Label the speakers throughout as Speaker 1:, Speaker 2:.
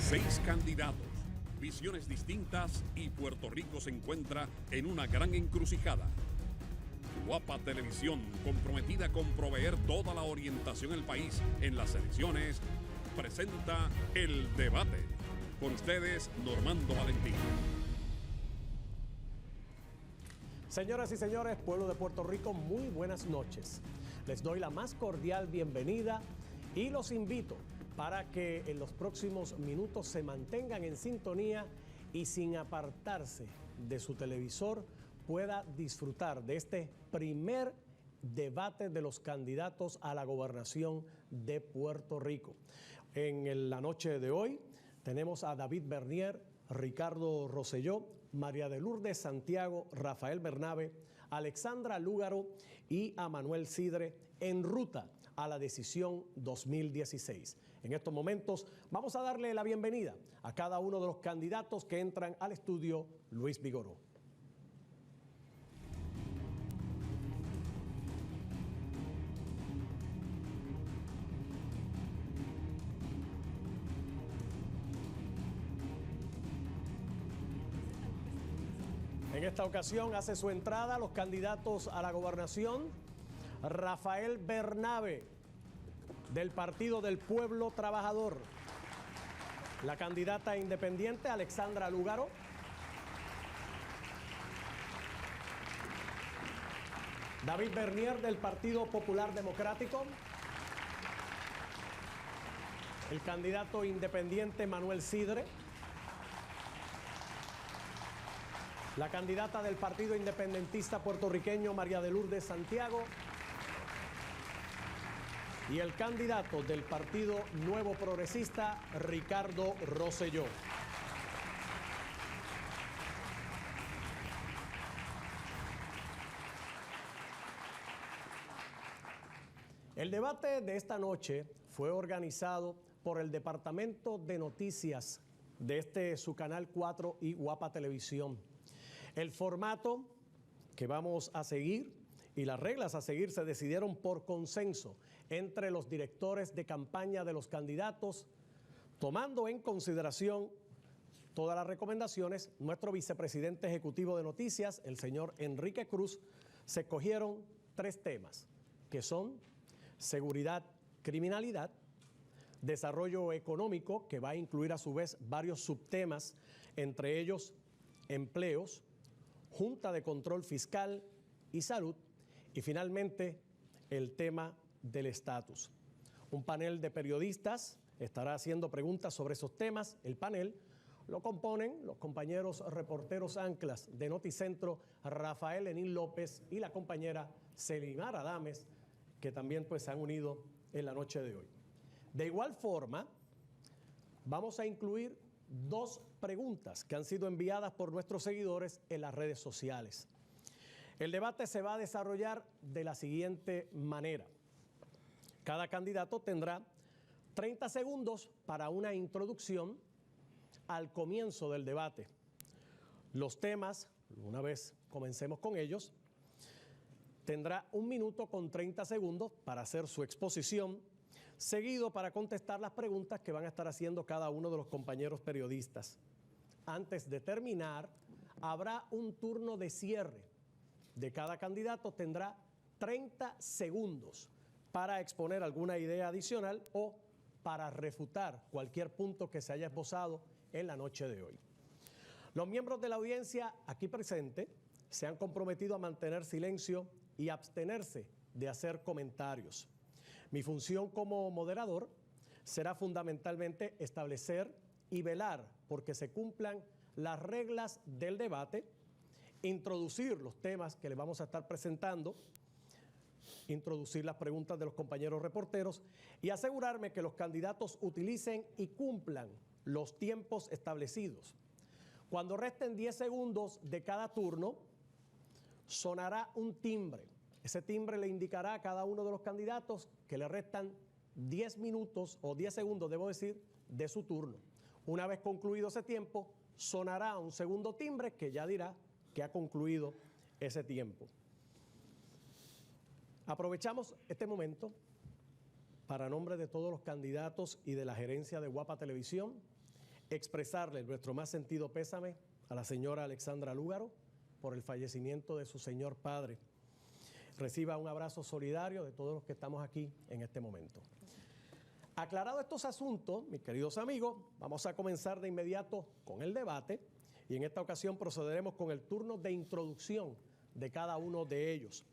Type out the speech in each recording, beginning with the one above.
Speaker 1: 6 candidatos, visiones distintas y Puerto Rico se encuentra en una gran encrucijada. Guapa Televisión, comprometida con proveer toda la orientación al país en las elecciones, presenta El Debate. Con ustedes, Normando Valentín.
Speaker 2: Señoras y señores, pueblo de Puerto Rico, muy buenas noches. Les doy la más cordial bienvenida y los invito para que en los próximos minutos se mantengan en sintonía y sin apartarse de su televisor pueda disfrutar de este primer debate de los candidatos a la gobernación de Puerto Rico. En la noche de hoy tenemos a David Bernier, Ricardo Rosselló, María de Lourdes Santiago, Rafael Bernabe, Alexandra Lúgaro y a Manuel Sidre en ruta a la decisión 2016. En estos momentos vamos a darle la bienvenida a cada uno de los candidatos que entran al estudio Luis Vigoró. En esta ocasión hace su entrada los candidatos a la gobernación. Rafael Bernabe, del Partido del Pueblo Trabajador. La candidata independiente Alexandra Lúgaro. David Bernier, del Partido Popular Democrático. El candidato independiente Manuel Sidre. La candidata del Partido Independentista Puertorriqueño María de Lourdes Santiago. Y el candidato del Partido Nuevo Progresista, Ricardo Rosselló. El debate de esta noche fue organizado por el Departamento de Noticias de su Canal 4 y Guapa Televisión. El formato que vamos a seguir y las reglas a seguir se decidieron por consenso entre los directores de campaña de los candidatos, tomando en consideración todas las recomendaciones. Nuestro vicepresidente ejecutivo de noticias, el señor Enrique Cruz, se escogieron 3 temas, que son seguridad, criminalidad, desarrollo económico, que va a incluir a su vez varios subtemas, entre ellos empleos, Junta de Control Fiscal y Salud, y finalmente el tema del estatus. Un panel de periodistas estará haciendo preguntas sobre esos temas. El panel lo componen los compañeros reporteros anclas de Noticentro, Rafael Lenín López y la compañera Selimar Adames, que también se han unido en la noche de hoy. De igual forma, vamos a incluir 2 preguntas que han sido enviadas por nuestros seguidores en las redes sociales. El debate se va a desarrollar de la siguiente manera. Cada candidato tendrá 30 segundos para una introducción al comienzo del debate. Los temas, una vez comencemos con ellos, tendrá 1 minuto con 30 segundos para hacer su exposición, seguido para contestar las preguntas que van a estar haciendo cada uno de los compañeros periodistas. Antes de terminar, habrá un turno de cierre de cada candidato, tendrá 30 segundos para exponer alguna idea adicional o para refutar cualquier punto que se haya esbozado en la noche de hoy. Los miembros de la audiencia aquí presente se han comprometido a mantener silencio y abstenerse de hacer comentarios. Mi función como moderador será fundamentalmente establecer y velar porque se cumplan las reglas del debate, introducir los temas que le vamos a estar presentando, introducir las preguntas de los compañeros reporteros y asegurarme que los candidatos utilicen y cumplan los tiempos establecidos. Cuando resten 10 segundos de cada turno, sonará un timbre. Ese timbre le indicará a cada uno de los candidatos que le restan 10 minutos o 10 segundos, debo decir, de su turno. Una vez concluido ese tiempo, sonará un segundo timbre que ya dirá que ha concluido ese tiempo. Aprovechamos este momento para, a nombre de todos los candidatos y de la gerencia de Guapa Televisión, expresarle nuestro más sentido pésame a la señora Alexandra Lúgaro por el fallecimiento de su señor padre. Reciba un abrazo solidario de todos los que estamos aquí en este momento. Aclarados estos asuntos, mis queridos amigos, vamos a comenzar de inmediato con el debate y en esta ocasión procederemos con el turno de introducción de cada uno de ellos.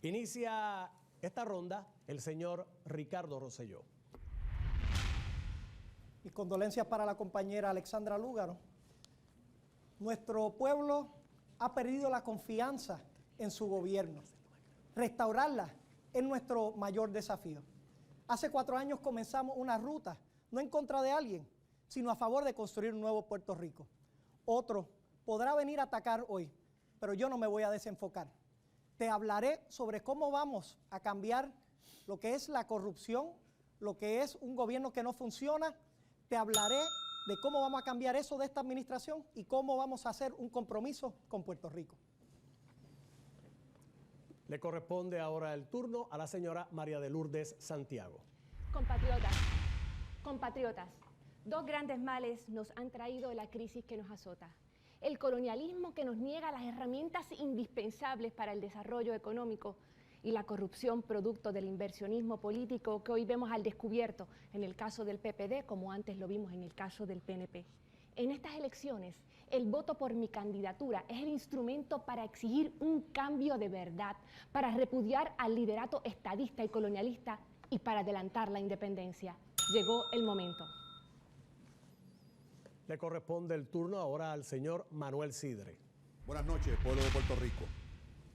Speaker 2: Inicia esta ronda el señor Ricardo Rosselló.
Speaker 3: Mis condolencias para la compañera Alexandra Lúgaro. Nuestro pueblo ha perdido la confianza en su gobierno. Restaurarla es nuestro mayor desafío. Hace 4 años comenzamos una ruta, no en contra de alguien, sino a favor de construir un nuevo Puerto Rico. Otro podrá venir a atacar hoy, pero yo no me voy a desenfocar. Te hablaré sobre cómo vamos a cambiar lo que es la corrupción, lo que es un gobierno que no funciona. Te hablaré de cómo vamos a cambiar eso de esta administración y cómo vamos a hacer un compromiso con Puerto Rico.
Speaker 2: Le corresponde ahora el turno a la señora María de Lourdes Santiago.
Speaker 4: Compatriotas, 2 grandes males nos han traído la crisis que nos azota. El colonialismo que nos niega las herramientas indispensables para el desarrollo económico y la corrupción producto del inversionismo político que hoy vemos al descubierto en el caso del PPD, como antes lo vimos en el caso del PNP. En estas elecciones, el voto por mi candidatura es el instrumento para exigir un cambio de verdad, para repudiar al liderato estadista y colonialista y para adelantar la independencia. Llegó el momento.
Speaker 2: Le corresponde el turno ahora al señor Manuel Sidre.
Speaker 5: Buenas noches, pueblo de Puerto Rico.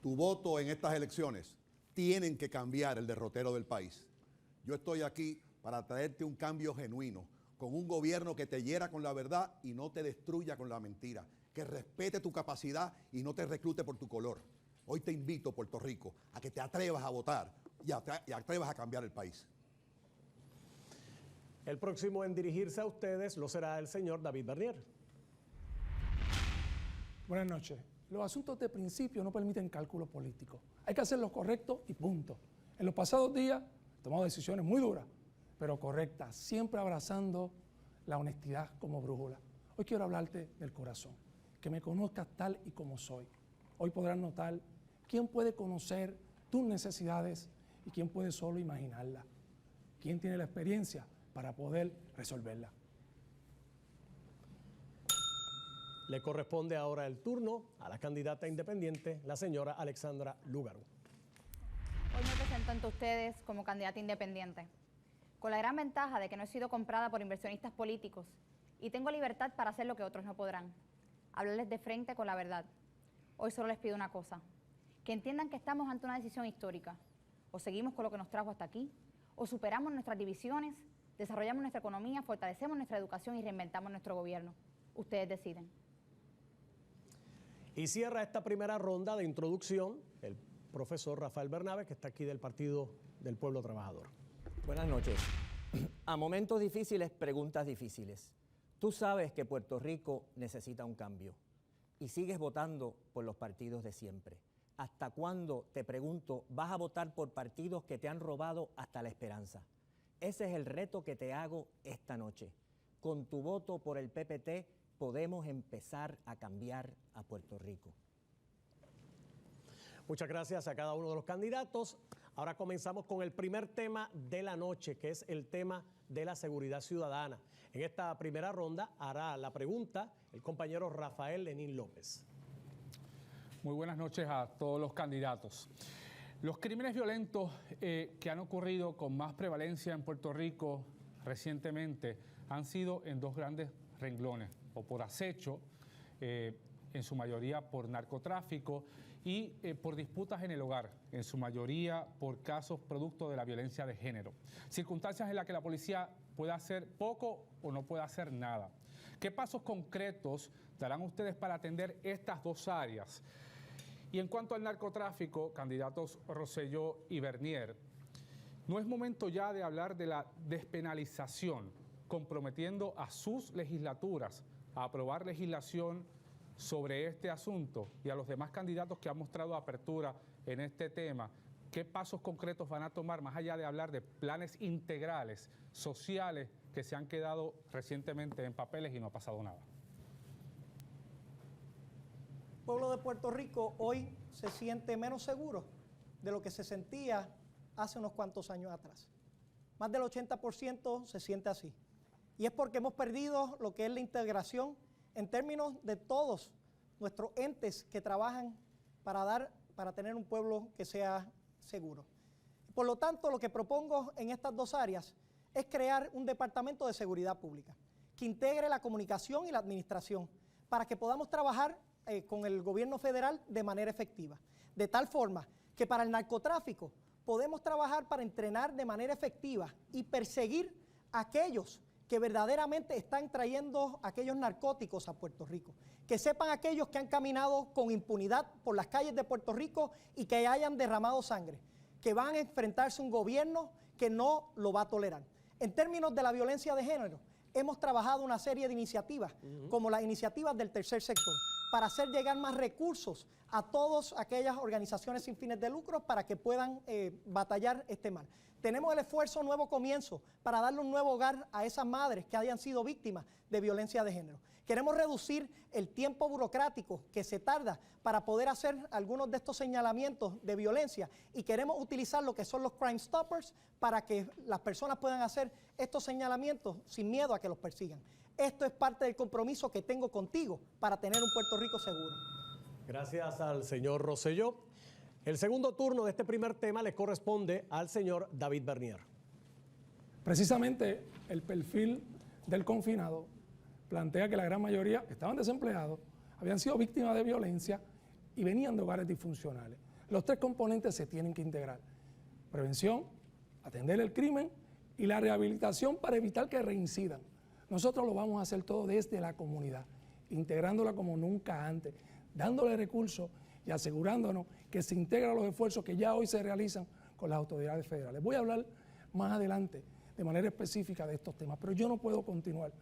Speaker 5: Tu voto en estas elecciones tienen que cambiar el derrotero del país. Yo estoy aquí para traerte un cambio genuino, con un gobierno que te hiera con la verdad y no te destruya con la mentira, que respete tu capacidad y no te reclute por tu color. Hoy te invito, Puerto Rico, a que te atrevas a votar y atrevas a cambiar el país.
Speaker 2: El próximo en dirigirse a ustedes lo será el señor David Bernier.
Speaker 6: Buenas noches. Los asuntos de principio no permiten cálculo político. Hay que hacer lo correcto y punto. En los pasados días he tomado decisiones muy duras, pero correctas, siempre abrazando la honestidad como brújula. Hoy quiero hablarte del corazón, que me conozcas tal y como soy. Hoy podrás notar quién puede conocer tus necesidades y quién puede solo imaginarlas. Quién tiene la experiencia para poder resolverla.
Speaker 2: Le corresponde ahora el turno a la candidata independiente, la señora Alexandra Lúgaro.
Speaker 7: Hoy me presento ante ustedes como candidata independiente, con la gran ventaja de que no he sido comprada por inversionistas políticos y tengo libertad para hacer lo que otros no podrán, hablarles de frente con la verdad. Hoy solo les pido una cosa, que entiendan que estamos ante una decisión histórica. O seguimos con lo que nos trajo hasta aquí, o superamos nuestras divisiones, desarrollamos nuestra economía, fortalecemos nuestra educación y reinventamos nuestro gobierno. Ustedes deciden.
Speaker 2: Y cierra esta primera ronda de introducción el profesor Rafael Bernabe, que está aquí del Partido del Pueblo Trabajador.
Speaker 8: Buenas noches. A momentos difíciles, preguntas difíciles. Tú sabes que Puerto Rico necesita un cambio y sigues votando por los partidos de siempre. ¿Hasta cuándo, te pregunto, vas a votar por partidos que te han robado hasta la esperanza? Ese es el reto que te hago esta noche. Con tu voto por el PPT podemos empezar a cambiar a Puerto Rico.
Speaker 2: Muchas gracias a cada uno de los candidatos. Ahora comenzamos con el primer tema de la noche, que es el tema de la seguridad ciudadana. En esta primera ronda hará la pregunta el compañero Rafael Lenín López.
Speaker 9: Muy buenas noches a todos los candidatos. Los crímenes violentos que han ocurrido con más prevalencia en Puerto Rico recientemente han sido en 2 grandes renglones, o por acecho, en su mayoría por narcotráfico, y por disputas en el hogar, en su mayoría por casos producto de la violencia de género. Circunstancias en las que la policía puede hacer poco o no puede hacer nada. ¿Qué pasos concretos darán ustedes para atender estas 2 áreas? Y en cuanto al narcotráfico, candidatos Rosselló y Bernier, ¿no es momento ya de hablar de la despenalización, comprometiendo a sus legislaturas a aprobar legislación sobre este asunto, y a los demás candidatos que han mostrado apertura en este tema, ¿qué pasos concretos van a tomar más allá de hablar de planes integrales, sociales, que se han quedado recientemente en papeles y no ha pasado nada?
Speaker 3: El pueblo de Puerto Rico hoy se siente menos seguro de lo que se sentía hace unos cuantos años atrás. Más del 80% se siente así. Y es porque hemos perdido lo que es la integración en términos de todos nuestros entes que trabajan para tener un pueblo que sea seguro. Por lo tanto, lo que propongo en estas dos áreas es crear un departamento de seguridad pública que integre la comunicación y la administración para que podamos trabajar con el gobierno federal de manera efectiva. De tal forma que para el narcotráfico podemos trabajar para entrenar de manera efectiva y perseguir a aquellos que verdaderamente están trayendo aquellos narcóticos a Puerto Rico. Que sepan aquellos que han caminado con impunidad por las calles de Puerto Rico y que hayan derramado sangre, que van a enfrentarse a un gobierno que no lo va a tolerar. En términos de la violencia de género, hemos trabajado una serie de iniciativas, como las iniciativas del tercer sector, para hacer llegar más recursos a todas aquellas organizaciones sin fines de lucro para que puedan batallar este mal. Tenemos el esfuerzo Nuevo Comienzo para darle un nuevo hogar a esas madres que hayan sido víctimas de violencia de género. Queremos reducir el tiempo burocrático que se tarda para poder hacer algunos de estos señalamientos de violencia y queremos utilizar lo que son los Crime Stoppers para que las personas puedan hacer estos señalamientos sin miedo a que los persigan. Esto es parte del compromiso que tengo contigo para tener un Puerto Rico seguro.
Speaker 2: Gracias al señor Rosselló. El segundo turno de este primer tema le corresponde al señor David Bernier.
Speaker 6: Precisamente el perfil del confinado plantea que la gran mayoría estaban desempleados, habían sido víctimas de violencia y venían de hogares disfuncionales. Los tres componentes se tienen que integrar: prevención, atender el crimen y la rehabilitación para evitar que reincidan. Nosotros lo vamos a hacer todo desde la comunidad, integrándola como nunca antes, dándole recursos y asegurándonos que se integran los esfuerzos que ya hoy se realizan con las autoridades federales. Voy a hablar más adelante de manera específica de estos temas, pero yo no puedo continuar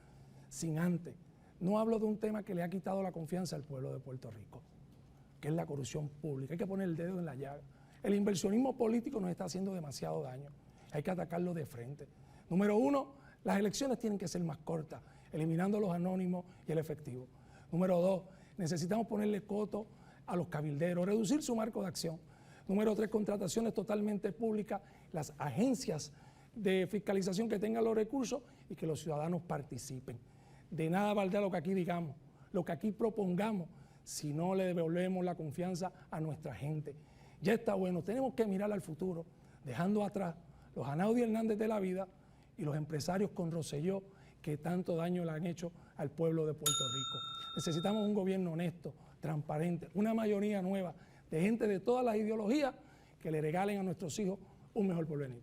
Speaker 6: sin antes. No hablo de un tema que le ha quitado la confianza al pueblo de Puerto Rico, que es la corrupción pública. Hay que poner el dedo en la llaga. El inversionismo político nos está haciendo demasiado daño. Hay que atacarlo de frente. Número uno, las elecciones tienen que ser más cortas, eliminando los anónimos y el efectivo. Número dos, necesitamos ponerle coto a los cabilderos, reducir su marco de acción. Número tres, contrataciones totalmente públicas, las agencias de fiscalización que tengan los recursos y que los ciudadanos participen. De nada valdrá lo que aquí digamos, lo que aquí propongamos, si no le devolvemos la confianza a nuestra gente. Ya está bueno, tenemos que mirar al futuro, dejando atrás los Anaudi Hernández de la vida y los empresarios con Rosselló que tanto daño le han hecho al pueblo de Puerto Rico. Necesitamos un gobierno honesto, transparente, una mayoría nueva de gente de todas las ideologías que le regalen a nuestros hijos un mejor porvenir.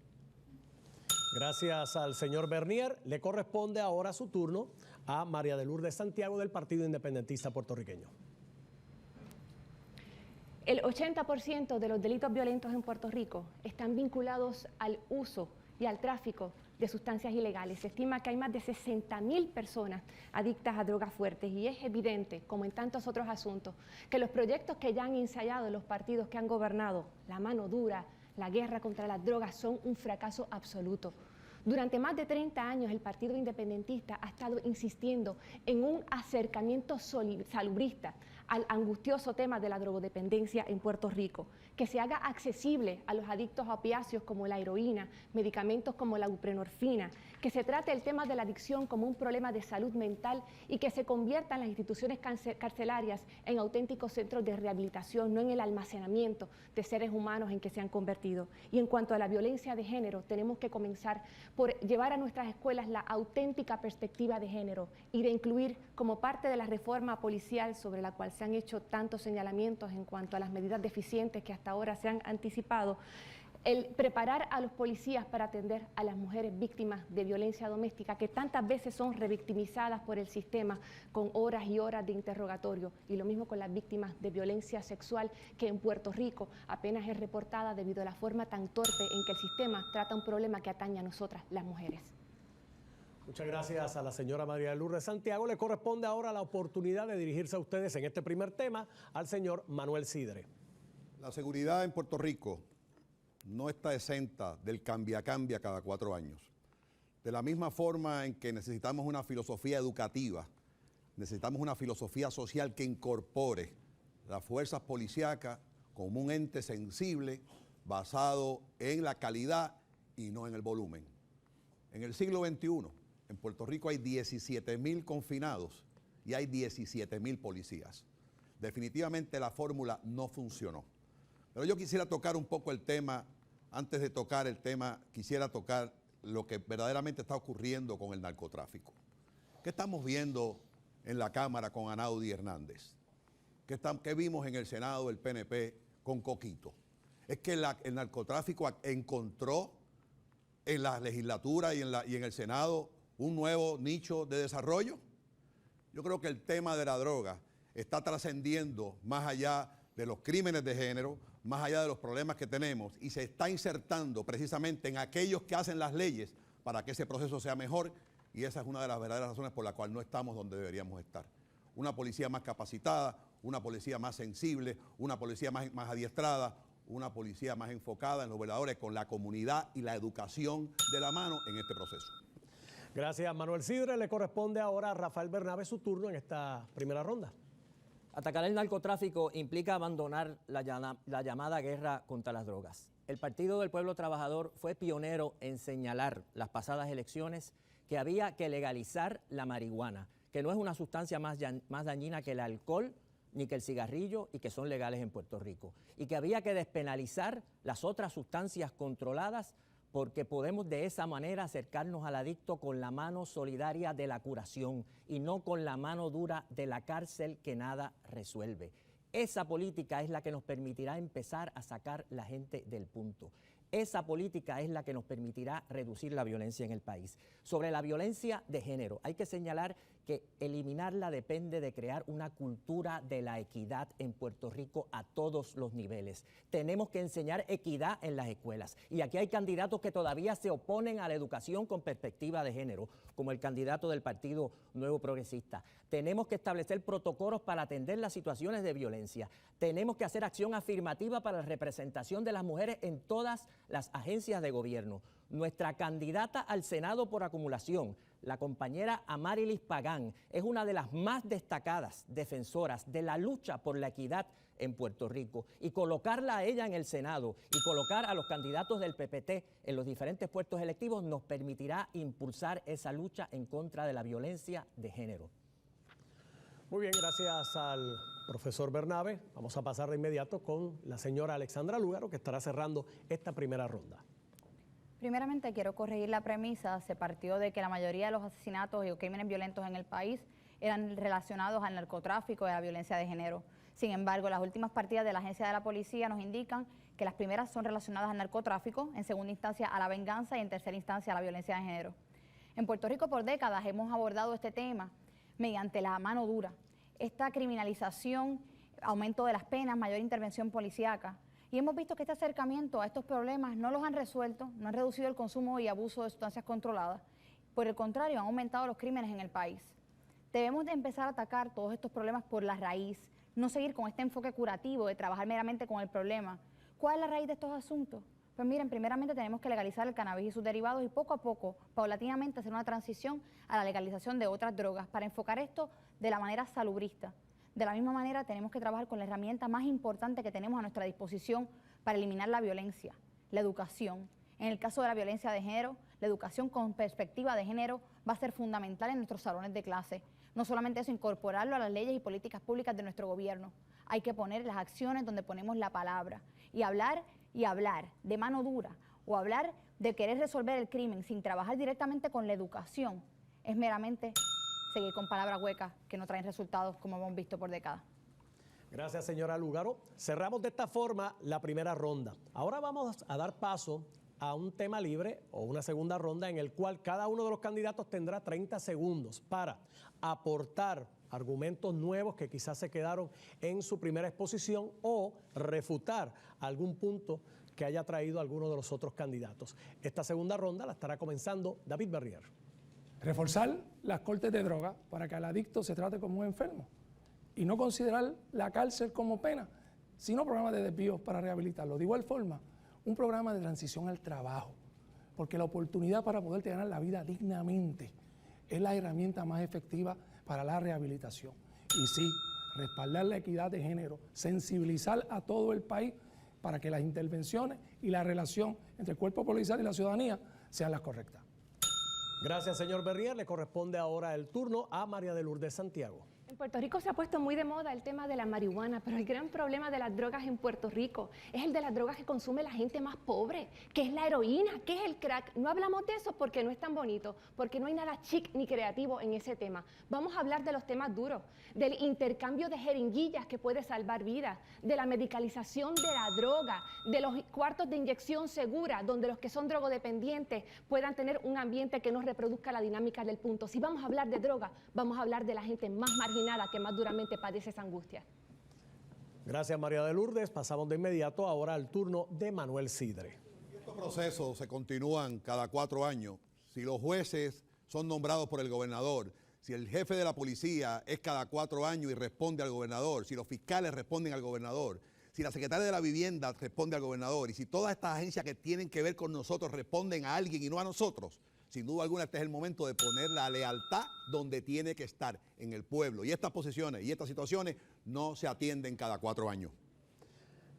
Speaker 2: Gracias al señor Bernier. Le corresponde ahora su turno a María de Lourdes Santiago del Partido Independentista Puertorriqueño.
Speaker 4: El 80% de los delitos violentos en Puerto Rico están vinculados al uso y al tráfico de sustancias ilegales. Se estima que hay más de 60.000 personas adictas a drogas fuertes y es evidente, como en tantos otros asuntos, que los proyectos que ya han ensayado los partidos que han gobernado, la mano dura, la guerra contra las drogas, son un fracaso absoluto. Durante más de 30 años el Partido Independentista ha estado insistiendo en un acercamiento salubrista al angustioso tema de la drogodependencia en Puerto Rico, que se haga accesible a los adictos a opiáceos como la heroína, medicamentos como la buprenorfina, que se trate el tema de la adicción como un problema de salud mental y que se conviertan las instituciones carcelarias en auténticos centros de rehabilitación, no en el almacenamiento de seres humanos en que se han convertido. Y en cuanto a la violencia de género, tenemos que comenzar por llevar a nuestras escuelas la auténtica perspectiva de género y de incluir como parte de la reforma policial sobre la cual se han hecho tantos señalamientos en cuanto a las medidas deficientes que hasta ahora se han anticipado, el preparar a los policías para atender a las mujeres víctimas de violencia doméstica que tantas veces son revictimizadas por el sistema con horas y horas de interrogatorio, y lo mismo con las víctimas de violencia sexual que en Puerto Rico apenas es reportada debido a la forma tan torpe en que el sistema trata un problema que atañe a nosotras, las mujeres.
Speaker 2: Muchas gracias a la señora María de Lourdes Santiago. Le corresponde ahora la oportunidad de dirigirse a ustedes en este primer tema al señor Manuel Sidre.
Speaker 5: La seguridad en Puerto Rico no está exenta del cambia-cambia cada 4 años. De la misma forma en que necesitamos una filosofía educativa, necesitamos una filosofía social que incorpore las fuerzas policíacas como un ente sensible basado en la calidad y no en el volumen. En el siglo XXI, en Puerto Rico hay 17.000 confinados y hay 17.000 policías. Definitivamente la fórmula no funcionó. Pero yo quisiera tocar un poco el tema, antes de tocar el tema, quisiera tocar lo que verdaderamente está ocurriendo con el narcotráfico. ¿Qué estamos viendo en la Cámara con Anaudi Hernández? ¿Qué vimos en el Senado del PNP con Coquito? Es que el narcotráfico encontró en la legislatura y en el Senado un nuevo nicho de desarrollo. Yo creo que el tema de la droga está trascendiendo más allá de los crímenes de género, más allá de los problemas que tenemos, y se está insertando precisamente en aquellos que hacen las leyes para que ese proceso sea mejor, y esa es una de las verdaderas razones por las cuales no estamos donde deberíamos estar. Una policía más capacitada, una policía más sensible, una policía más adiestrada, una policía más enfocada en los veladores con la comunidad y la educación de la mano en este proceso.
Speaker 2: Gracias, Manuel Sidre. Le corresponde ahora a Rafael Bernabe su turno en esta primera ronda.
Speaker 8: Atacar el narcotráfico implica abandonar la llamada guerra contra las drogas. El Partido del Pueblo Trabajador fue pionero en señalar las pasadas elecciones que había que legalizar la marihuana, que no es una sustancia más dañina que el alcohol ni que el cigarrillo y que son legales en Puerto Rico, y que había que despenalizar las otras sustancias controladas porque podemos de esa manera acercarnos al adicto con la mano solidaria de la curación y no con la mano dura de la cárcel que nada resuelve. Esa política es la que nos permitirá empezar a sacar la gente del punto. Esa política es la que nos permitirá reducir la violencia en el país. Sobre la violencia de género, hay que señalar que eliminarla depende de crear una cultura de la equidad en Puerto Rico a todos los niveles. Tenemos que enseñar equidad en las escuelas. Y aquí hay candidatos que todavía se oponen a la educación con perspectiva de género, como el candidato del Partido Nuevo Progresista. Tenemos que establecer protocolos para atender las situaciones de violencia. Tenemos que hacer acción afirmativa para la representación de las mujeres en todas las agencias de gobierno. Nuestra candidata al Senado por acumulación, la compañera Amarilis Pagán, es una de las más destacadas defensoras de la lucha por la equidad en Puerto Rico, y colocarla a ella en el Senado y colocar a los candidatos del PPT en los diferentes puestos electivos nos permitirá impulsar esa lucha en contra de la violencia de género.
Speaker 2: Muy bien, gracias al profesor Bernabe. Vamos a pasar de inmediato con la señora Alexandra Lúgaro, que estará cerrando esta primera ronda.
Speaker 7: Primeramente quiero corregir la premisa. Se partió de que la mayoría de los asesinatos y crímenes violentos en el país eran relacionados al narcotráfico y a la violencia de género. Sin embargo, las últimas partidas de la Agencia de la Policía nos indican que las primeras son relacionadas al narcotráfico, en segunda instancia a la venganza y en tercera instancia a la violencia de género. En Puerto Rico por décadas hemos abordado este tema mediante la mano dura, esta criminalización, aumento de las penas, mayor intervención policíaca. Y hemos visto que este acercamiento a estos problemas no los han resuelto, no han reducido el consumo y abuso de sustancias controladas. Por el contrario, han aumentado los crímenes en el país. Debemos de empezar a atacar todos estos problemas por la raíz, no seguir con este enfoque curativo de trabajar meramente con el problema. ¿Cuál es la raíz de estos asuntos? Pues miren, primeramente tenemos que legalizar el cannabis y sus derivados y poco a poco, paulatinamente, hacer una transición a la legalización de otras drogas para enfocar esto de la manera salubrista. De la misma manera tenemos que trabajar con la herramienta más importante que tenemos a nuestra disposición para eliminar la violencia, la educación. En el caso de la violencia de género, la educación con perspectiva de género va a ser fundamental en nuestros salones de clase. No solamente eso, incorporarlo a las leyes y políticas públicas de nuestro gobierno. Hay que poner las acciones donde ponemos la palabra y hablar de mano dura o hablar de querer resolver el crimen sin trabajar directamente con la educación es meramente seguir con palabras huecas que no traen resultados como hemos visto por décadas.
Speaker 2: Gracias, señora Lúgaro. Cerramos de esta forma la primera ronda. Ahora vamos a dar paso a un tema libre o una segunda ronda en el cual cada uno de los candidatos tendrá 30 segundos para aportar argumentos nuevos que quizás se quedaron en su primera exposición o refutar algún punto que haya traído alguno de los otros candidatos. Esta segunda ronda la estará comenzando David Berrier.
Speaker 6: Reforzar las cortes de droga para que al adicto se trate como un enfermo y no considerar la cárcel como pena, sino programas de desvío para rehabilitarlo. De igual forma, un programa de transición al trabajo, porque la oportunidad para poderte ganar la vida dignamente es la herramienta más efectiva para la rehabilitación. Y sí, respaldar la equidad de género, sensibilizar a todo el país para que las intervenciones y la relación entre el cuerpo policial y la ciudadanía sean las correctas.
Speaker 2: Gracias, señor Berrier. Le corresponde ahora el turno a María de Lourdes Santiago.
Speaker 4: En Puerto Rico se ha puesto muy de moda el tema de la marihuana, pero el gran problema de las drogas en Puerto Rico es el de las drogas que consume la gente más pobre, que es la heroína, que es el crack. No hablamos de eso porque no es tan bonito, porque no hay nada chic ni creativo en ese tema. Vamos a hablar de los temas duros, del intercambio de jeringuillas que puede salvar vidas, de la medicalización de la droga, de los cuartos de inyección segura, donde los que son drogodependientes puedan tener un ambiente que no reproduzca la dinámica del punto. Si vamos a hablar de droga, vamos a hablar de la gente más marginal, que más duramente padece esa angustia.
Speaker 2: Gracias, María de Lourdes. Pasamos de inmediato ahora al turno de Manuel Sidre.
Speaker 5: Estos procesos se continúan cada 4 años. Si los jueces son nombrados por el gobernador, si el jefe de la policía es cada 4 años y responde al gobernador, si los fiscales responden al gobernador, si la secretaria de la vivienda responde al gobernador y si todas estas agencias que tienen que ver con nosotros responden a alguien y no a nosotros, sin duda alguna este es el momento de poner la lealtad donde tiene que estar, en el pueblo. Y estas posiciones y estas situaciones no se atienden cada 4 años.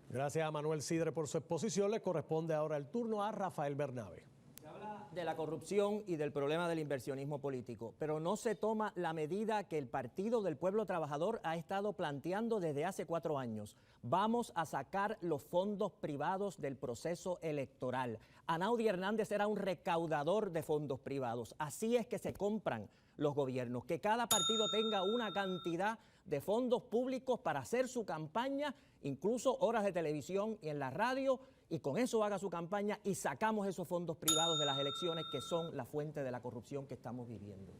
Speaker 2: Gracias a Manuel Sidre por su exposición. Le corresponde ahora el turno a Rafael Bernabe.
Speaker 8: Se habla de la corrupción y del problema del inversionismo político, pero no se toma la medida que el Partido del Pueblo Trabajador ha estado planteando desde hace 4 años. Vamos a sacar los fondos privados del proceso electoral. Anaudi Hernández era un recaudador de fondos privados. Así es que se compran los gobiernos, que cada partido tenga una cantidad de fondos públicos para hacer su campaña, incluso horas de televisión y en la radio, y con eso haga su campaña y sacamos esos fondos privados de las elecciones que son la fuente de la corrupción que estamos viviendo.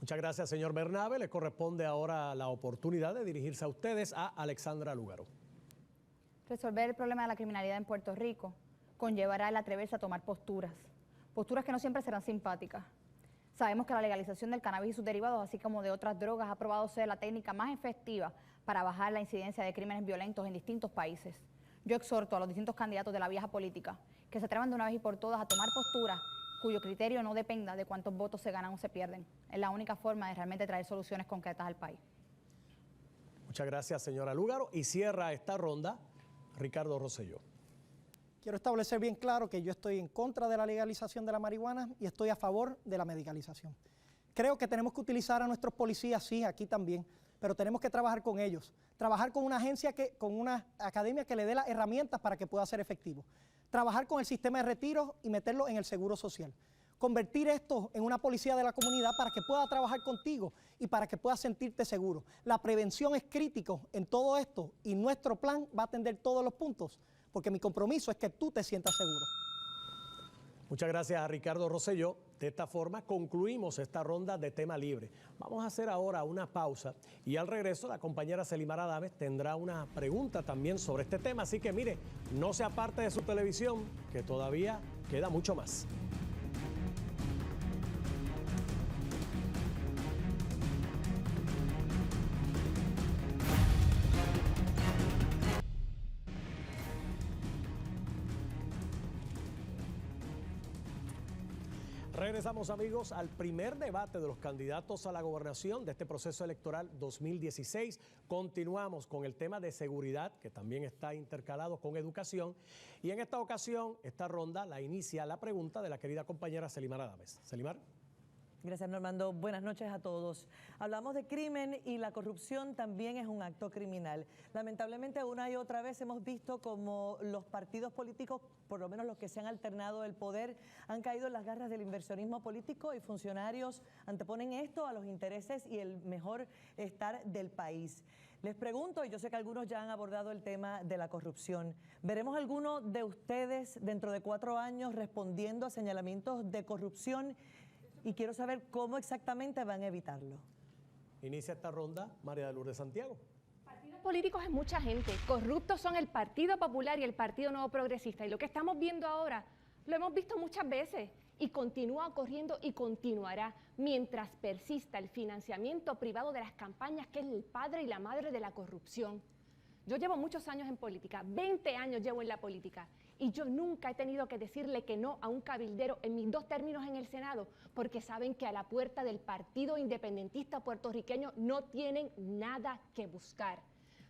Speaker 2: Muchas gracias, señor Bernabe. Le corresponde ahora la oportunidad de dirigirse a ustedes, a Alexandra Lúgaro.
Speaker 7: Resolver el problema de la criminalidad en Puerto Rico conllevará el atreverse a tomar posturas que no siempre serán simpáticas. Sabemos que la legalización del cannabis y sus derivados, así como de otras drogas, ha probado ser la técnica más efectiva para bajar la incidencia de crímenes violentos en distintos países. Yo exhorto a los distintos candidatos de la vieja política que se atrevan de una vez y por todas a tomar posturas cuyo criterio no dependa de cuántos votos se ganan o se pierden. Es la única forma de realmente traer soluciones concretas al país.
Speaker 2: Muchas gracias, señora Lúgaro. Y cierra esta ronda Ricardo Rosselló.
Speaker 3: Quiero establecer bien claro que yo estoy en contra de la legalización de la marihuana y estoy a favor de la medicalización. Creo que tenemos que utilizar a nuestros policías, sí, aquí también, pero tenemos que trabajar con ellos, trabajar con una agencia, con una academia que le dé las herramientas para que pueda ser efectivo, trabajar con el sistema de retiro y meterlo en el seguro social, convertir esto en una policía de la comunidad para que pueda trabajar contigo y para que puedas sentirte seguro. La prevención es crítico en todo esto y nuestro plan va a atender todos los puntos, porque mi compromiso es que tú te sientas seguro.
Speaker 2: Muchas gracias a Ricardo Rosselló. De esta forma concluimos esta ronda de tema libre. Vamos a hacer ahora una pausa y al regreso la compañera Selimar Adames tendrá una pregunta también sobre este tema. Así que mire, no se aparte de su televisión, que todavía queda mucho más. Regresamos, amigos, al primer debate de los candidatos a la gobernación de este proceso electoral 2016. Continuamos con el tema de seguridad, que también está intercalado con educación. Y en esta ocasión, esta ronda la inicia la pregunta de la querida compañera Selimar Adames. Selimar.
Speaker 10: Gracias, Normando. Buenas noches a todos. Hablamos de crimen y la corrupción también es un acto criminal. Lamentablemente, una y otra vez hemos visto como los partidos políticos, por lo menos los que se han alternado el poder, han caído en las garras del inversionismo político y funcionarios anteponen esto a los intereses y el mejor estar del país. Les pregunto, y yo sé que algunos ya han abordado el tema de la corrupción, ¿veremos alguno de ustedes dentro de 4 años respondiendo a señalamientos de corrupción? Y quiero saber cómo exactamente van a evitarlo.
Speaker 2: Inicia esta ronda María de Lourdes Santiago.
Speaker 4: Partidos políticos es mucha gente. Corruptos son el Partido Popular y el Partido Nuevo Progresista. Y lo que estamos viendo ahora, lo hemos visto muchas veces. Y continúa ocurriendo y continuará mientras persista el financiamiento privado de las campañas, que es el padre y la madre de la corrupción. Yo llevo muchos años en política, 20 años llevo en la política. Y yo nunca he tenido que decirle que no a un cabildero en mis 2 términos en el Senado, porque saben que a la puerta del Partido Independentista Puertorriqueño no tienen nada que buscar.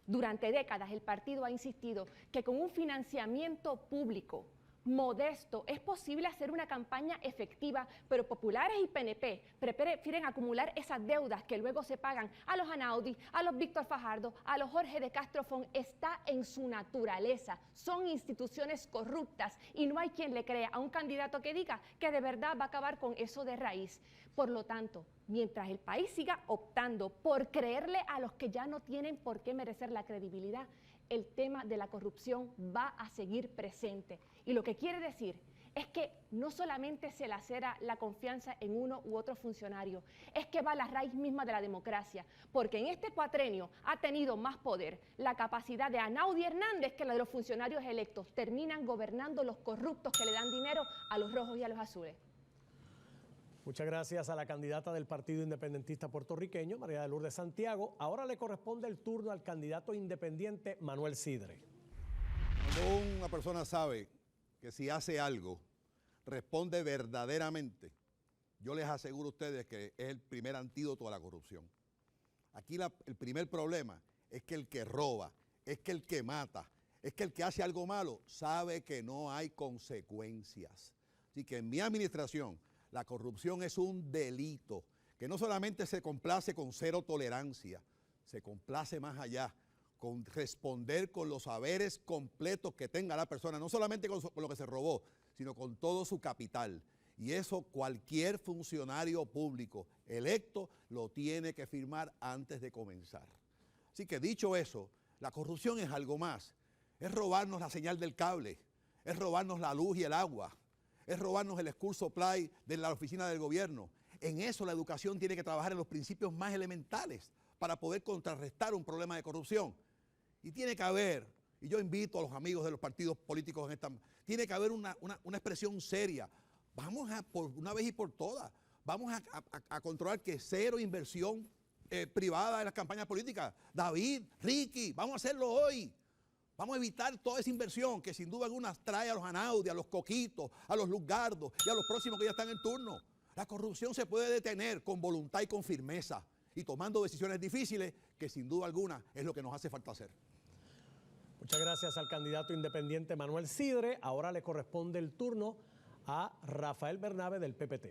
Speaker 4: Durante décadas el partido ha insistido que con un financiamiento público modesto es posible hacer una campaña efectiva, pero populares y PNP prefieren acumular esas deudas que luego se pagan a los Anaudi, a los Víctor Fajardo, a los Jorge de Castrofón. Está en su naturaleza, son instituciones corruptas y no hay quien le crea a un candidato que diga que de verdad va a acabar con eso de raíz. Por lo tanto, mientras el país siga optando por creerle a los que ya no tienen por qué merecer la credibilidad, el tema de la corrupción va a seguir presente. Y lo que quiere decir es que no solamente se lacera la confianza en uno u otro funcionario, es que va a la raíz misma de la democracia, porque en este cuatrenio ha tenido más poder la capacidad de Anaudi Hernández que la de los funcionarios electos. Terminan gobernando los corruptos que le dan dinero a los rojos y a los azules.
Speaker 2: Muchas gracias a la candidata del Partido Independentista Puertorriqueño, María de Lourdes Santiago. Ahora le corresponde el turno al candidato independiente Manuel Sidre.
Speaker 5: Cuando una persona sabe que si hace algo, responde verdaderamente, yo les aseguro a ustedes que es el primer antídoto a la corrupción. Aquí el primer problema es que el que roba, es que el que mata, es que el que hace algo malo sabe que no hay consecuencias. Así que en mi administración, la corrupción es un delito que no solamente se complace con cero tolerancia, se complace más allá, con responder con los haberes completos que tenga la persona, no solamente con lo que se robó, sino con todo su capital. Y eso cualquier funcionario público electo lo tiene que firmar antes de comenzar. Así que dicho eso, la corrupción es algo más. Es robarnos la señal del cable, es robarnos la luz y el agua, es robarnos el school supply de la oficina del gobierno. En eso la educación tiene que trabajar en los principios más elementales para poder contrarrestar un problema de corrupción. Y tiene que haber, y yo invito a los amigos de los partidos políticos en esta, tiene que haber una expresión seria. Vamos a, por una vez y por todas, vamos a controlar que cero inversión privada en las campañas políticas. David, Ricky, vamos a hacerlo hoy. Vamos a evitar toda esa inversión que sin duda alguna trae a los Anaudi, a los Coquitos, a los Luzgardo y a los próximos que ya están en turno. La corrupción se puede detener con voluntad y con firmeza y tomando decisiones difíciles que sin duda alguna es lo que nos hace falta hacer.
Speaker 2: Muchas gracias al candidato independiente Manuel Sidre. Ahora le corresponde el turno a Rafael Bernabe del PPT.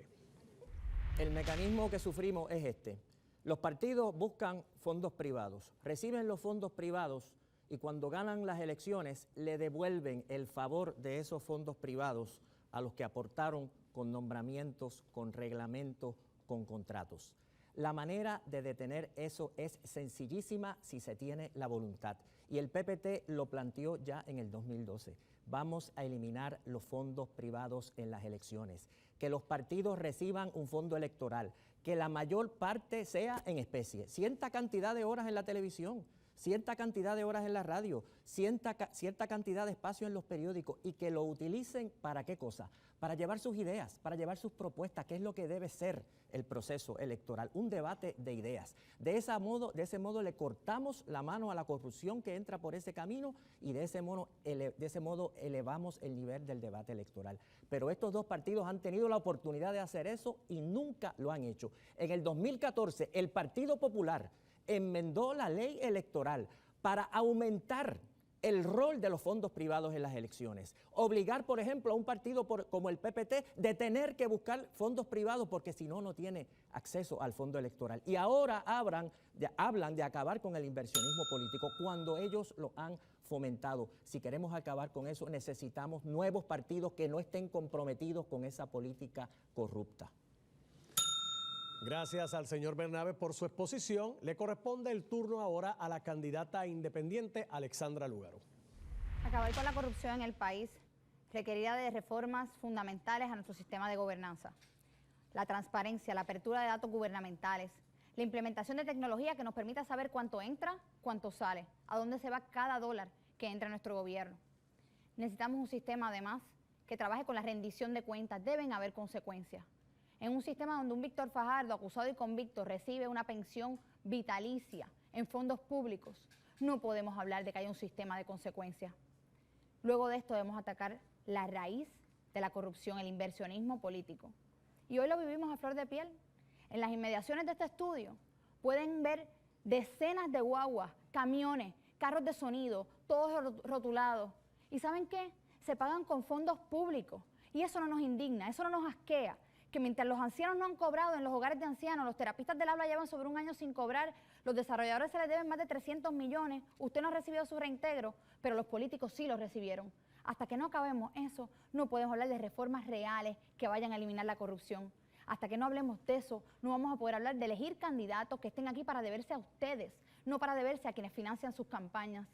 Speaker 8: El mecanismo que sufrimos es este. Los partidos buscan fondos privados, reciben los fondos privados y cuando ganan las elecciones le devuelven el favor de esos fondos privados a los que aportaron con nombramientos, con reglamentos, con contratos. La manera de detener eso es sencillísima si se tiene la voluntad. Y el PPT lo planteó ya en el 2012. Vamos a eliminar los fondos privados en las elecciones, que los partidos reciban un fondo electoral, que la mayor parte sea en especie, cierta cantidad de horas en la televisión, cierta cantidad de horas en la radio, cierta cantidad de espacio en los periódicos y que lo utilicen ¿para qué cosa? Para llevar sus ideas, para llevar sus propuestas, que es lo que debe ser el proceso electoral, un debate de ideas. De ese modo le cortamos la mano a la corrupción que entra por ese camino y de ese modo elevamos el nivel del debate electoral. Pero estos dos partidos han tenido la oportunidad de hacer eso y nunca lo han hecho. En el 2014, el Partido Popular enmendó la ley electoral para aumentar el rol de los fondos privados en las elecciones. Obligar, por ejemplo, a un partido como el PPT de tener que buscar fondos privados porque si no, no tiene acceso al fondo electoral. Y ahora hablan de acabar con el inversionismo político cuando ellos lo han fomentado. Si queremos acabar con eso, necesitamos nuevos partidos que no estén comprometidos con esa política corrupta.
Speaker 2: Gracias al señor Bernabe por su exposición. Le corresponde el turno ahora a la candidata independiente Alexandra Lúgaro.
Speaker 7: Acabar con la corrupción en el país requerirá de reformas fundamentales a nuestro sistema de gobernanza. La transparencia, la apertura de datos gubernamentales, la implementación de tecnología que nos permita saber cuánto entra, cuánto sale, a dónde se va cada dólar que entra en nuestro gobierno. Necesitamos un sistema, además, que trabaje con la rendición de cuentas. Deben haber consecuencias. En un sistema donde un Víctor Fajardo, acusado y convicto, recibe una pensión vitalicia en fondos públicos, no podemos hablar de que haya un sistema de consecuencias. Luego de esto debemos atacar la raíz de la corrupción, el inversionismo político. Y hoy lo vivimos a flor de piel. En las inmediaciones de este estudio pueden ver decenas de guaguas, camiones, carros de sonido, todos rotulados. ¿Y saben qué? Se pagan con fondos públicos. Y eso no nos indigna, eso no nos asquea. Que mientras los ancianos no han cobrado en los hogares de ancianos, los terapistas del habla llevan sobre un año sin cobrar, los desarrolladores se les deben más de 300 millones, usted no ha recibido su reintegro, pero los políticos sí lo recibieron. Hasta que no acabemos eso, no podemos hablar de reformas reales que vayan a eliminar la corrupción. Hasta que no hablemos de eso, no vamos a poder hablar de elegir candidatos que estén aquí para deberse a ustedes, no para deberse a quienes financian sus campañas.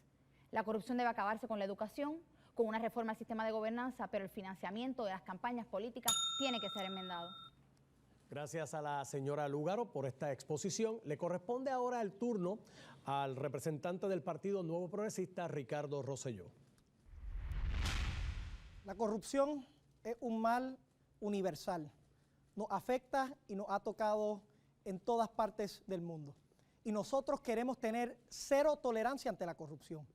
Speaker 7: La corrupción debe acabarse con la educación, con una reforma al sistema de gobernanza, pero el financiamiento de las campañas políticas tiene que ser enmendado.
Speaker 2: Gracias a la señora Lúgaro por esta exposición. Le corresponde ahora el turno al representante del Partido Nuevo Progresista, Ricardo Rosselló.
Speaker 3: La corrupción es un mal universal. Nos afecta y nos ha tocado en todas partes del mundo. Y nosotros queremos tener cero tolerancia ante la corrupción.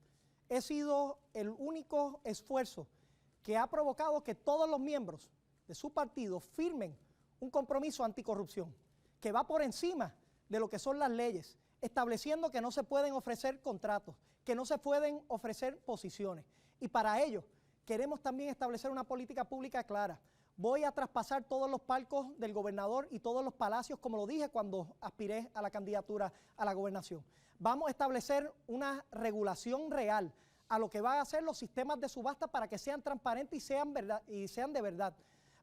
Speaker 3: He sido el único esfuerzo que ha provocado que todos los miembros de su partido firmen un compromiso anticorrupción, que va por encima de lo que son las leyes, estableciendo que no se pueden ofrecer contratos, que no se pueden ofrecer posiciones. Y para ello queremos también establecer una política pública clara. Voy a traspasar todos los palcos del gobernador y todos los palacios, como lo dije cuando aspiré a la candidatura a la gobernación. Vamos a establecer una regulación real a lo que van a hacer los sistemas de subasta para que sean transparentes y sean de verdad.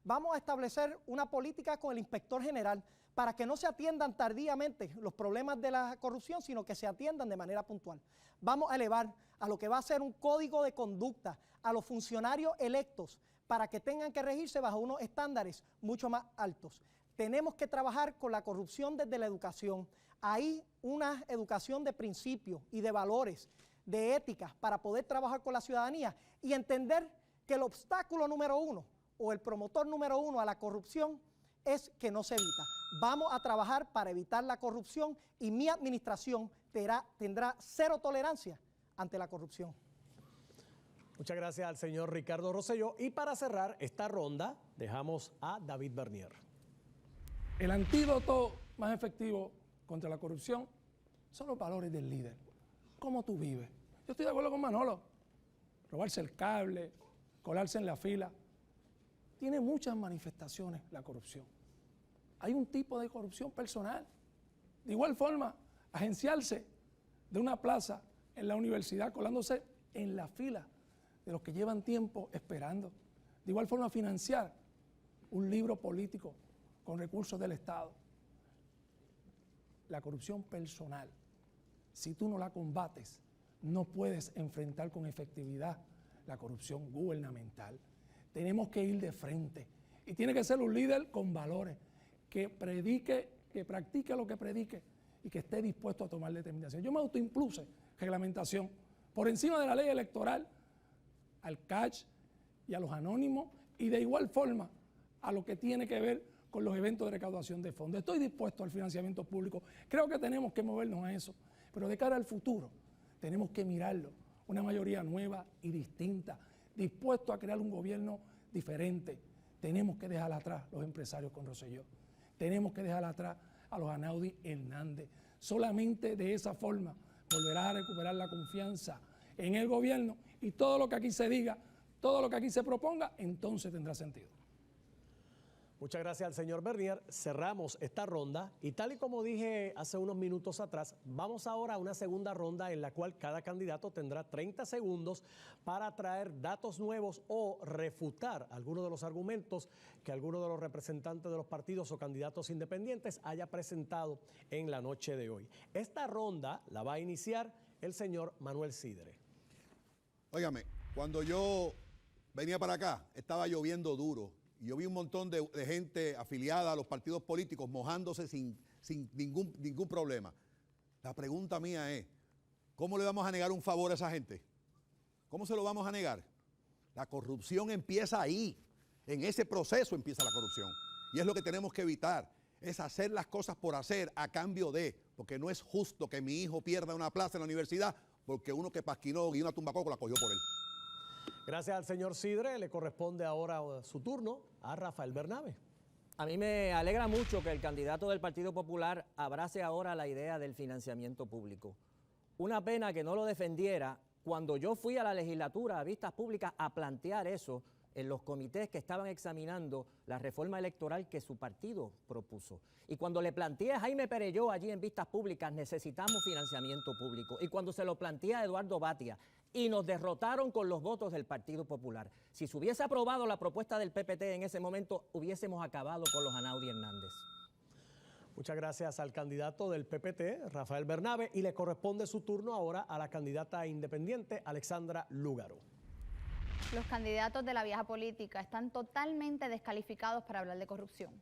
Speaker 3: Vamos a establecer una política con el inspector general para que no se atiendan tardíamente los problemas de la corrupción, sino que se atiendan de manera puntual. Vamos a elevar a lo que va a ser un código de conducta a los funcionarios electos para que tengan que regirse bajo unos estándares mucho más altos. Tenemos que trabajar con la corrupción desde la educación. Hay una educación de principios y de valores, de ética, para poder trabajar con la ciudadanía y entender que el obstáculo número uno o el promotor número uno a la corrupción es que no se evita. Vamos a trabajar para evitar la corrupción y mi administración tendrá cero tolerancia ante la corrupción.
Speaker 2: Muchas gracias al señor Ricardo Rosselló. Y para cerrar esta ronda, dejamos a David Bernier.
Speaker 6: El antídoto más efectivo contra la corrupción son los valores del líder. ¿Cómo tú vives? Yo estoy de acuerdo con Manolo. Robarse el cable, colarse en la fila. Tiene muchas manifestaciones la corrupción. Hay un tipo de corrupción personal. De igual forma, agenciarse de una plaza en la universidad colándose en la fila de los que llevan tiempo esperando. De igual forma, financiar un libro político con recursos del Estado. La corrupción personal, si tú no la combates, no puedes enfrentar con efectividad la corrupción gubernamental. Tenemos que ir de frente y tiene que ser un líder con valores, que predique, que practique lo que predique y que esté dispuesto a tomar determinación. Yo me autoimpuse reglamentación por encima de la ley electoral al CACH y a los anónimos y de igual forma a lo que tiene que ver con los eventos de recaudación de fondos. Estoy dispuesto al financiamiento público. Creo que tenemos que movernos a eso, pero de cara al futuro tenemos que mirarlo. Una mayoría nueva y distinta, dispuesto a crear un gobierno diferente. Tenemos que dejar atrás los empresarios con Rosselló. Tenemos que dejar atrás a los Anaudi Hernández. Solamente de esa forma volverá a recuperar la confianza en el gobierno y todo lo que aquí se diga, todo lo que aquí se proponga, entonces tendrá sentido.
Speaker 2: Muchas gracias al señor Bernier. Cerramos esta ronda y tal y como dije hace unos minutos atrás, vamos ahora a una segunda ronda en la cual cada candidato tendrá 30 segundos para traer datos nuevos o refutar algunos de los argumentos que alguno de los representantes de los partidos o candidatos independientes haya presentado en la noche de hoy. Esta ronda la va a iniciar el señor Manuel Sidre.
Speaker 5: Óigame, cuando yo venía para acá, estaba lloviendo duro. Y yo vi un montón de gente afiliada a los partidos políticos mojándose sin ningún problema. La pregunta mía es, ¿cómo le vamos a negar un favor a esa gente? ¿Cómo se lo vamos a negar? La corrupción empieza ahí. En ese proceso empieza la corrupción. Y es lo que tenemos que evitar. Es hacer las cosas por hacer a cambio de, porque no es justo que mi hijo pierda una plaza en la universidad porque uno que pasquinó y una tumbacoco la cogió por él.
Speaker 2: Gracias al señor Sidre. Le corresponde ahora su turno a Rafael Bernabe.
Speaker 8: A mí me alegra mucho que el candidato del Partido Popular abrace ahora la idea del financiamiento público. Una pena que no lo defendiera cuando yo fui a la legislatura, a vistas públicas, a plantear eso en los comités que estaban examinando la reforma electoral que su partido propuso. Y cuando le planteé a Jaime Perelló allí en vistas públicas, necesitamos financiamiento público. Y cuando se lo planteé a Eduardo Batia, y nos derrotaron con los votos del Partido Popular. Si se hubiese aprobado la propuesta del PPT en ese momento, hubiésemos acabado con los Anaudi Hernández.
Speaker 2: Muchas gracias al candidato del PPT, Rafael Bernabe, y le corresponde su turno ahora a la candidata independiente, Alexandra Lúgaro.
Speaker 7: Los candidatos de la vieja política están totalmente descalificados para hablar de corrupción.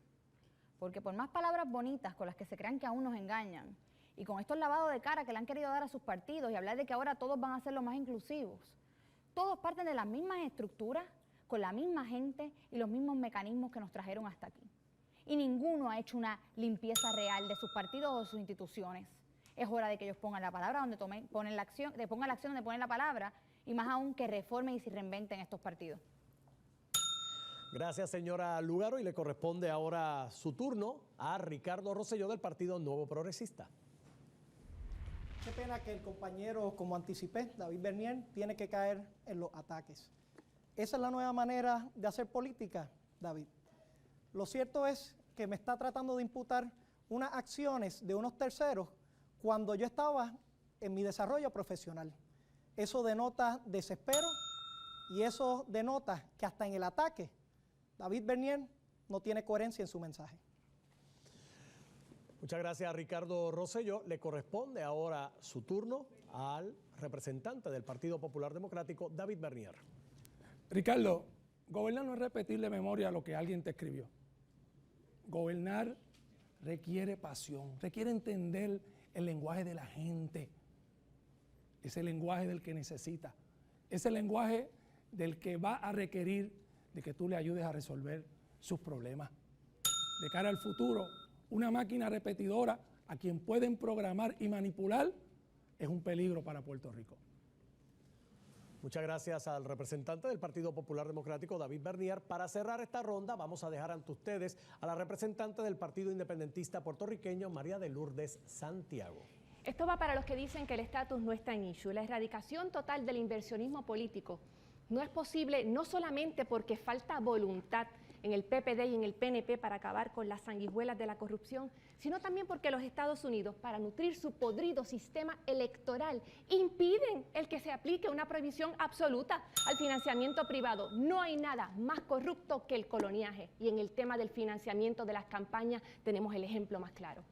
Speaker 7: Porque por más palabras bonitas con las que se crean que aún nos engañan, y con estos lavados de cara que le han querido dar a sus partidos y hablar de que ahora todos van a ser los más inclusivos, todos parten de las mismas estructuras, con la misma gente y los mismos mecanismos que nos trajeron hasta aquí. Y ninguno ha hecho una limpieza real de sus partidos o de sus instituciones. Es hora de que ellos pongan la palabra donde pongan la acción donde ponen la palabra, y más aún que reformen y se reinventen estos partidos.
Speaker 2: Gracias, señora Lúgaro, y le corresponde ahora su turno a Ricardo Rosselló del Partido Nuevo Progresista.
Speaker 3: Qué pena que el compañero, como anticipé, David Bernier, tiene que caer en los ataques. Esa es la nueva manera de hacer política, David. Lo cierto es que me está tratando de imputar unas acciones de unos terceros cuando yo estaba en mi desarrollo profesional. Eso denota desespero y eso denota que hasta en el ataque, David Bernier no tiene coherencia en su mensaje.
Speaker 2: Muchas gracias a Ricardo Rosselló. Le corresponde ahora su turno al representante del Partido Popular Democrático, David Bernier.
Speaker 6: Ricardo, gobernar no es repetir de memoria lo que alguien te escribió. Gobernar requiere pasión, requiere entender el lenguaje de la gente, ese lenguaje del que necesita, ese lenguaje del que va a requerir de que tú le ayudes a resolver sus problemas. De cara al futuro, una máquina repetidora a quien pueden programar y manipular es un peligro para Puerto Rico.
Speaker 2: Muchas gracias al representante del Partido Popular Democrático, David Bernier. Para cerrar esta ronda, vamos a dejar ante ustedes a la representante del Partido Independentista puertorriqueño, María de Lourdes Santiago.
Speaker 4: Esto va para los que dicen que el estatus no está en issue. La erradicación total del inversionismo político no es posible, no solamente porque falta voluntad en el PPD y en el PNP para acabar con las sanguijuelas de la corrupción, sino también porque los Estados Unidos, para nutrir su podrido sistema electoral, impiden el que se aplique una prohibición absoluta al financiamiento privado. No hay nada más corrupto que el coloniaje, y en el tema del financiamiento de las campañas tenemos el ejemplo más claro.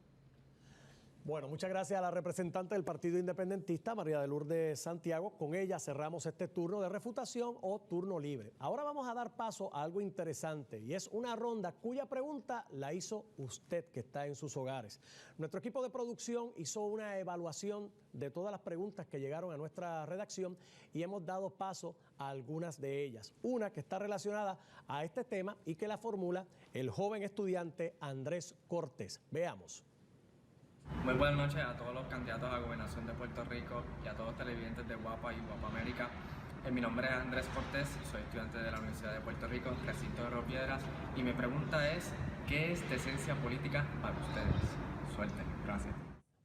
Speaker 2: Bueno, muchas gracias a la representante del Partido Independentista, María de Lourdes Santiago. Con ella cerramos este turno de refutación o turno libre. Ahora vamos a dar paso a algo interesante, y es una ronda cuya pregunta la hizo usted, que está en sus hogares. Nuestro equipo de producción hizo una evaluación de todas las preguntas que llegaron a nuestra redacción y hemos dado paso a algunas de ellas. Una que está relacionada a este tema y que la formula el joven estudiante Andrés Cortés. Veamos.
Speaker 11: Muy buenas noches a todos los candidatos a la gobernación de Puerto Rico y a todos los televidentes de Guapa y Guapa América. Mi nombre es Andrés Cortés, soy estudiante de la Universidad de Puerto Rico, recinto de Río Piedras, y mi pregunta es, ¿qué es decencia política para ustedes? Suerte, gracias.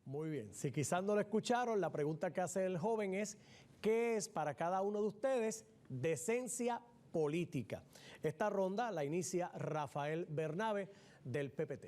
Speaker 2: Muy bien, si quizás no lo escucharon, la pregunta que hace el joven es, ¿qué es para cada uno de ustedes decencia política? Esta ronda la inicia Rafael Bernabe del PPT.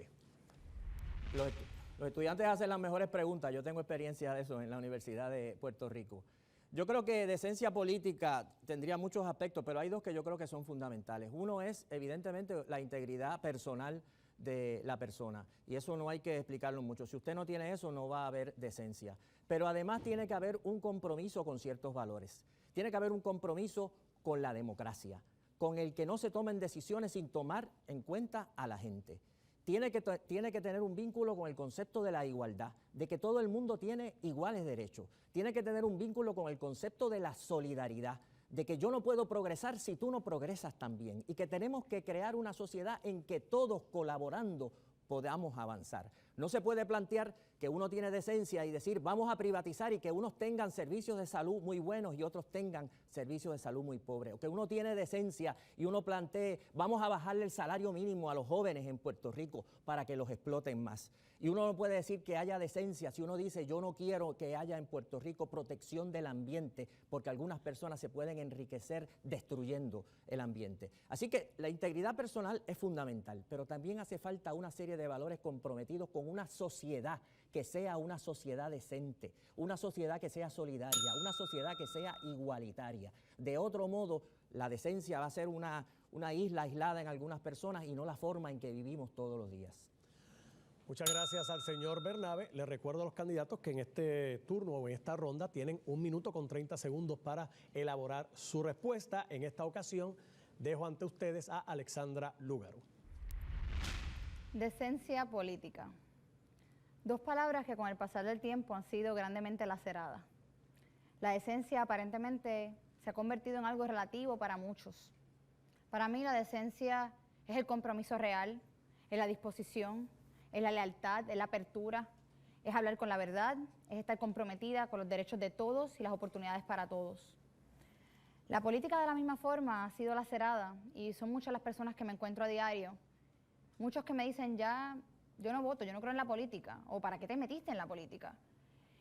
Speaker 8: Los estudiantes hacen las mejores preguntas. Yo tengo experiencia de eso en la Universidad de Puerto Rico. Yo creo que decencia política tendría muchos aspectos, pero hay dos que yo creo que son fundamentales. Uno es, evidentemente, la integridad personal de la persona, y eso no hay que explicarlo mucho. Si usted no tiene eso, no va a haber decencia. Pero además tiene que haber un compromiso con ciertos valores. Tiene que haber un compromiso con la democracia, con el que no se tomen decisiones sin tomar en cuenta a la gente. Tiene que tener un vínculo con el concepto de la igualdad, de que todo el mundo tiene iguales derechos. Tiene que tener un vínculo con el concepto de la solidaridad, de que yo no puedo progresar si tú no progresas también, y que tenemos que crear una sociedad en que todos colaborando podamos avanzar. No se puede plantear que uno tiene decencia y decir vamos a privatizar y que unos tengan servicios de salud muy buenos y otros tengan servicios de salud muy pobres. O que uno tiene decencia y uno plantee vamos a bajarle el salario mínimo a los jóvenes en Puerto Rico para que los exploten más. Y uno no puede decir que haya decencia si uno dice yo no quiero que haya en Puerto Rico protección del ambiente porque algunas personas se pueden enriquecer destruyendo el ambiente. Así que la integridad personal es fundamental, pero también hace falta una serie de valores comprometidos con una sociedad que sea una sociedad decente, una sociedad que sea solidaria, una sociedad que sea igualitaria. De otro modo, la decencia va a ser una isla aislada en algunas personas y no la forma en que vivimos todos los días.
Speaker 2: Muchas gracias al señor Bernabe. Le recuerdo a los candidatos que en este turno o en esta ronda tienen 1 minuto con 30 segundos para elaborar su respuesta. En esta ocasión dejo ante ustedes a Alexandra Lúgaro.
Speaker 7: Decencia política. 2 palabras que con el pasar del tiempo han sido grandemente laceradas. La decencia aparentemente se ha convertido en algo relativo para muchos. Para mí la decencia es el compromiso real, es la disposición, es la lealtad, es la apertura, es hablar con la verdad, es estar comprometida con los derechos de todos y las oportunidades para todos. La política de la misma forma ha sido lacerada y son muchas las personas que me encuentro a diario. Muchos que me dicen ya, yo no voto, yo no creo en la política, o ¿para qué te metiste en la política?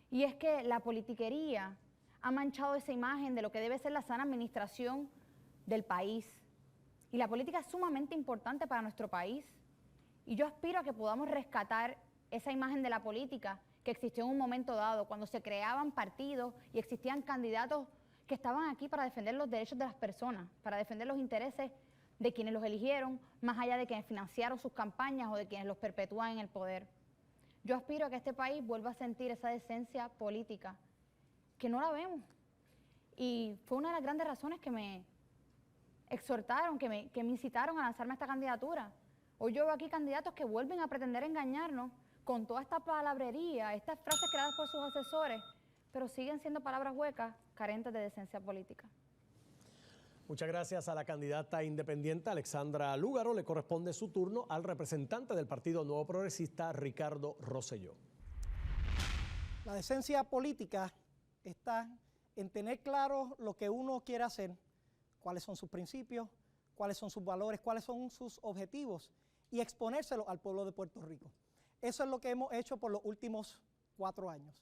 Speaker 7: Y es que la politiquería ha manchado esa imagen de lo que debe ser la sana administración del país. Y la política es sumamente importante para nuestro país. Y yo aspiro a que podamos rescatar esa imagen de la política que existió en un momento dado, cuando se creaban partidos y existían candidatos que estaban aquí para defender los derechos de las personas, para defender los intereses de quienes los eligieron, más allá de quienes financiaron sus campañas o de quienes los perpetúan en el poder. Yo aspiro a que este país vuelva a sentir esa decencia política, que no la vemos. Y fue una de las grandes razones que me exhortaron, que me incitaron a lanzarme a esta candidatura. Hoy yo veo aquí candidatos que vuelven a pretender engañarnos con toda esta palabrería, estas frases creadas por sus asesores, pero siguen siendo palabras huecas, carentes de decencia política.
Speaker 2: Muchas gracias a la candidata independiente Alexandra Lúgaro. Le corresponde su turno al representante del Partido Nuevo Progresista, Ricardo Rosselló.
Speaker 3: La decencia política está en tener claro lo que uno quiere hacer, cuáles son sus principios, cuáles son sus valores, cuáles son sus objetivos y exponérselo al pueblo de Puerto Rico. Eso es lo que hemos hecho por los últimos 4 años.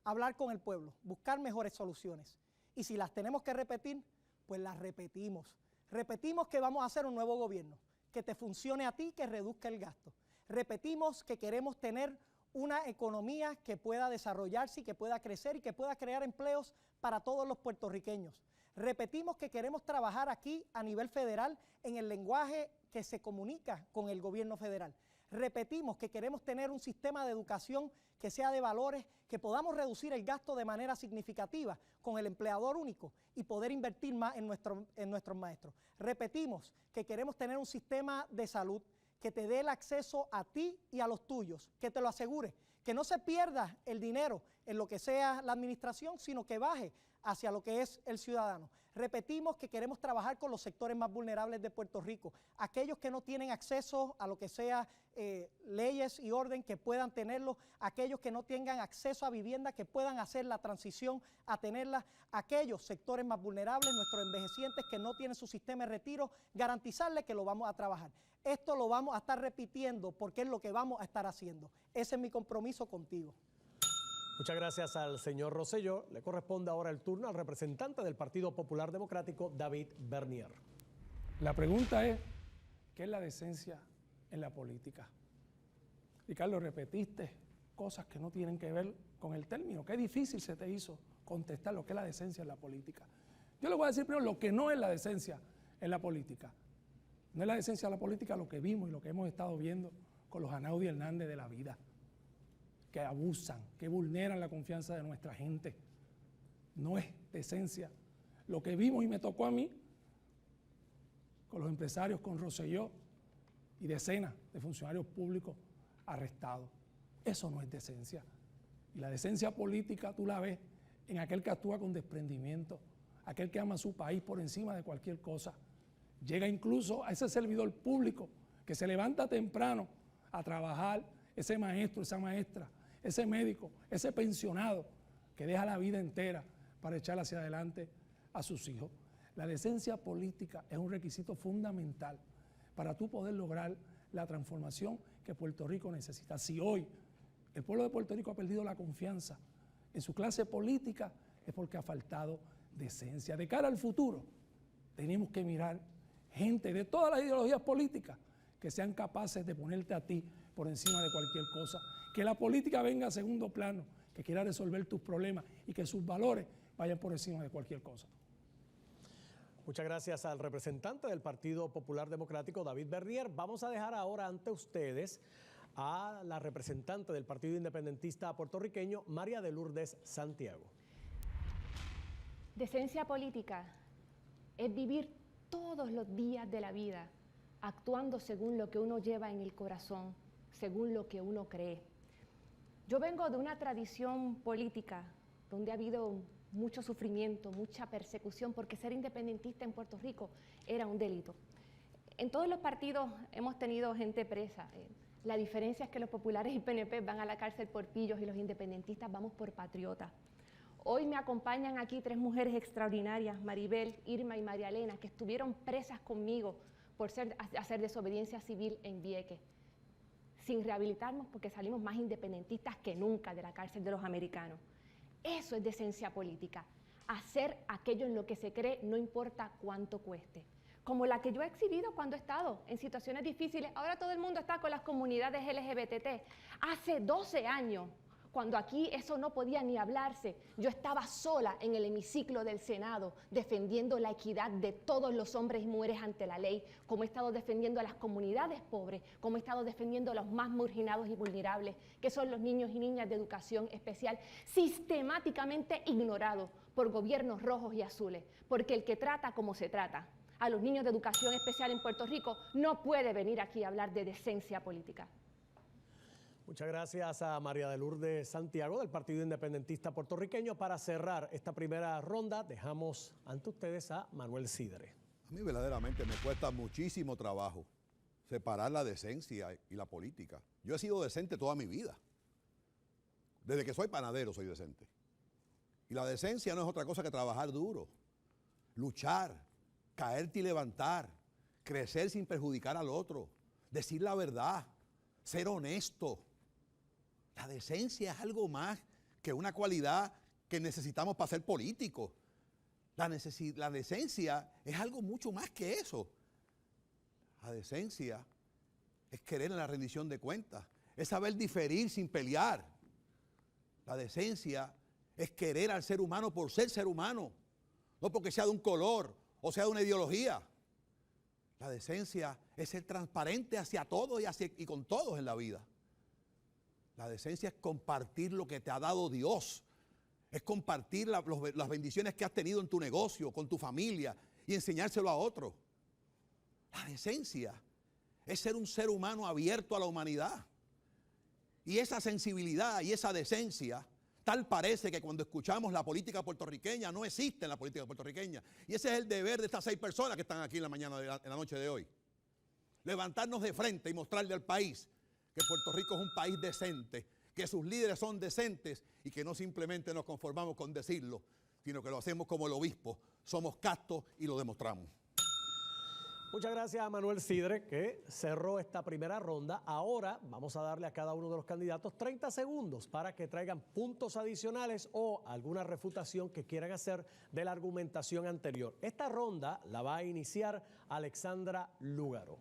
Speaker 3: Hablar con el pueblo, buscar mejores soluciones. Y si las tenemos que repetir, pues las repetimos. Repetimos que vamos a hacer un nuevo gobierno, que te funcione a ti, que reduzca el gasto. Repetimos que queremos tener una economía que pueda desarrollarse y que pueda crecer y que pueda crear empleos para todos los puertorriqueños. Repetimos que queremos trabajar aquí a nivel federal en el lenguaje que se comunica con el gobierno federal. Repetimos que queremos tener un sistema de educación que sea de valores, que podamos reducir el gasto de manera significativa con el empleador único y poder invertir más en nuestros maestros. Repetimos que queremos tener un sistema de salud que te dé el acceso a ti y a los tuyos, que te lo asegure, que no se pierda el dinero en lo que sea la administración, sino que baje hacia lo que es el ciudadano. Repetimos que queremos trabajar con los sectores más vulnerables de Puerto Rico, aquellos que no tienen acceso a lo que sea leyes y orden que puedan tenerlo, aquellos que no tengan acceso a vivienda que puedan hacer la transición a tenerla, aquellos sectores más vulnerables, nuestros envejecientes que no tienen su sistema de retiro, garantizarles que lo vamos a trabajar. Esto lo vamos a estar repitiendo porque es lo que vamos a estar haciendo. Ese es mi compromiso contigo.
Speaker 2: Muchas gracias al señor Rosselló. Le corresponde ahora el turno al representante del Partido Popular Democrático, David Bernier.
Speaker 6: La pregunta es, ¿qué es la decencia en la política? Ricardo, repetiste cosas que no tienen que ver con el término. Qué difícil se te hizo contestar lo que es la decencia en la política. Yo le voy a decir primero lo que no es la decencia en la política. No es la decencia en la política lo que vimos y lo que hemos estado viendo con los Anaudi Hernández de la vida, que abusan, que vulneran la confianza de nuestra gente. No es decencia. Lo que vimos y me tocó a mí con los empresarios, con Rosselló y decenas de funcionarios públicos arrestados. Eso no es decencia. Y la decencia política tú la ves en aquel que actúa con desprendimiento, aquel que ama a su país por encima de cualquier cosa. Llega incluso a ese servidor público que se levanta temprano a trabajar, ese maestro, esa maestra, ese médico, ese pensionado que deja la vida entera para echar hacia adelante a sus hijos. La decencia política es un requisito fundamental para tú poder lograr la transformación que Puerto Rico necesita. Si hoy el pueblo de Puerto Rico ha perdido la confianza en su clase política, es porque ha faltado decencia. De cara al futuro, tenemos que mirar gente de todas las ideologías políticas que sean capaces de ponerte a ti por encima de cualquier cosa, que la política venga a segundo plano, que quiera resolver tus problemas y que sus valores vayan por encima de cualquier cosa.
Speaker 2: Muchas gracias al representante del Partido Popular Democrático, David Bernier. Vamos a dejar ahora ante ustedes a la representante del Partido Independentista puertorriqueño, María de Lourdes Santiago.
Speaker 4: Decencia política es vivir todos los días de la vida actuando según lo que uno lleva en el corazón, según lo que uno cree. Yo vengo de una tradición política donde ha habido mucho sufrimiento, mucha persecución, porque ser independentista en Puerto Rico era un delito. En todos los partidos hemos tenido gente presa. La diferencia es que los populares y PNP van a la cárcel por pillos y los independentistas vamos por patriotas. Hoy me acompañan aquí 3 mujeres extraordinarias, Maribel, Irma y María Elena, que estuvieron presas conmigo por hacer desobediencia civil en Vieques, sin rehabilitarnos porque salimos más independentistas que nunca de la cárcel de los americanos. Eso es decencia política, hacer aquello en lo que se cree no importa cuánto cueste. Como la que yo he exhibido cuando he estado en situaciones difíciles. Ahora todo el mundo está con las comunidades LGBT. Hace 12 años, cuando aquí eso no podía ni hablarse, yo estaba sola en el hemiciclo del Senado defendiendo la equidad de todos los hombres y mujeres ante la ley, como he estado defendiendo a las comunidades pobres, como he estado defendiendo a los más marginados y vulnerables, que son los niños y niñas de educación especial, sistemáticamente ignorados por gobiernos rojos y azules, porque el que trata como se trata a los niños de educación especial en Puerto Rico no puede venir aquí a hablar de decencia política.
Speaker 2: Muchas gracias a María de Lourdes Santiago del Partido Independentista Puertorriqueño. Para cerrar esta primera ronda, dejamos ante ustedes a Manuel Sidre.
Speaker 5: A mí verdaderamente me cuesta muchísimo trabajo separar la decencia y la política. Yo he sido decente toda mi vida. Desde que soy panadero soy decente. Y la decencia no es otra cosa que trabajar duro, luchar, caerte y levantar, crecer sin perjudicar al otro, decir la verdad, ser honesto. La decencia es algo más que una cualidad que necesitamos para ser políticos. La decencia es algo mucho más que eso. La decencia es querer en la rendición de cuentas, es saber diferir sin pelear. La decencia es querer al ser humano por ser humano, no porque sea de un color o sea de una ideología. La decencia es ser transparente hacia todos y con todos en la vida. La decencia es compartir lo que te ha dado Dios. Es compartir las bendiciones que has tenido en tu negocio, con tu familia y enseñárselo a otros. La decencia es ser un ser humano abierto a la humanidad. Y esa sensibilidad y esa decencia, tal parece que cuando escuchamos la política puertorriqueña, no existe en la política puertorriqueña. Y ese es el deber de estas 6 personas que están aquí en la noche de hoy. Levantarnos de frente y mostrarle al país que Puerto Rico es un país decente, que sus líderes son decentes y que no simplemente nos conformamos con decirlo, sino que lo hacemos como el obispo. Somos castos y lo demostramos.
Speaker 2: Muchas gracias a Manuel Sidre, que cerró esta primera ronda. Ahora vamos a darle a cada uno de los candidatos 30 segundos para que traigan puntos adicionales o alguna refutación que quieran hacer de la argumentación anterior. Esta ronda la va a iniciar Alexandra Lúgaro.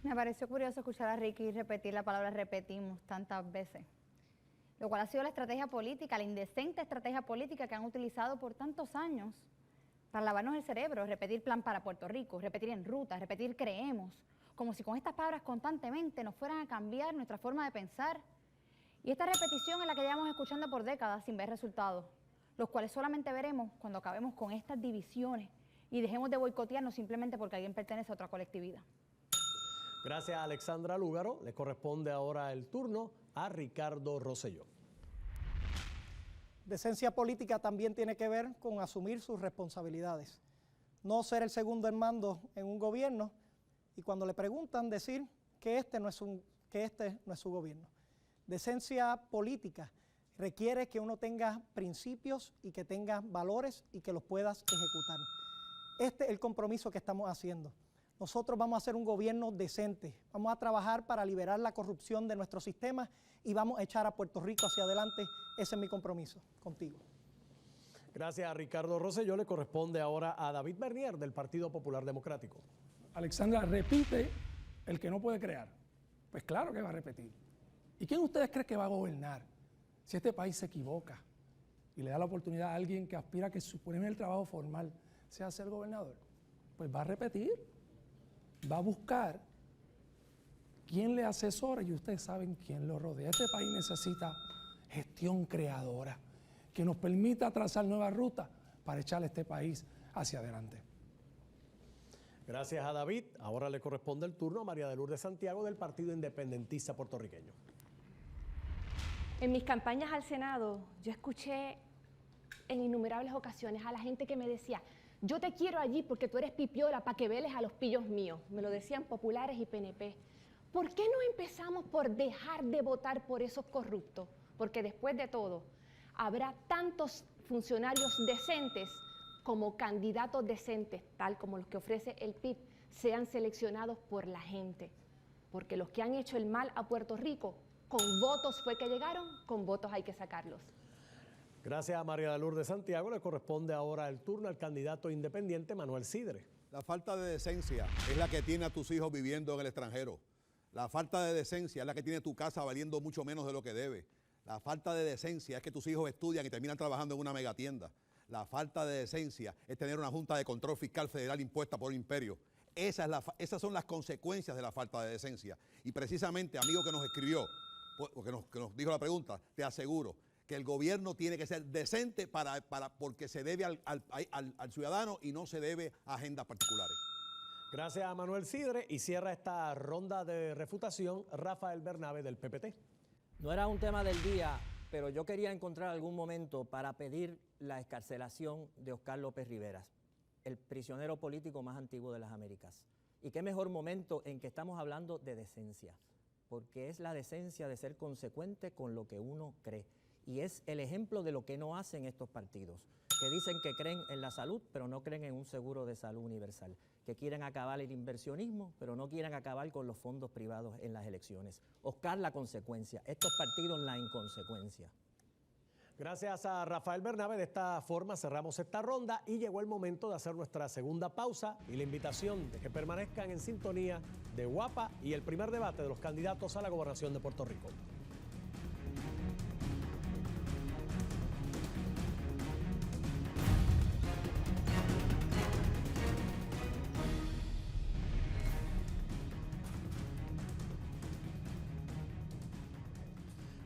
Speaker 7: Me pareció curioso escuchar a Ricky repetir la palabra repetimos tantas veces, lo cual ha sido la estrategia política, la indecente estrategia política que han utilizado por tantos años para lavarnos el cerebro, repetir plan para Puerto Rico, repetir en ruta, repetir creemos, como si con estas palabras constantemente nos fueran a cambiar nuestra forma de pensar. Y esta repetición es la que llevamos escuchando por décadas sin ver resultados, los cuales solamente veremos cuando acabemos con estas divisiones y dejemos de boicotearnos simplemente porque alguien pertenece a otra colectividad.
Speaker 2: Gracias a Alexandra Lúgaro. Le corresponde ahora el turno a Ricardo Rosselló.
Speaker 3: Decencia política también tiene que ver con asumir sus responsabilidades. No ser el segundo en mando en un gobierno y cuando le preguntan decir que este no es su gobierno. Decencia política requiere que uno tenga principios y que tenga valores y que los puedas ejecutar. Este es el compromiso que estamos haciendo. Nosotros vamos a hacer un gobierno decente, vamos a trabajar para liberar la corrupción de nuestro sistema y vamos a echar a Puerto Rico hacia adelante. Ese es mi compromiso contigo.
Speaker 2: Gracias a Ricardo Rosselló. Le corresponde ahora a David Bernier del Partido Popular Democrático.
Speaker 6: Alexandra, repite el que no puede crear. Pues claro que va a repetir. ¿Y quién ustedes creen que va a gobernar si este país se equivoca y le da la oportunidad a alguien que aspira a que su primer trabajo formal sea ser gobernador? Pues va a repetir. Va a buscar quién le asesora y ustedes saben quién lo rodea. Este país necesita gestión creadora que nos permita trazar nuevas rutas para echar a este país hacia adelante.
Speaker 2: Gracias a David. Ahora le corresponde el turno a María de Lourdes Santiago del Partido Independentista Puertorriqueño.
Speaker 4: En mis campañas al Senado, yo escuché en innumerables ocasiones a la gente que me decía: yo te quiero allí porque tú eres pipiola para que veles a los pillos míos. Me lo decían populares y PNP. ¿Por qué no empezamos por dejar de votar por esos corruptos? Porque después de todo, habrá tantos funcionarios decentes como candidatos decentes, tal como los que ofrece el PIB, sean seleccionados por la gente. Porque los que han hecho el mal a Puerto Rico, con votos fue que llegaron, con votos hay que sacarlos.
Speaker 2: Gracias a María de Lourdes Santiago. Le corresponde ahora el turno al candidato independiente Manuel Sidre.
Speaker 5: La falta de decencia es la que tiene a tus hijos viviendo en el extranjero. La falta de decencia es la que tiene tu casa valiendo mucho menos de lo que debe. La falta de decencia es que tus hijos estudian y terminan trabajando en una megatienda. La falta de decencia es tener una Junta de Control Fiscal Federal impuesta por un imperio. Esas son las consecuencias de la falta de decencia. Y precisamente, amigo que nos escribió, que nos dijo la pregunta, te aseguro que el gobierno tiene que ser decente porque se debe al ciudadano y no se debe a agendas particulares.
Speaker 2: Gracias a Manuel Sidre. Y cierra esta ronda de refutación Rafael Bernabe del PPT.
Speaker 8: No era un tema del día, pero yo quería encontrar algún momento para pedir la excarcelación de Oscar López Riveras, el prisionero político más antiguo de las Américas. Y qué mejor momento en que estamos hablando de decencia, porque es la decencia de ser consecuente con lo que uno cree. Y es el ejemplo de lo que no hacen estos partidos, que dicen que creen en la salud, pero no creen en un seguro de salud universal, que quieren acabar el inversionismo, pero no quieren acabar con los fondos privados en las elecciones. Oscar, la consecuencia, estos partidos, la inconsecuencia.
Speaker 2: Gracias a Rafael Bernabe. De esta forma cerramos esta ronda y llegó el momento de hacer nuestra segunda pausa y la invitación de que permanezcan en sintonía de Guapa y el primer debate de los candidatos a la gobernación de Puerto Rico.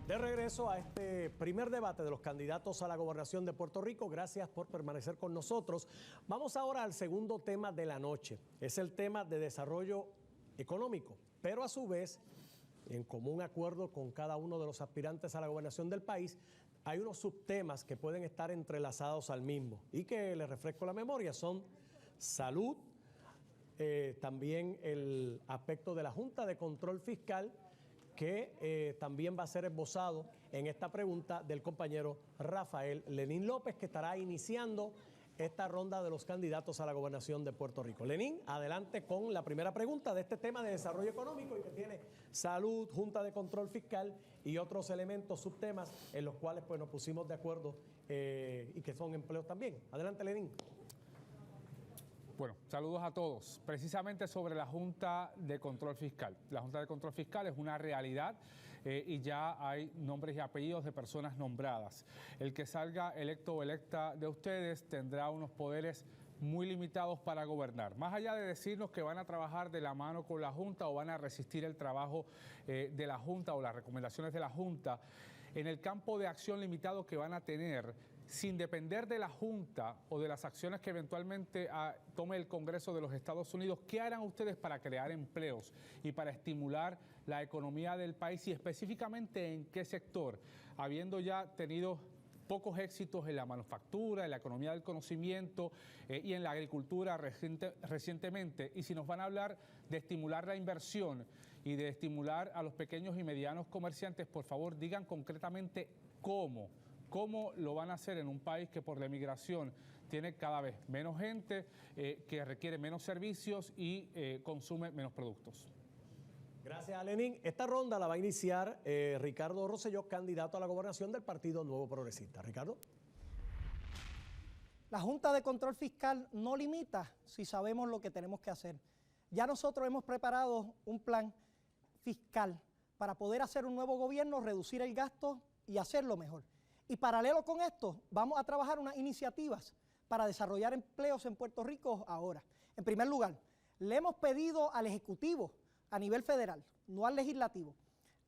Speaker 2: De regreso a este primer debate de los candidatos a la gobernación de Puerto Rico, gracias por permanecer con nosotros. Vamos ahora al segundo tema de la noche. Es el tema de desarrollo económico, pero a su vez, en común acuerdo con cada uno de los aspirantes a la gobernación del país, hay unos subtemas que pueden estar entrelazados al mismo y que les refresco la memoria. Son salud, también el aspecto de la Junta de Control Fiscal, que también va a ser esbozado en esta pregunta del compañero Rafael Lenín López, que estará iniciando esta ronda de los candidatos a la gobernación de Puerto Rico. Lenín, adelante con la primera pregunta de este tema de desarrollo económico y que tiene salud, Junta de Control Fiscal y otros elementos, subtemas en los cuales pues nos pusimos de acuerdo y que son empleos también. Adelante, Lenín.
Speaker 9: Bueno, saludos a todos. Precisamente sobre la Junta de Control Fiscal. La Junta de Control Fiscal es una realidad y ya hay nombres y apellidos de personas nombradas. El que salga electo o electa de ustedes tendrá unos poderes muy limitados para gobernar. Más allá de decirnos que van a trabajar de la mano con la Junta o van a resistir el trabajo de la Junta o las recomendaciones de la Junta, en el campo de acción limitado que van a tener, sin depender de la Junta o de las acciones que eventualmente tome el Congreso de los Estados Unidos, ¿qué harán ustedes para crear empleos y para estimular la economía del país y específicamente en qué sector? Habiendo ya tenido pocos éxitos en la manufactura, en la economía del conocimiento y en la agricultura recientemente, y si nos van a hablar de estimular la inversión y de estimular a los pequeños y medianos comerciantes, por favor digan concretamente cómo lo van a hacer en un país que por la emigración tiene cada vez menos gente, que requiere menos servicios y consume menos productos.
Speaker 2: Gracias, Lenín. Esta ronda la va a iniciar Ricardo Rosselló, candidato a la gobernación del Partido Nuevo Progresista. Ricardo.
Speaker 3: La Junta de Control Fiscal no limita si sabemos lo que tenemos que hacer. Ya nosotros hemos preparado un plan fiscal para poder hacer un nuevo gobierno, reducir el gasto y hacerlo mejor. Y paralelo con esto, vamos a trabajar unas iniciativas para desarrollar empleos en Puerto Rico ahora. En primer lugar, le hemos pedido al Ejecutivo a nivel federal, no al legislativo,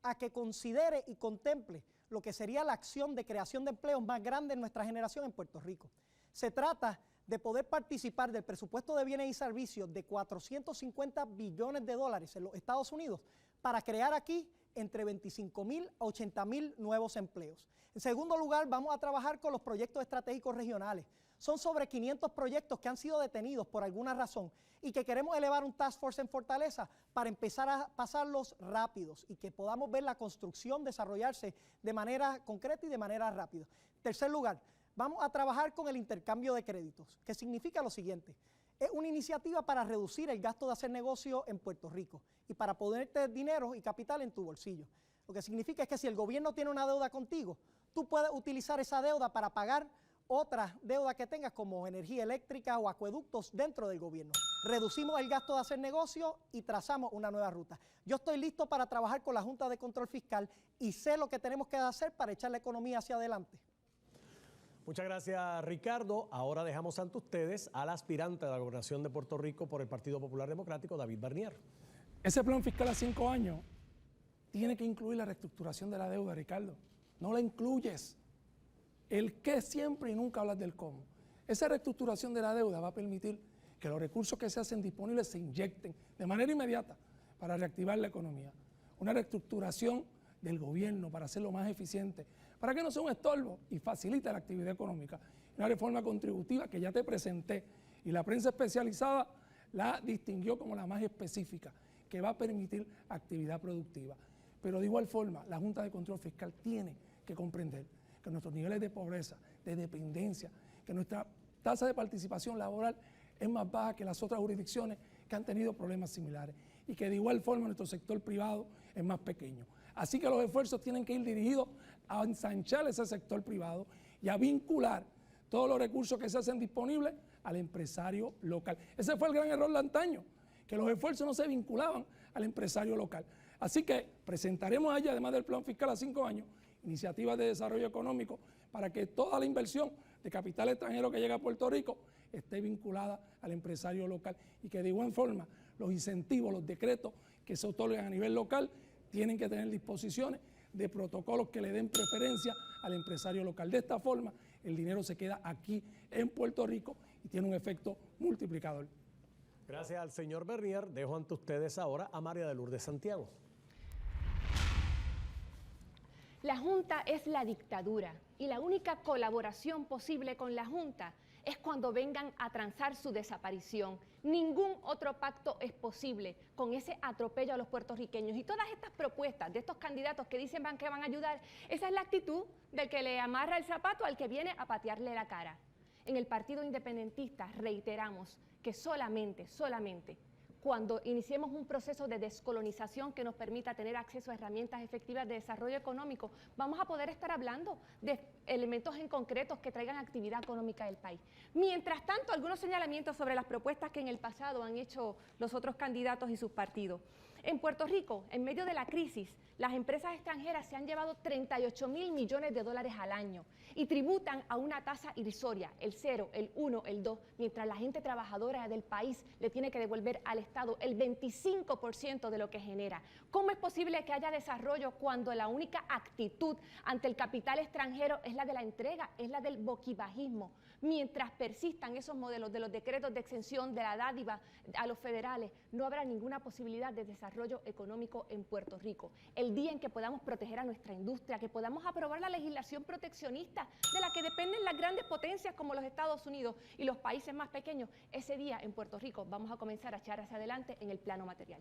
Speaker 3: a que considere y contemple lo que sería la acción de creación de empleos más grande en nuestra generación en Puerto Rico. Se trata de poder participar del presupuesto de bienes y servicios de 450 billones de dólares en los Estados Unidos para crear aquí entre 25,000 a 80,000 nuevos empleos. En segundo lugar, vamos a trabajar con los proyectos estratégicos regionales. Son sobre 500 proyectos que han sido detenidos por alguna razón y que queremos elevar un task force en Fortaleza para empezar a pasarlos rápidos y que podamos ver la construcción desarrollarse de manera concreta y de manera rápida. En tercer lugar, vamos a trabajar con el intercambio de créditos, que significa lo siguiente. Es una iniciativa para reducir el gasto de hacer negocio en Puerto Rico y para ponerte dinero y capital en tu bolsillo. Lo que significa es que si el gobierno tiene una deuda contigo, tú puedes utilizar esa deuda para pagar otra deuda que tengas como energía eléctrica o acueductos dentro del gobierno. Reducimos el gasto de hacer negocio y trazamos una nueva ruta. Yo estoy listo para trabajar con la Junta de Control Fiscal y sé lo que tenemos que hacer para echar la economía hacia adelante.
Speaker 2: Muchas gracias, Ricardo. Ahora dejamos ante ustedes al aspirante de la gobernación de Puerto Rico por el Partido Popular Democrático, David Bernier.
Speaker 6: Ese plan fiscal a 5 años tiene que incluir la reestructuración de la deuda, Ricardo. No la incluyes. El qué siempre y nunca hablas del cómo. Esa reestructuración de la deuda va a permitir que los recursos que se hacen disponibles se inyecten de manera inmediata para reactivar la economía. Una reestructuración del gobierno para hacerlo más eficiente, para que no sea un estorbo y facilite la actividad económica. Una reforma contributiva que ya te presenté y la prensa especializada la distinguió como la más específica, que va a permitir actividad productiva. Pero de igual forma, la Junta de Control Fiscal tiene que comprender que nuestros niveles de pobreza, de dependencia, que nuestra tasa de participación laboral es más baja que las otras jurisdicciones que han tenido problemas similares y que de igual forma nuestro sector privado es más pequeño. Así que los esfuerzos tienen que ir dirigidos a ensanchar ese sector privado y a vincular todos los recursos que se hacen disponibles al empresario local. Ese fue el gran error de antaño, que los esfuerzos no se vinculaban al empresario local. Así que presentaremos allá, además del plan fiscal a 5 años, iniciativas de desarrollo económico para que toda la inversión de capital extranjero que llega a Puerto Rico esté vinculada al empresario local y que de igual forma los incentivos, los decretos que se otorgan a nivel local tienen que tener disposiciones de protocolos que le den preferencia al empresario local. De esta forma, el dinero se queda aquí en Puerto Rico y tiene un efecto multiplicador.
Speaker 2: Gracias al señor Bernier. Dejo ante ustedes ahora a María de Lourdes Santiago.
Speaker 4: La Junta es la dictadura y la única colaboración posible con la Junta es cuando vengan a transar su desaparición. Ningún otro pacto es posible con ese atropello a los puertorriqueños. Y todas estas propuestas de estos candidatos que dicen que van a ayudar, esa es la actitud del que le amarra el zapato al que viene a patearle la cara. En el Partido Independentista reiteramos que solamente cuando iniciemos un proceso de descolonización que nos permita tener acceso a herramientas efectivas de desarrollo económico, vamos a poder estar hablando de elementos en concretos que traigan actividad económica del país. Mientras tanto, algunos señalamientos sobre las propuestas que en el pasado han hecho los otros candidatos y sus partidos. En Puerto Rico, en medio de la crisis, las empresas extranjeras se han llevado 38,000 millones de dólares al año y tributan a una tasa irrisoria, el 0, el 1, el 2, mientras la gente trabajadora del país le tiene que devolver al Estado el 25% de lo que genera. ¿Cómo es posible que haya desarrollo cuando la única actitud ante el capital extranjero es la de la entrega, es la del boquibajismo? Mientras persistan esos modelos de los decretos de exención de la dádiva a los federales, no habrá ninguna posibilidad de desarrollo económico en Puerto Rico. El día en que podamos proteger a nuestra industria, que podamos aprobar la legislación proteccionista de la que dependen las grandes potencias como los Estados Unidos y los países más pequeños, ese día en Puerto Rico vamos a comenzar a echar hacia adelante en el plano material.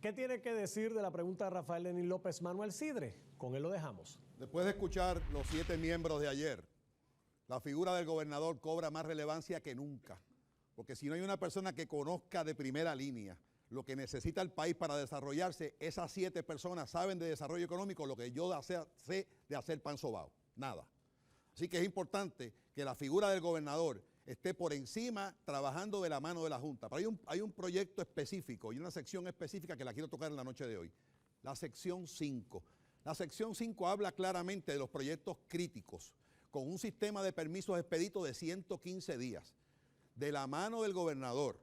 Speaker 2: ¿Qué tiene que decir de la pregunta de Rafael Lenín López Manuel Sidre? Con él lo dejamos.
Speaker 5: Después de escuchar los 7 miembros de ayer, la figura del gobernador cobra más relevancia que nunca. Porque si no hay una persona que conozca de primera línea lo que necesita el país para desarrollarse, esas 7 personas saben de desarrollo económico lo que yo sé de hacer pan sobao, nada. Así que es importante que la figura del gobernador esté por encima trabajando de la mano de la Junta. Pero hay un proyecto específico y una sección específica que la quiero tocar en la noche de hoy. La sección 5. La sección 5 habla claramente de los proyectos críticos con un sistema de permisos expeditos de 115 días. De la mano del gobernador,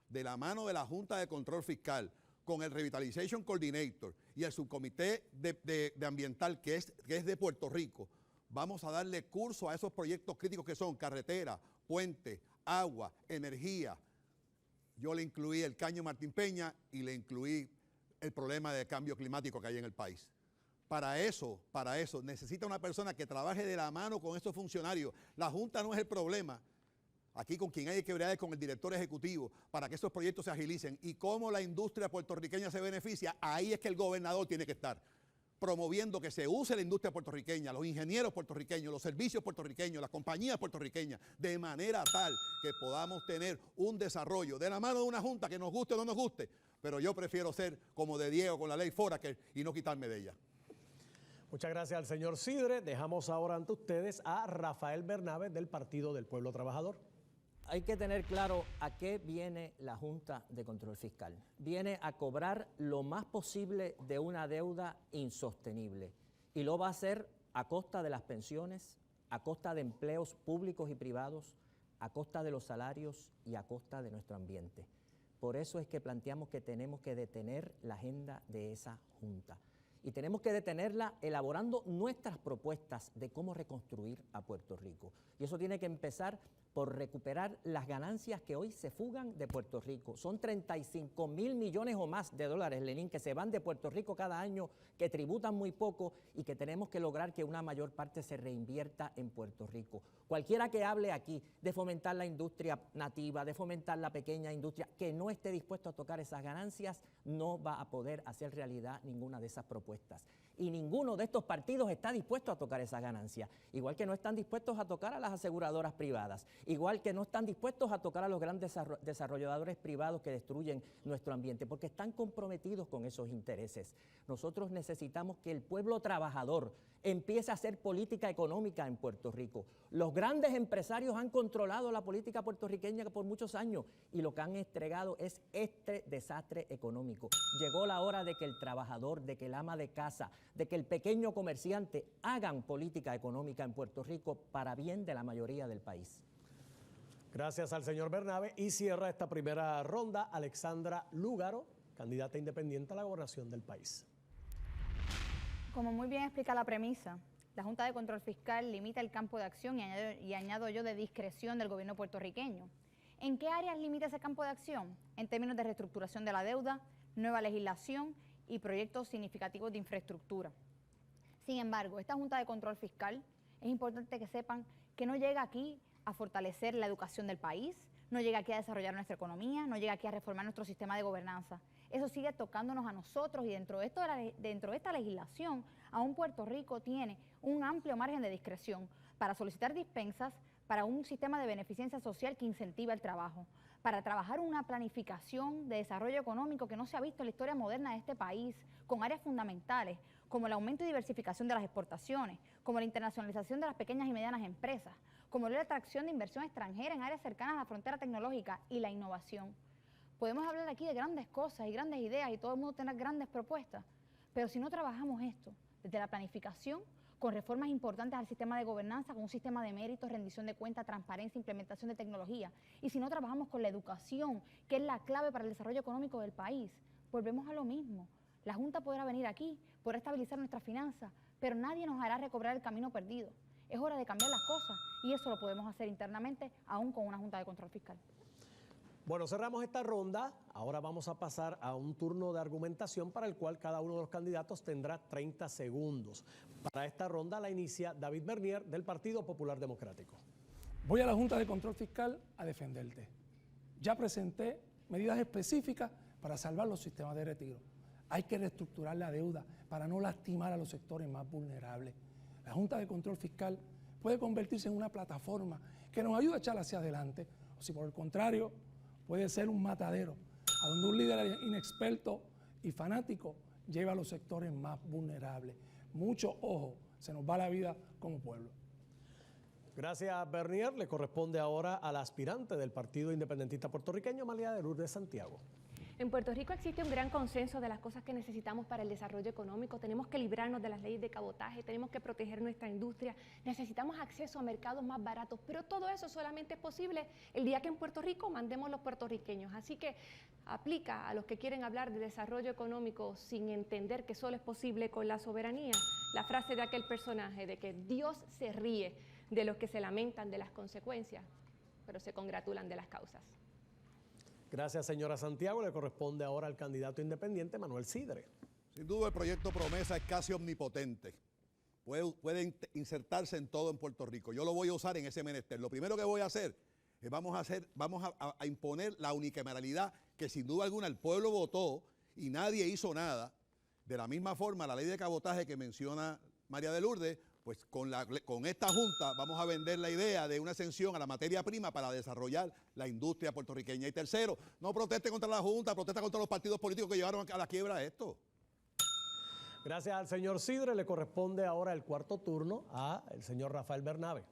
Speaker 5: de la mano de la Junta de Control Fiscal, con el Revitalization Coordinator y el subcomité de ambiental que es de Puerto Rico, vamos a darle curso a esos proyectos críticos que son carretera, puente, agua, energía. Yo le incluí el Caño Martín Peña y le incluí el problema de cambio climático que hay en el país. Para eso necesita una persona que trabaje de la mano con estos funcionarios. La Junta no es el problema. Aquí con quien hay que ver es con el director ejecutivo para que esos proyectos se agilicen. Y cómo la industria puertorriqueña se beneficia, ahí es que el gobernador tiene que estar promoviendo que se use la industria puertorriqueña, los ingenieros puertorriqueños, los servicios puertorriqueños, las compañías puertorriqueñas, de manera tal que podamos tener un desarrollo de la mano de una junta que nos guste o no nos guste, pero yo prefiero ser como de Diego con la ley Foraker y no quitarme de ella.
Speaker 2: Muchas gracias al señor Sidre. Dejamos ahora ante ustedes a Rafael Bernabe del Partido del Pueblo Trabajador.
Speaker 8: Hay que tener claro a qué viene la Junta de Control Fiscal. Viene a cobrar lo más posible de una deuda insostenible y lo va a hacer a costa de las pensiones, a costa de empleos públicos y privados, a costa de los salarios y a costa de nuestro ambiente. Por eso es que planteamos que tenemos que detener la agenda de esa Junta y tenemos que detenerla elaborando nuestras propuestas de cómo reconstruir a Puerto Rico. Y eso tiene que empezar por recuperar las ganancias que hoy se fugan de Puerto Rico. Son 35.000 millones o más de dólares, Lenín, que se van de Puerto Rico cada año, que tributan muy poco y que tenemos que lograr que una mayor parte se reinvierta en Puerto Rico. Cualquiera que hable aquí de fomentar la industria nativa, de fomentar la pequeña industria, que no esté dispuesto a tocar esas ganancias, no va a poder hacer realidad ninguna de esas propuestas. Y ninguno de estos partidos está dispuesto a tocar esas ganancias, igual que no están dispuestos a tocar a las aseguradoras privadas, igual que no están dispuestos a tocar a los grandes desarrolladores privados que destruyen nuestro ambiente, porque están comprometidos con esos intereses. Nosotros necesitamos que el pueblo trabajador empiece a hacer política económica en Puerto Rico. Los grandes empresarios han controlado la política puertorriqueña por muchos años y lo que han entregado es este desastre económico. Llegó la hora de que el trabajador, de que el ama de casa, de que el pequeño comerciante hagan política económica en Puerto Rico para bien de la mayoría del país.
Speaker 2: Gracias al señor Bernabe y cierra esta primera ronda Alexandra Lúgaro, candidata independiente a la gobernación del país.
Speaker 7: Como muy bien explica la premisa, la Junta de Control Fiscal limita el campo de acción y añado yo de discreción del gobierno puertorriqueño. ¿En qué áreas limita ese campo de acción? En términos de reestructuración de la deuda, nueva legislación y proyectos significativos de infraestructura. Sin embargo, esta Junta de Control Fiscal, es importante que sepan que no llega aquí a fortalecer la educación del país, no llega aquí a desarrollar nuestra economía, no llega aquí a reformar nuestro sistema de gobernanza. Eso sigue tocándonos a nosotros y dentro de esta legislación, aún Puerto Rico tiene un amplio margen de discreción para solicitar dispensas para un sistema de beneficencia social que incentiva el trabajo, para trabajar una planificación de desarrollo económico que no se ha visto en la historia moderna de este país, con áreas fundamentales como el aumento y diversificación de las exportaciones, como la internacionalización de las pequeñas y medianas empresas, como la atracción de inversión extranjera en áreas cercanas a la frontera tecnológica y la innovación. Podemos hablar aquí de grandes cosas y grandes ideas y todo el mundo tener grandes propuestas, pero si no trabajamos esto desde la planificación, con reformas importantes al sistema de gobernanza, con un sistema de méritos, rendición de cuentas, transparencia, implementación de tecnología, y si no trabajamos con la educación, que es la clave para el desarrollo económico del país, volvemos a lo mismo. La Junta podrá venir aquí, podrá estabilizar nuestras finanzas, pero nadie nos hará recobrar el camino perdido. Es hora de cambiar las cosas y eso lo podemos hacer internamente, aún con una Junta de Control Fiscal.
Speaker 2: Bueno, cerramos esta ronda. Ahora vamos a pasar a un turno de argumentación para el cual cada uno de los candidatos tendrá 30 segundos. Para esta ronda la inicia David Bernier del Partido Popular Democrático.
Speaker 6: Voy a la Junta de Control Fiscal a defenderte. Ya presenté medidas específicas para salvar los sistemas de retiro. Hay que reestructurar la deuda para no lastimar a los sectores más vulnerables. La Junta de Control Fiscal puede convertirse en una plataforma que nos ayude a echar hacia adelante, o si por el contrario, puede ser un matadero, a donde un líder inexperto y fanático lleva a los sectores más vulnerables. Mucho ojo, se nos va la vida como pueblo.
Speaker 2: Gracias, Bernier. Le corresponde ahora al aspirante del Partido Independentista Puertorriqueño, María de Lourdes Santiago.
Speaker 4: En Puerto Rico existe un gran consenso de las cosas que necesitamos para el desarrollo económico. Tenemos que librarnos de las leyes de cabotaje, tenemos que proteger nuestra industria, necesitamos acceso a mercados más baratos, pero todo eso solamente es posible el día que en Puerto Rico mandemos los puertorriqueños. Así que aplica a los que quieren hablar de desarrollo económico sin entender que solo es posible con la soberanía la frase de aquel personaje de que Dios se ríe de los que se lamentan de las consecuencias, pero se congratulan de las causas.
Speaker 2: Gracias, señora Santiago. Le corresponde ahora al candidato independiente Manuel Sidre.
Speaker 5: Sin duda el proyecto Promesa es casi omnipotente. Puede insertarse en todo en Puerto Rico. Yo lo voy a usar en ese menester. Lo primero que voy a hacer es vamos a imponer la unicameralidad que sin duda alguna el pueblo votó y nadie hizo nada. De la misma forma, la ley de cabotaje que menciona María de Lourdes, pues con esta Junta vamos a vender la idea de una exención a la materia prima para desarrollar la industria puertorriqueña. Y tercero, no proteste contra la Junta, protesta contra los partidos políticos que llevaron a la quiebra esto.
Speaker 2: Gracias al señor Sidre. Le corresponde ahora el cuarto turno al señor Rafael Bernabe.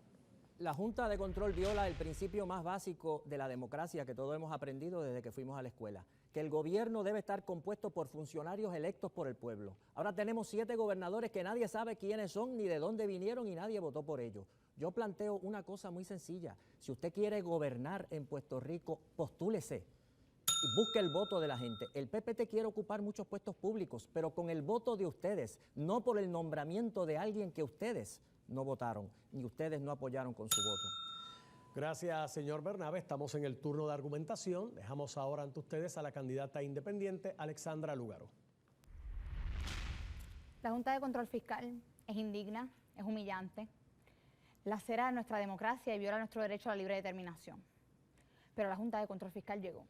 Speaker 8: La Junta de Control viola el principio más básico de la democracia que todos hemos aprendido desde que fuimos a la escuela, que el gobierno debe estar compuesto por funcionarios electos por el pueblo. Ahora tenemos 7 gobernadores que nadie sabe quiénes son ni de dónde vinieron y nadie votó por ellos. Yo planteo una cosa muy sencilla. Si usted quiere gobernar en Puerto Rico, postúlese y busque el voto de la gente. El PPT quiere ocupar muchos puestos públicos, pero con el voto de ustedes, no por el nombramiento de alguien que ustedes no votaron, ni ustedes no apoyaron con su voto.
Speaker 2: Gracias, señor Bernabe. Estamos en el turno de argumentación. Dejamos ahora ante ustedes a la candidata independiente, Alexandra Lúgaro.
Speaker 7: La Junta de Control Fiscal es indigna, es humillante, lacera nuestra democracia y viola nuestro derecho a la libre determinación. Pero la Junta de Control Fiscal llegó.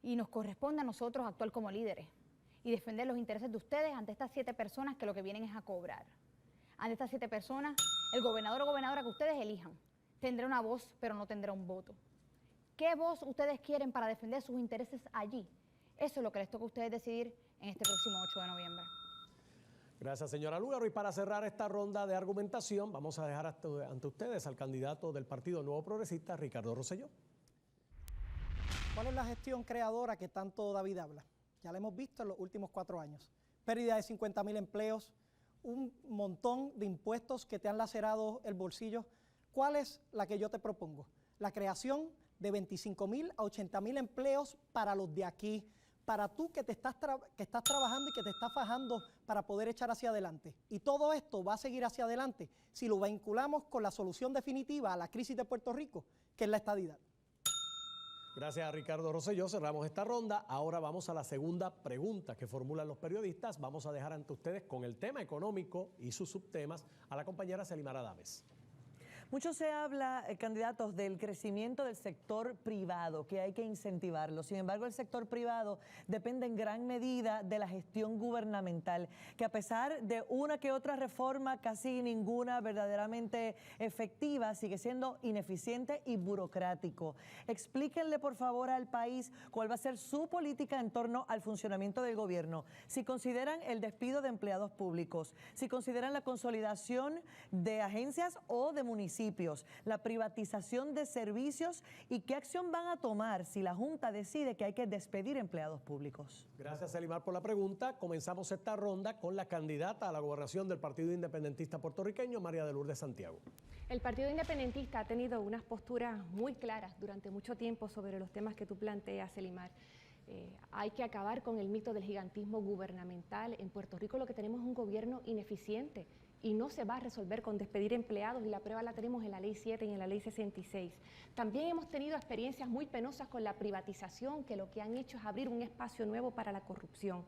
Speaker 7: Y nos corresponde a nosotros actuar como líderes y defender los intereses de ustedes ante estas 7 personas que lo que vienen es a cobrar. Ante estas 7 personas, el gobernador o gobernadora que ustedes elijan tendrá una voz, pero no tendrá un voto. ¿Qué voz ustedes quieren para defender sus intereses allí? Eso es lo que les toca a ustedes decidir en este próximo 8 de noviembre.
Speaker 2: Gracias, señora Lúgaro. Y para cerrar esta ronda de argumentación, vamos a dejar ante ustedes al candidato del Partido Nuevo Progresista, Ricardo Rosselló.
Speaker 3: ¿Cuál es la gestión creadora que tanto David habla? Ya la hemos visto en los últimos 4 años. Pérdida de 50,000 empleos, un montón de impuestos que te han lacerado el bolsillo. ¿Cuál es la que yo te propongo? La creación de 25,000 a 80,000 empleos para los de aquí, para tú que estás trabajando y que te estás fajando para poder echar hacia adelante. Y todo esto va a seguir hacia adelante si lo vinculamos con la solución definitiva a la crisis de Puerto Rico, que es la estadidad.
Speaker 2: Gracias a Ricardo Rosselló. Cerramos esta ronda. Ahora vamos a la segunda pregunta que formulan los periodistas. Vamos a dejar ante ustedes con el tema económico y sus subtemas a la compañera Selimar Adames.
Speaker 10: Mucho se habla, candidatos, del crecimiento del sector privado, que hay que incentivarlo. Sin embargo, el sector privado depende en gran medida de la gestión gubernamental, que a pesar de una que otra reforma, casi ninguna verdaderamente efectiva, sigue siendo ineficiente y burocrático. Explíquenle, por favor, al país cuál va a ser su política en torno al funcionamiento del gobierno. Si consideran el despido de empleados públicos, si consideran la consolidación de agencias o de municipios, la privatización de servicios y qué acción van a tomar si la Junta decide que hay que despedir empleados públicos.
Speaker 2: Gracias, Selimar, por la pregunta. Comenzamos esta ronda con la candidata a la gobernación del Partido Independentista Puertorriqueño, María de Lourdes Santiago.
Speaker 4: El Partido Independentista ha tenido unas posturas muy claras durante mucho tiempo sobre los temas que tú planteas, Selimar. Hay que acabar con el mito del gigantismo gubernamental. En Puerto Rico lo que tenemos es un gobierno ineficiente y no se va a resolver con despedir empleados, y la prueba la tenemos en la Ley 7 y en la Ley 66. También hemos tenido experiencias muy penosas con la privatización, que lo que han hecho es abrir un espacio nuevo para la corrupción.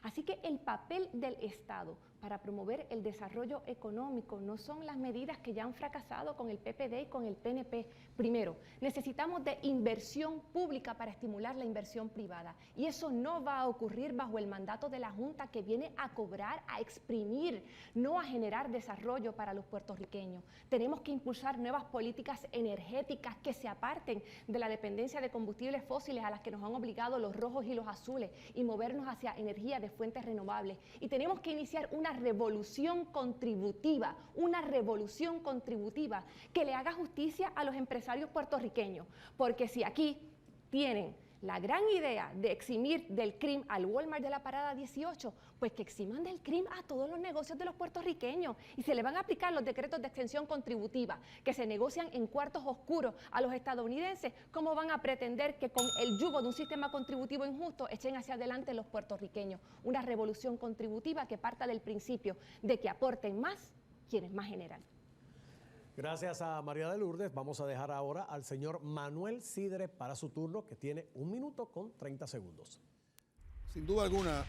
Speaker 4: Así que el papel del Estado para promover el desarrollo económico no son las medidas que ya han fracasado con el PPD y con el PNP. Primero, necesitamos de inversión pública para estimular la inversión privada. Y eso no va a ocurrir bajo el mandato de la Junta, que viene a cobrar, a exprimir, no a generar desarrollo para los puertorriqueños. Tenemos que impulsar nuevas políticas energéticas que se aparten de la dependencia de combustibles fósiles a las que nos han obligado los rojos y los azules y movernos hacia energía de fuentes renovables. Y tenemos que iniciar una revolución contributiva que le haga justicia a los empresarios puertorriqueños. Porque si aquí tienen la gran idea de eximir del CRIM al Walmart de la Parada 18, pues que eximan del CRIM a todos los negocios de los puertorriqueños y se le van a aplicar los decretos de exención contributiva que se negocian en cuartos oscuros a los estadounidenses. ¿Cómo van a pretender que con el yugo de un sistema contributivo injusto echen hacia adelante los puertorriqueños? Una revolución contributiva que parta del principio de que aporten más quienes más generan.
Speaker 2: Gracias a María de Lourdes. Vamos a dejar ahora al señor Manuel Sidre para su turno, que tiene 1 minuto con 30 segundos.
Speaker 5: Sin duda alguna,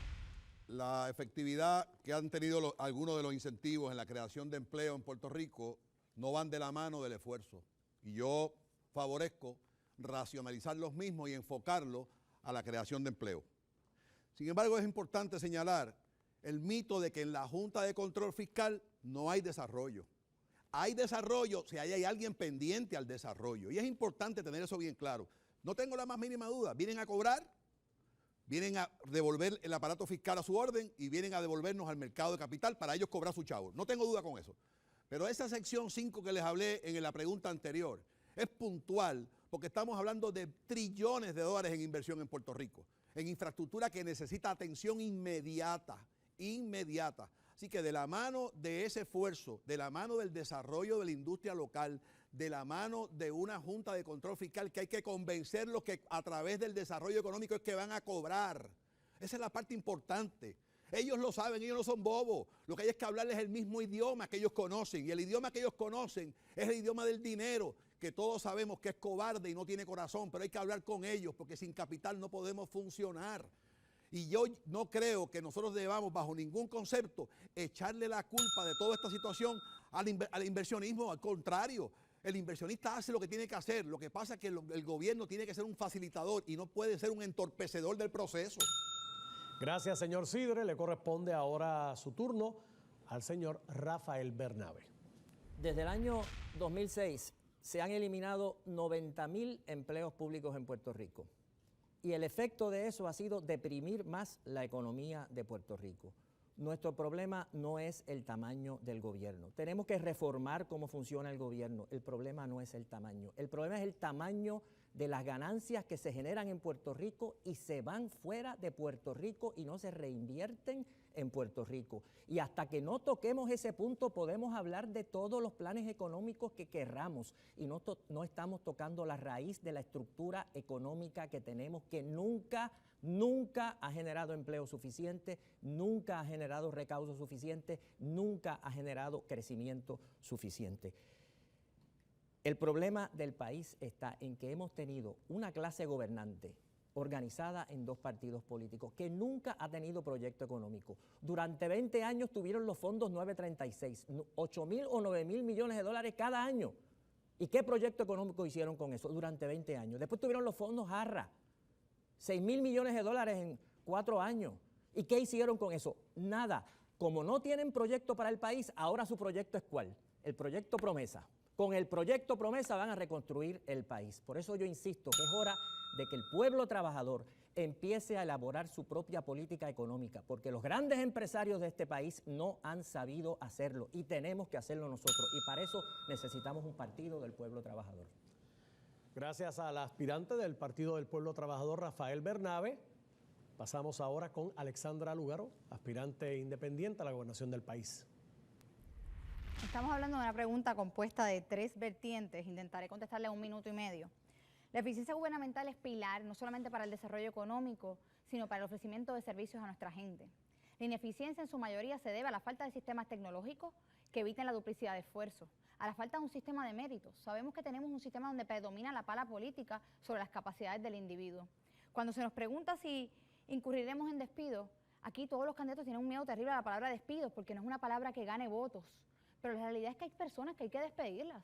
Speaker 5: la efectividad que han tenido algunos de los incentivos en la creación de empleo en Puerto Rico no van de la mano del esfuerzo. Y yo favorezco racionalizar los mismos y enfocarlos a la creación de empleo. Sin embargo, es importante señalar el mito de que en la Junta de Control Fiscal no hay desarrollo. Hay desarrollo si hay alguien pendiente al desarrollo. Y es importante tener eso bien claro. No tengo la más mínima duda. Vienen a cobrar, vienen a devolver el aparato fiscal a su orden y vienen a devolvernos al mercado de capital para ellos cobrar su chavo. No tengo duda con eso. Pero esa sección 5 que les hablé en la pregunta anterior es puntual porque estamos hablando de trillones de dólares en inversión en Puerto Rico, en infraestructura que necesita atención inmediata. Así que de la mano de ese esfuerzo, de la mano del desarrollo de la industria local, de la mano de una Junta de Control Fiscal que hay que convencerlos que a través del desarrollo económico es que van a cobrar. Esa es la parte importante. Ellos lo saben, ellos no son bobos. Lo que hay es que hablarles el mismo idioma que ellos conocen. Y el idioma que ellos conocen es el idioma del dinero, que todos sabemos que es cobarde y no tiene corazón, pero hay que hablar con ellos porque sin capital no podemos funcionar. Y yo no creo que nosotros debamos, bajo ningún concepto, echarle la culpa de toda esta situación al inversionismo. Al contrario, el inversionista hace lo que tiene que hacer. Lo que pasa es que el gobierno tiene que ser un facilitador y no puede ser un entorpecedor del proceso.
Speaker 2: Gracias, señor Sidre. Le corresponde ahora su turno al señor Rafael Bernabe.
Speaker 8: Desde el año 2006 se han eliminado 90,000 empleos públicos en Puerto Rico. Y el efecto de eso ha sido deprimir más la economía de Puerto Rico. Nuestro problema no es el tamaño del gobierno. Tenemos que reformar cómo funciona el gobierno. El problema no es el tamaño. El problema es el tamaño de las ganancias que se generan en Puerto Rico y se van fuera de Puerto Rico y no se reinvierten en Puerto Rico. Y hasta que no toquemos ese punto podemos hablar de todos los planes económicos que querramos y no estamos tocando la raíz de la estructura económica que tenemos, que nunca ha generado empleo suficiente, nunca ha generado recaudo suficiente, nunca ha generado crecimiento suficiente. El problema del país está en que hemos tenido una clase gobernante organizada en 2 partidos políticos que nunca ha tenido proyecto económico. Durante 20 años tuvieron los fondos 936, 8,000 o 9,000 millones de dólares cada año. ¿Y qué proyecto económico hicieron con eso durante 20 años? Después tuvieron los fondos Jarra, 6,000 millones de dólares en 4 años. ¿Y qué hicieron con eso? Nada. Como no tienen proyecto para el país, ahora su proyecto es ¿cuál? El proyecto Promesa. Con el proyecto Promesa van a reconstruir el país. Por eso yo insisto que es hora de que el pueblo trabajador empiece a elaborar su propia política económica, porque los grandes empresarios de este país no han sabido hacerlo y tenemos que hacerlo nosotros. Y para eso necesitamos un partido del pueblo trabajador.
Speaker 2: Gracias al aspirante del Partido del Pueblo Trabajador, Rafael Bernabe. Pasamos ahora con Alexandra Lúgaro, aspirante independiente a la gobernación del país.
Speaker 7: Estamos hablando de una pregunta compuesta de 3 vertientes. Intentaré contestarle en 1 minuto y medio. La eficiencia gubernamental es pilar no solamente para el desarrollo económico, sino para el ofrecimiento de servicios a nuestra gente. La ineficiencia en su mayoría se debe a la falta de sistemas tecnológicos que eviten la duplicidad de esfuerzos, a la falta de un sistema de méritos. Sabemos que tenemos un sistema donde predomina la pala política sobre las capacidades del individuo. Cuando se nos pregunta si incurriremos en despido, Aquí todos los candidatos tienen un miedo terrible a la palabra despidos porque no es una palabra que gane votos, pero la realidad es que hay personas que hay que despedirlas.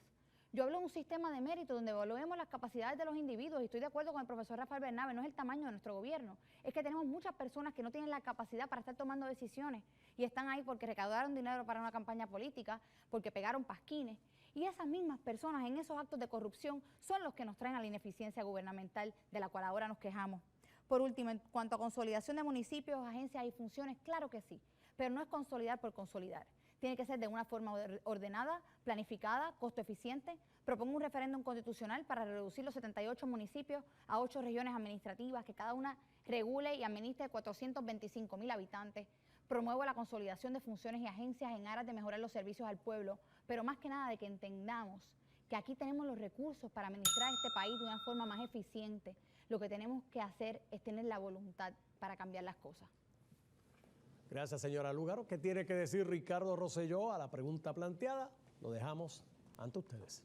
Speaker 7: Yo hablo de un sistema de mérito donde evaluemos las capacidades de los individuos y estoy de acuerdo con el profesor Rafael Bernabe, no es el tamaño de nuestro gobierno, es que tenemos muchas personas que no tienen la capacidad para estar tomando decisiones y están ahí porque recaudaron dinero para una campaña política, porque pegaron pasquines. Y esas mismas personas en esos actos de corrupción son los que nos traen a la ineficiencia gubernamental de la cual ahora nos quejamos. Por último, en cuanto a consolidación de municipios, agencias y funciones, claro que sí, pero no es consolidar por consolidar. Tiene que ser de una forma ordenada, planificada, costo eficiente. Propongo un referéndum constitucional para reducir los 78 municipios a 8 regiones administrativas, que cada una regule y administre 425.000 habitantes. Promuevo la consolidación de funciones y agencias en aras de mejorar los servicios al pueblo, pero más que nada de que entendamos que aquí tenemos los recursos para administrar este país de una forma más eficiente. Lo que tenemos que hacer es tener la voluntad para cambiar las cosas.
Speaker 2: Gracias, señora Lúgaro. ¿Qué tiene que decir Ricardo Rosselló a la pregunta planteada? Lo dejamos ante ustedes.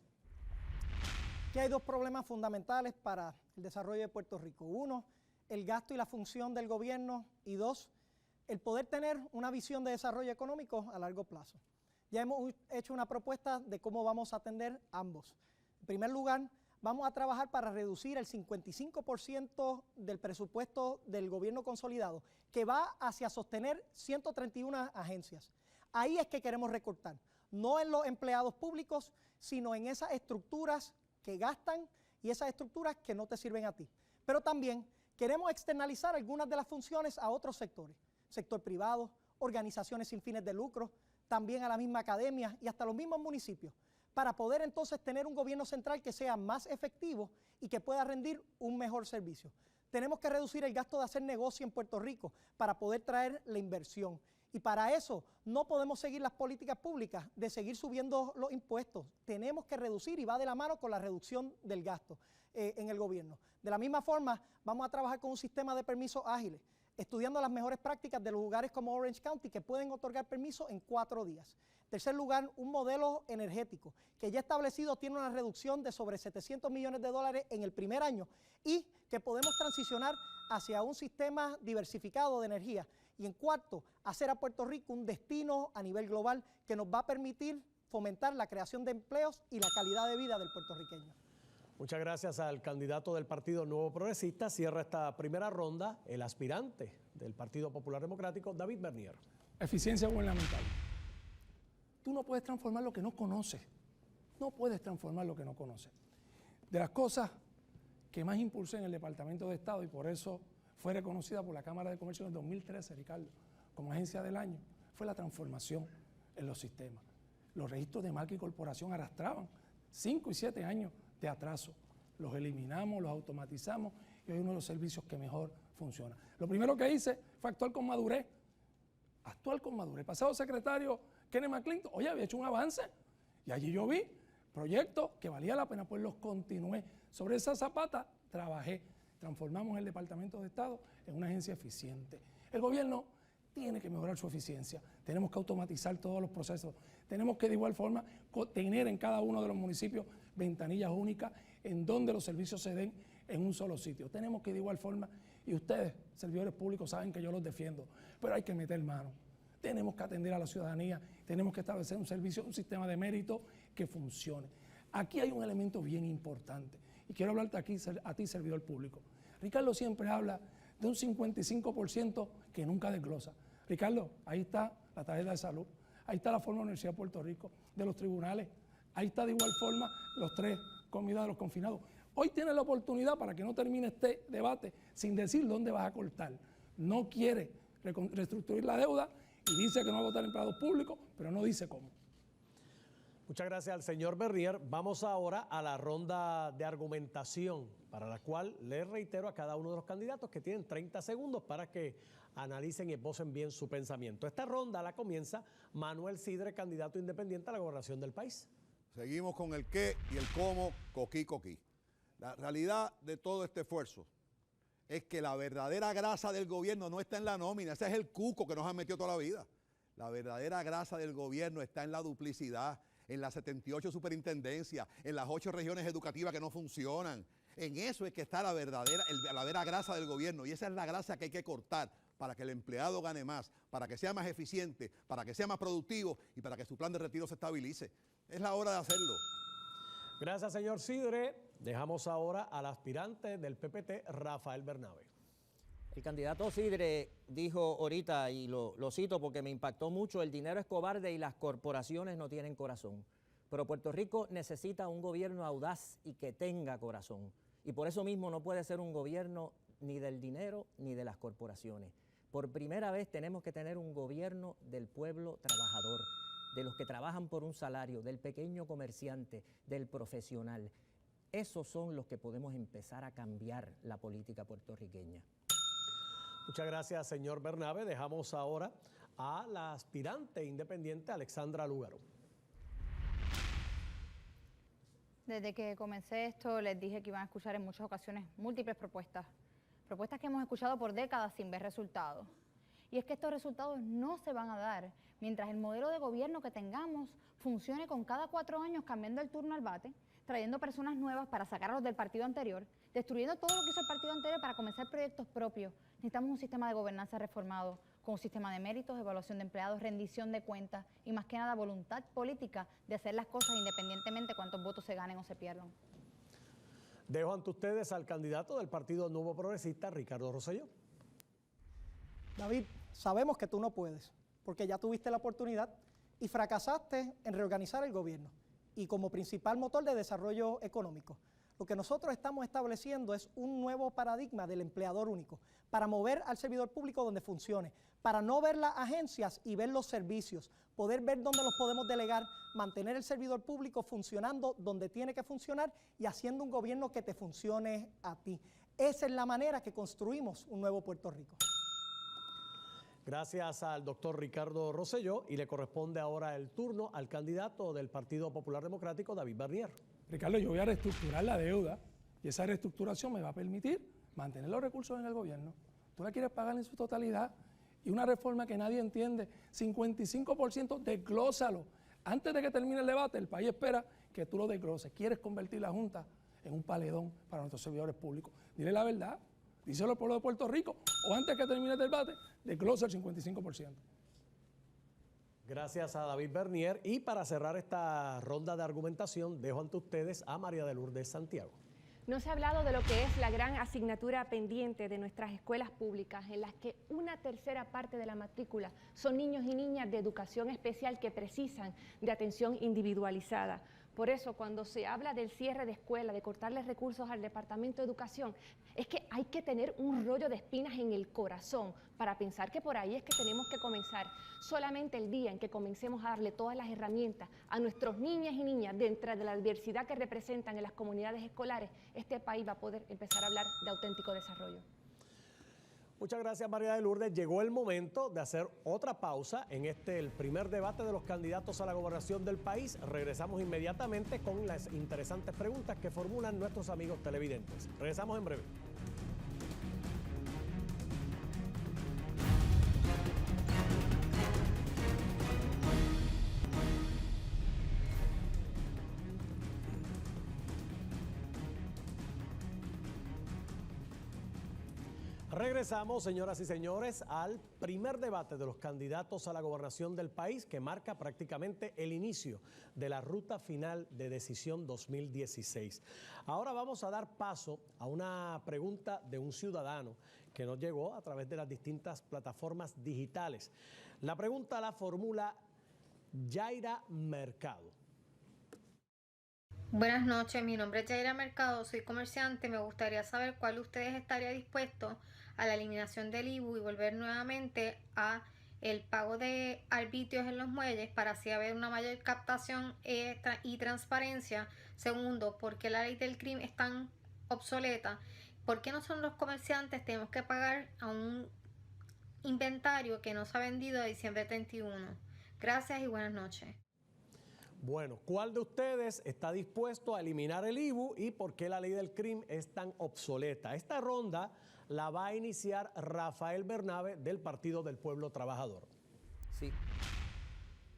Speaker 3: Aquí hay dos problemas fundamentales para el desarrollo de Puerto Rico. Uno, el gasto y la función del gobierno. Y dos, el poder tener una visión de desarrollo económico a largo plazo. Ya hemos hecho una propuesta de cómo vamos a atender ambos. En primer lugar, vamos a trabajar para reducir el 55% del presupuesto del gobierno consolidado, que va hacia sostener 131 agencias. Ahí es que queremos recortar, no en los empleados públicos, sino en esas estructuras que gastan y esas estructuras que no te sirven a ti. Pero también queremos externalizar algunas de las funciones a otros sectores, sector privado, organizaciones sin fines de lucro, también a la misma academia y hasta los mismos municipios, para poder entonces tener un gobierno central que sea más efectivo y que pueda rendir un mejor servicio. Tenemos que reducir el gasto de hacer negocio en Puerto Rico para poder traer la inversión. Y para eso no podemos seguir las políticas públicas de seguir subiendo los impuestos. Tenemos que reducir y va de la mano con la reducción del gasto en el gobierno. De la misma forma, vamos a trabajar con un sistema de permisos ágiles, estudiando las mejores prácticas de los lugares como Orange County que pueden otorgar permisos en 4 días. En tercer lugar, un modelo energético que ya establecido tiene una reducción de sobre $700 millones en el primer año y que podemos transicionar hacia un sistema diversificado de energía. Y en cuarto, hacer a Puerto Rico un destino a nivel global que nos va a permitir fomentar la creación de empleos y la calidad de vida del puertorriqueño.
Speaker 2: Muchas gracias al candidato del Partido Nuevo Progresista. Cierra esta primera ronda el aspirante del Partido Popular Democrático, David Bernier.
Speaker 6: Eficiencia gubernamental. Tú no puedes transformar lo que no conoces. No puedes transformar lo que no conoces. De las cosas que más impulsé en el Departamento de Estado, y por eso fue reconocida por la Cámara de Comercio en el 2013, Ricardo, como agencia del año, fue la transformación en los sistemas. Los registros de marca y corporación arrastraban 5 y 7 años de atraso. Los eliminamos, los automatizamos y hoy es uno de los servicios que mejor funciona. Lo primero que hice fue actuar con madurez. El pasado secretario Kenneth McClinton, oye, había hecho un avance y allí yo vi proyectos que valía la pena, pues los continué. Sobre esa zapata trabajé. Transformamos el Departamento de Estado en una agencia eficiente. El gobierno tiene que mejorar su eficiencia. Tenemos que automatizar todos los procesos. Tenemos que de igual forma tener en cada uno de los municipios ventanillas únicas en donde los servicios se den en un solo sitio. Tenemos que de igual forma, y ustedes, servidores públicos, saben que yo los defiendo, pero hay que meter mano. Tenemos que atender a la ciudadanía, tenemos que establecer un servicio, un sistema de mérito que funcione. Aquí hay un elemento bien importante y quiero hablarte aquí a ti, servidor público. Ricardo siempre habla de un 55% que nunca desglosa. Ricardo, ahí está la tarjeta de salud, ahí está la forma de la Universidad de Puerto Rico, de los tribunales, ahí está de igual forma los 3 comidas de los confinados. Hoy tienes la oportunidad para que no termine este debate sin decir dónde vas a cortar. No quiere reestructurar la deuda y dice que no va a votar empleados públicos, pero no dice cómo.
Speaker 2: Muchas gracias al señor Bernier. Vamos ahora a la ronda de argumentación, para la cual les reitero a cada uno de los candidatos que tienen 30 segundos para que analicen y esbocen bien su pensamiento. Esta ronda la comienza Manuel Sidre, candidato independiente a la gobernación del país.
Speaker 5: Seguimos con el qué y el cómo, coquí, coquí. La realidad de todo este esfuerzo es que la verdadera grasa del gobierno no está en la nómina, ese es el cuco que nos han metido toda la vida. La verdadera grasa del gobierno está en la duplicidad, en las 78 superintendencias, en las 8 regiones educativas que no funcionan. En eso es que está la verdadera grasa del gobierno y esa es la grasa que hay que cortar para que el empleado gane más, para que sea más eficiente, para que sea más productivo y para que su plan de retiro se estabilice. Es la hora de hacerlo.
Speaker 2: Gracias, señor Sidre. Dejamos ahora al aspirante del PPT, Rafael Bernabe.
Speaker 8: El candidato Sidre dijo ahorita, y lo cito porque me impactó mucho, el dinero es cobarde y las corporaciones no tienen corazón. Pero Puerto Rico necesita un gobierno audaz y que tenga corazón. Y por eso mismo no puede ser un gobierno ni del dinero ni de las corporaciones. Por primera vez tenemos que tener un gobierno del pueblo trabajador, de los que trabajan por un salario, del pequeño comerciante, del profesional. Esos son los que podemos empezar a cambiar la política puertorriqueña.
Speaker 2: Muchas gracias, señor Bernabe. Dejamos ahora a la aspirante independiente Alexandra Lúgaro.
Speaker 7: Desde que comencé esto les dije que iban a escuchar en muchas ocasiones múltiples propuestas que hemos escuchado por décadas sin ver resultados. Y es que estos resultados no se van a dar mientras el modelo de gobierno que tengamos funcione con cada 4 años cambiando el turno al bate, trayendo personas nuevas para sacarlos del partido anterior, destruyendo todo lo que hizo el partido anterior para comenzar proyectos propios. Necesitamos un sistema de gobernanza reformado, con un sistema de méritos, evaluación de empleados, rendición de cuentas y más que nada voluntad política de hacer las cosas independientemente de cuántos votos se ganen o se pierdan.
Speaker 2: Dejo ante ustedes al candidato del Partido Nuevo Progresista, Ricardo Rosselló.
Speaker 3: David, sabemos que tú no puedes, porque ya tuviste la oportunidad y fracasaste en reorganizar el gobierno y como principal motor de desarrollo económico. Lo que nosotros estamos estableciendo es un nuevo paradigma del empleador único, para mover al servidor público donde funcione, para no ver las agencias y ver los servicios, poder ver dónde los podemos delegar, mantener el servidor público funcionando donde tiene que funcionar y haciendo un gobierno que te funcione a ti. Esa es la manera que construimos un nuevo Puerto Rico.
Speaker 2: Gracias al doctor Ricardo Rosselló y le corresponde ahora el turno al candidato del Partido Popular Democrático, David Bernier.
Speaker 6: Ricardo, yo voy a reestructurar la deuda y esa reestructuración me va a permitir mantener los recursos en el gobierno. Tú la quieres pagar en su totalidad y una reforma que nadie entiende, 55%, desglósalo. Antes de que termine el debate, el país espera que tú lo desgloses. Quieres convertir la Junta en un paledón para nuestros servidores públicos. Dile la verdad, díselo al pueblo de Puerto Rico, o antes de que termine el debate, desglosa el 55%.
Speaker 2: Gracias a David Bernier. Y para cerrar esta ronda de argumentación, dejo ante ustedes a María de Lourdes Santiago.
Speaker 4: No se ha hablado de lo que es la gran asignatura pendiente de nuestras escuelas públicas, en las que una tercera parte de la matrícula son niños y niñas de educación especial que precisan de atención individualizada. Por eso, cuando se habla del cierre de escuelas, de cortarles recursos al Departamento de Educación, es que hay que tener un rollo de espinas en el corazón para pensar que por ahí es que tenemos que comenzar. Solamente el día en que comencemos a darle todas las herramientas a nuestros niñas y niñas dentro de la diversidad que representan en las comunidades escolares, este país va a poder empezar a hablar de auténtico desarrollo.
Speaker 2: Muchas gracias, María de Lourdes. Llegó el momento de hacer otra pausa en el primer debate de los candidatos a la gobernación del país. Regresamos inmediatamente con las interesantes preguntas que formulan nuestros amigos televidentes. Regresamos en breve. Regresamos, señoras y señores, al primer debate de los candidatos a la gobernación del país, que marca prácticamente el inicio de la ruta final de Decisión 2016. Ahora vamos a dar paso a una pregunta de un ciudadano que nos llegó a través de las distintas plataformas digitales. La pregunta la formula Yaira Mercado.
Speaker 12: Buenas noches, mi nombre es Yaira Mercado, soy comerciante. Me gustaría saber cuál de ustedes estaría dispuesto a la eliminación del IVU y volver nuevamente a el pago de arbitrios en los muelles para así haber una mayor captación y transparencia. Segundo, ¿por qué la ley del crimen es tan obsoleta? ¿Por qué nosotros los comerciantes tenemos que pagar a un inventario que no se ha vendido a diciembre 31? Gracias y buenas noches.
Speaker 2: Bueno, ¿cuál de ustedes está dispuesto a eliminar el IVU y por qué la ley del crimen es tan obsoleta? Esta ronda la va a iniciar Rafael Bernabe del Partido del Pueblo Trabajador.
Speaker 8: Sí.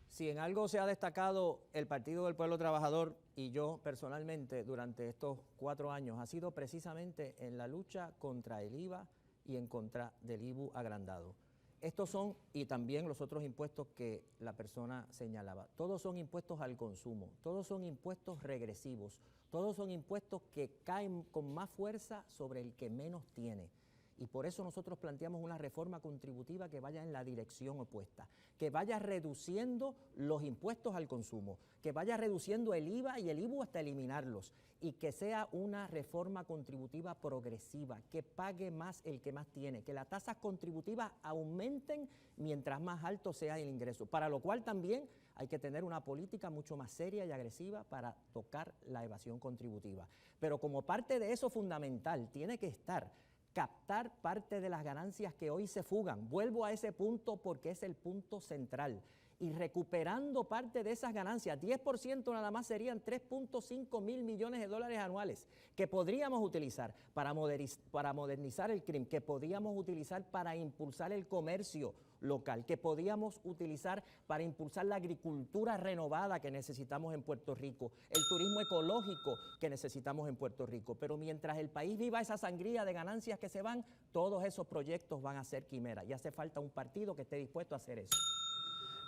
Speaker 8: Si en algo se ha destacado el Partido del Pueblo Trabajador y yo personalmente durante estos 4 años, ha sido precisamente en la lucha contra el IVA y en contra del IVU agrandado. Estos son, y también los otros impuestos que la persona señalaba, todos son impuestos al consumo, todos son impuestos regresivos, todos son impuestos que caen con más fuerza sobre el que menos tiene. Y por eso nosotros planteamos una reforma contributiva que vaya en la dirección opuesta, que vaya reduciendo los impuestos al consumo, que vaya reduciendo el IVA y el IVU hasta eliminarlos, y que sea una reforma contributiva progresiva, que pague más el que más tiene, que las tasas contributivas aumenten mientras más alto sea el ingreso, para lo cual también hay que tener una política mucho más seria y agresiva para tocar la evasión contributiva. Pero como parte de eso fundamental tiene que estar captar parte de las ganancias que hoy se fugan. Vuelvo a ese punto porque es el punto central. Y recuperando parte de esas ganancias, 10% nada más serían 3.5 mil millones de dólares anuales que podríamos utilizar para modernizar el crimen, que podríamos utilizar para impulsar el comercio local, que podíamos utilizar para impulsar la agricultura renovada que necesitamos en Puerto Rico, el turismo ecológico que necesitamos en Puerto Rico. Pero mientras el país viva esa sangría de ganancias que se van, todos esos proyectos van a ser quimera y hace falta un partido que esté dispuesto a hacer eso.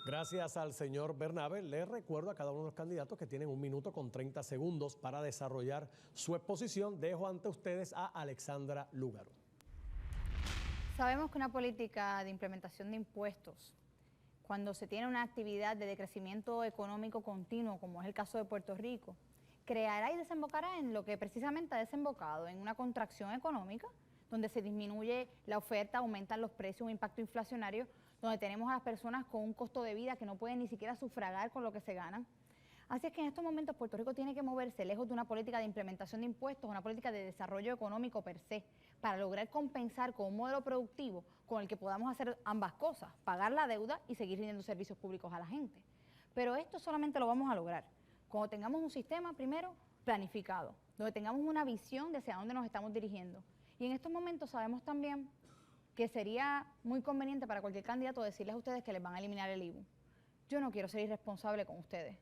Speaker 2: Gracias al señor Bernabe. Les recuerdo a cada uno de los candidatos que tienen 1 minuto con 30 segundos para desarrollar su exposición. Dejo ante ustedes a Alexandra Lúgaro.
Speaker 7: Sabemos que una política de implementación de impuestos, cuando se tiene una actividad de decrecimiento económico continuo, como es el caso de Puerto Rico, creará y desembocará en lo que precisamente ha desembocado, en una contracción económica, donde se disminuye la oferta, aumentan los precios, un impacto inflacionario, donde tenemos a las personas con un costo de vida que no pueden ni siquiera sufragar con lo que se ganan. Así es que en estos momentos Puerto Rico tiene que moverse lejos de una política de implementación de impuestos, una política de desarrollo económico per se, para lograr compensar con un modelo productivo con el que podamos hacer ambas cosas, pagar la deuda y seguir rindiendo servicios públicos a la gente. Pero esto solamente lo vamos a lograr cuando tengamos un sistema, primero, planificado, donde tengamos una visión de hacia dónde nos estamos dirigiendo. Y en estos momentos sabemos también que sería muy conveniente para cualquier candidato decirles a ustedes que les van a eliminar el IVU. Yo no quiero ser irresponsable con ustedes.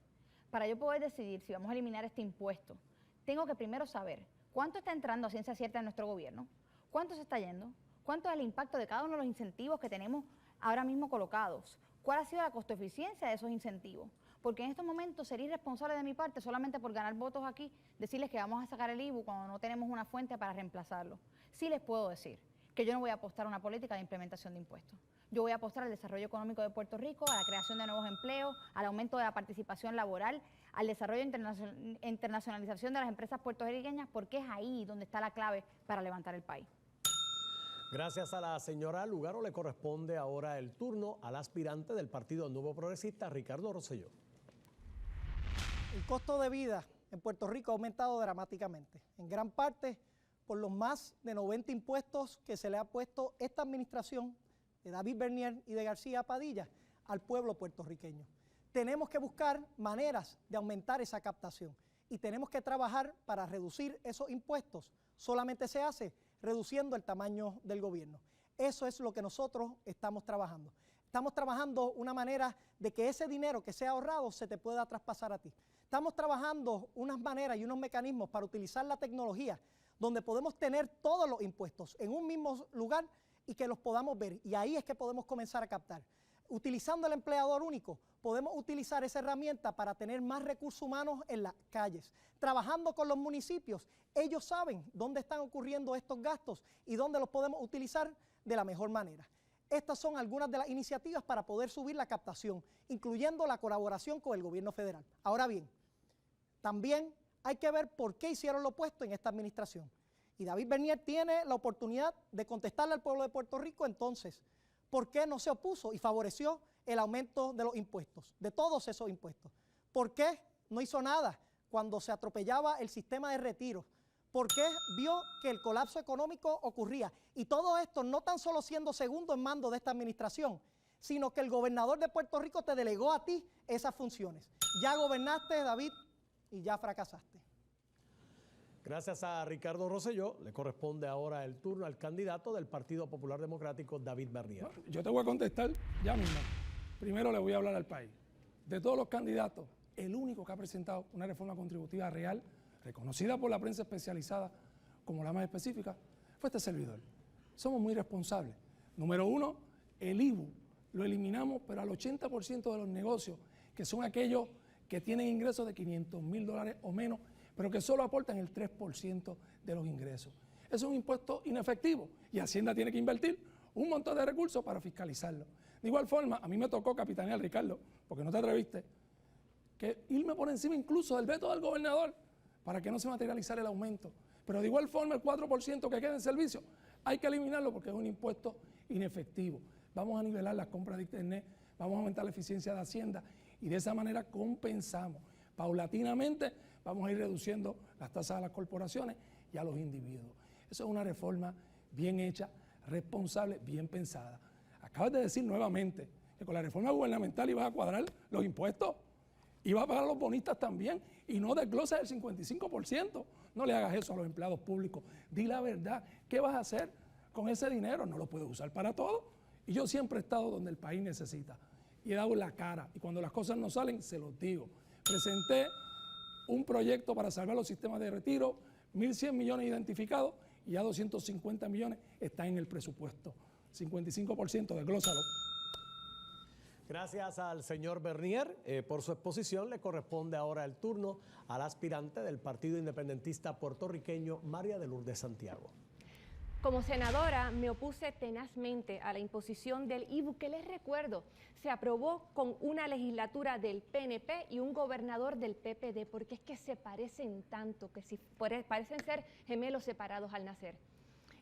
Speaker 7: Para yo poder decidir si vamos a eliminar este impuesto, tengo que primero saber cuánto está entrando a ciencia cierta en nuestro gobierno, cuánto se está yendo, cuánto es el impacto de cada uno de los incentivos que tenemos ahora mismo colocados, cuál ha sido la costo-eficiencia de esos incentivos. Porque en estos momentos sería irresponsable de mi parte, solamente por ganar votos aquí, decirles que vamos a sacar el IVU cuando no tenemos una fuente para reemplazarlo. Sí les puedo decir que yo no voy a apostar a una política de implementación de impuestos. Yo voy a apostar al desarrollo económico de Puerto Rico, a la creación de nuevos empleos, al aumento de la participación laboral, al desarrollo e internacionalización de las empresas puertorriqueñas, porque es ahí donde está la clave para levantar el país.
Speaker 2: Gracias a la señora Lúgaro. Le corresponde ahora el turno al aspirante del Partido Nuevo Progresista, Ricardo Rosselló.
Speaker 3: El costo de vida en Puerto Rico ha aumentado dramáticamente, en gran parte por los más de 90 impuestos que se le ha puesto esta administración de David Bernier y de García Padilla al pueblo puertorriqueño. Tenemos que buscar maneras de aumentar esa captación y tenemos que trabajar para reducir esos impuestos. Solamente se hace reduciendo el tamaño del gobierno. Eso es lo que nosotros estamos trabajando. Estamos trabajando una manera de que ese dinero que se ha ahorrado se te pueda traspasar a ti. Estamos trabajando unas maneras y unos mecanismos para utilizar la tecnología donde podemos tener todos los impuestos en un mismo lugar y que los podamos ver. Y ahí es que podemos comenzar a captar. Utilizando el empleador único, podemos utilizar esa herramienta para tener más recursos humanos en las calles. Trabajando con los municipios, ellos saben dónde están ocurriendo estos gastos y dónde los podemos utilizar de la mejor manera. Estas son algunas de las iniciativas para poder subir la captación, incluyendo la colaboración con el gobierno federal. Ahora bien, también hay que ver por qué hicieron lo opuesto en esta administración. Y David Bernier tiene la oportunidad de contestarle al pueblo de Puerto Rico entonces, ¿por qué no se opuso y favoreció el aumento de los impuestos, de todos esos impuestos? ¿Por qué no hizo nada cuando se atropellaba el sistema de retiro? ¿Por qué vio que el colapso económico ocurría? Y todo esto no tan solo siendo segundo en mando de esta administración, sino que el gobernador de Puerto Rico te delegó a ti esas funciones. Ya gobernaste, David, y ya fracasaste.
Speaker 2: Gracias a Ricardo Rosselló. Le corresponde ahora el turno al candidato del Partido Popular Democrático, David Bernier.
Speaker 6: Yo te voy a contestar ya mismo. Primero le voy a hablar al país. De todos los candidatos, el único que ha presentado una reforma contributiva real, reconocida por la prensa especializada como la más específica, fue este servidor. Somos muy responsables. Número uno, el IVU lo eliminamos, pero al 80% de los negocios, que son aquellos que tienen ingresos de $500,000 o menos, pero que solo aportan el 3% de los ingresos. Es un impuesto inefectivo y Hacienda tiene que invertir un montón de recursos para fiscalizarlo. De igual forma, a mí me tocó capitanear, Ricardo, porque no te atreviste, que irme por encima incluso del veto del gobernador para que no se materializara el aumento. Pero de igual forma, el 4% que queda en servicio, hay que eliminarlo porque es un impuesto inefectivo. Vamos a nivelar las compras de Internet, vamos a aumentar la eficiencia de Hacienda y de esa manera compensamos. Paulatinamente vamos a ir reduciendo las tasas a las corporaciones y a los individuos. Eso es una reforma bien hecha, responsable, bien pensada. Acabas de decir nuevamente que con la reforma gubernamental ibas a cuadrar los impuestos, ibas a pagar a los bonistas también y no desgloses el 55%. No le hagas eso a los empleados públicos. Di la verdad. ¿Qué vas a hacer con ese dinero? No lo puedes usar para todo. Y yo siempre he estado donde el país necesita y he dado la cara. Y cuando las cosas no salen, se los digo. Presenté un proyecto para salvar los sistemas de retiro, 1.100 millones identificados y ya 250 millones están en el presupuesto. 55%, desglósalo.
Speaker 2: Gracias al señor Bernier por su exposición. Le corresponde ahora el turno al aspirante del Partido Independentista Puertorriqueño, María de Lourdes Santiago.
Speaker 4: Como senadora me opuse tenazmente a la imposición del IVU, que les recuerdo, se aprobó con una legislatura del PNP y un gobernador del PPD, porque es que se parecen tanto, que si parecen ser gemelos separados al nacer.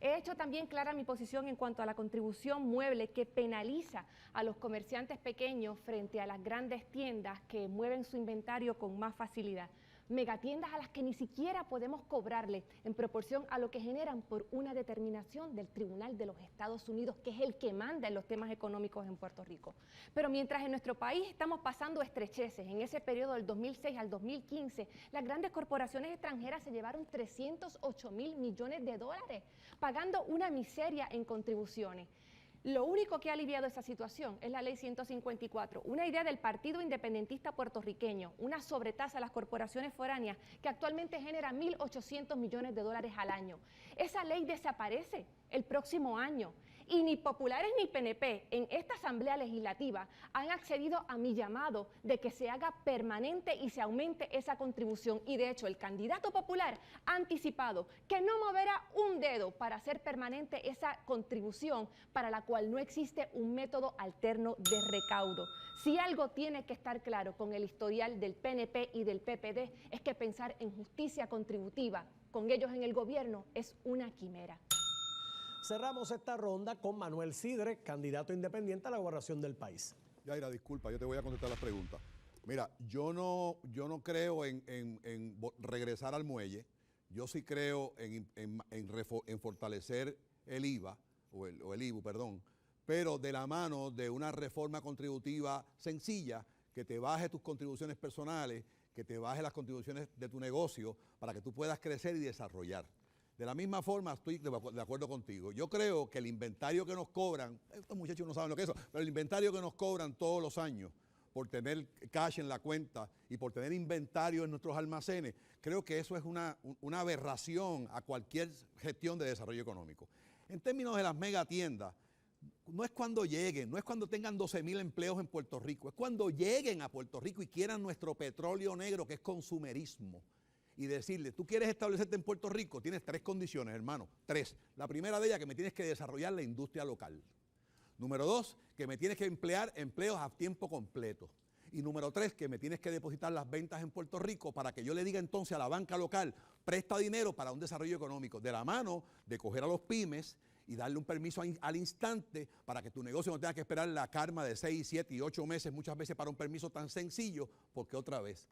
Speaker 4: He hecho también clara mi posición en cuanto a la contribución mueble que penaliza a los comerciantes pequeños frente a las grandes tiendas que mueven su inventario con más facilidad. Megatiendas a las que ni siquiera podemos cobrarle en proporción a lo que generan por una determinación del Tribunal de los Estados Unidos, que es el que manda en los temas económicos en Puerto Rico. Pero mientras en nuestro país estamos pasando estrecheces, en ese periodo del 2006 al 2015, las grandes corporaciones extranjeras se llevaron 308.000 millones de dólares, pagando una miseria en contribuciones. Lo único que ha aliviado esa situación es la Ley 154, una idea del Partido Independentista Puertorriqueño, una sobretasa a las corporaciones foráneas que actualmente genera 1.800 millones de dólares al año. Esa ley desaparece el próximo año y ni populares ni PNP en esta Asamblea Legislativa han accedido a mi llamado de que se haga permanente y se aumente esa contribución. Y de hecho el candidato popular ha anticipado que no moverá un dedo para hacer permanente esa contribución para la cual no existe un método alterno de recaudo. Si algo tiene que estar claro con el historial del PNP y del PPD es que pensar en justicia contributiva con ellos en el gobierno es una quimera.
Speaker 2: Cerramos esta ronda con Manuel Sidre, candidato independiente a la gobernación del país.
Speaker 5: Yaira, disculpa, yo te voy a contestar las preguntas. Mira, yo no creo en regresar al muelle. Yo sí creo en fortalecer el IVA, o el IVU, perdón, pero de la mano de una reforma contributiva sencilla que te baje tus contribuciones personales, que te baje las contribuciones de tu negocio para que tú puedas crecer y desarrollar. De la misma forma, estoy de acuerdo contigo. Yo creo que el inventario que nos cobran, estos muchachos no saben lo que es eso, pero el inventario que nos cobran todos los años por tener cash en la cuenta y por tener inventario en nuestros almacenes, creo que eso es una aberración a cualquier gestión de desarrollo económico. En términos de las megatiendas, no es cuando lleguen, no es cuando tengan 12.000 empleos en Puerto Rico, es cuando lleguen a Puerto Rico y quieran nuestro petróleo negro, que es consumerismo. Y decirle, tú quieres establecerte en Puerto Rico, tienes 3 condiciones, hermano, 3. La primera de ellas, que me tienes que desarrollar la industria local. Número 2, que me tienes que emplear empleos a tiempo completo. Y número 3, que me tienes que depositar las ventas en Puerto Rico para que yo le diga entonces a la banca local, presta dinero para un desarrollo económico, de la mano de coger a los pymes y darle un permiso al instante para que tu negocio no tenga que esperar la karma de 6, 7 y 8 meses muchas veces para un permiso tan sencillo, porque otra vez,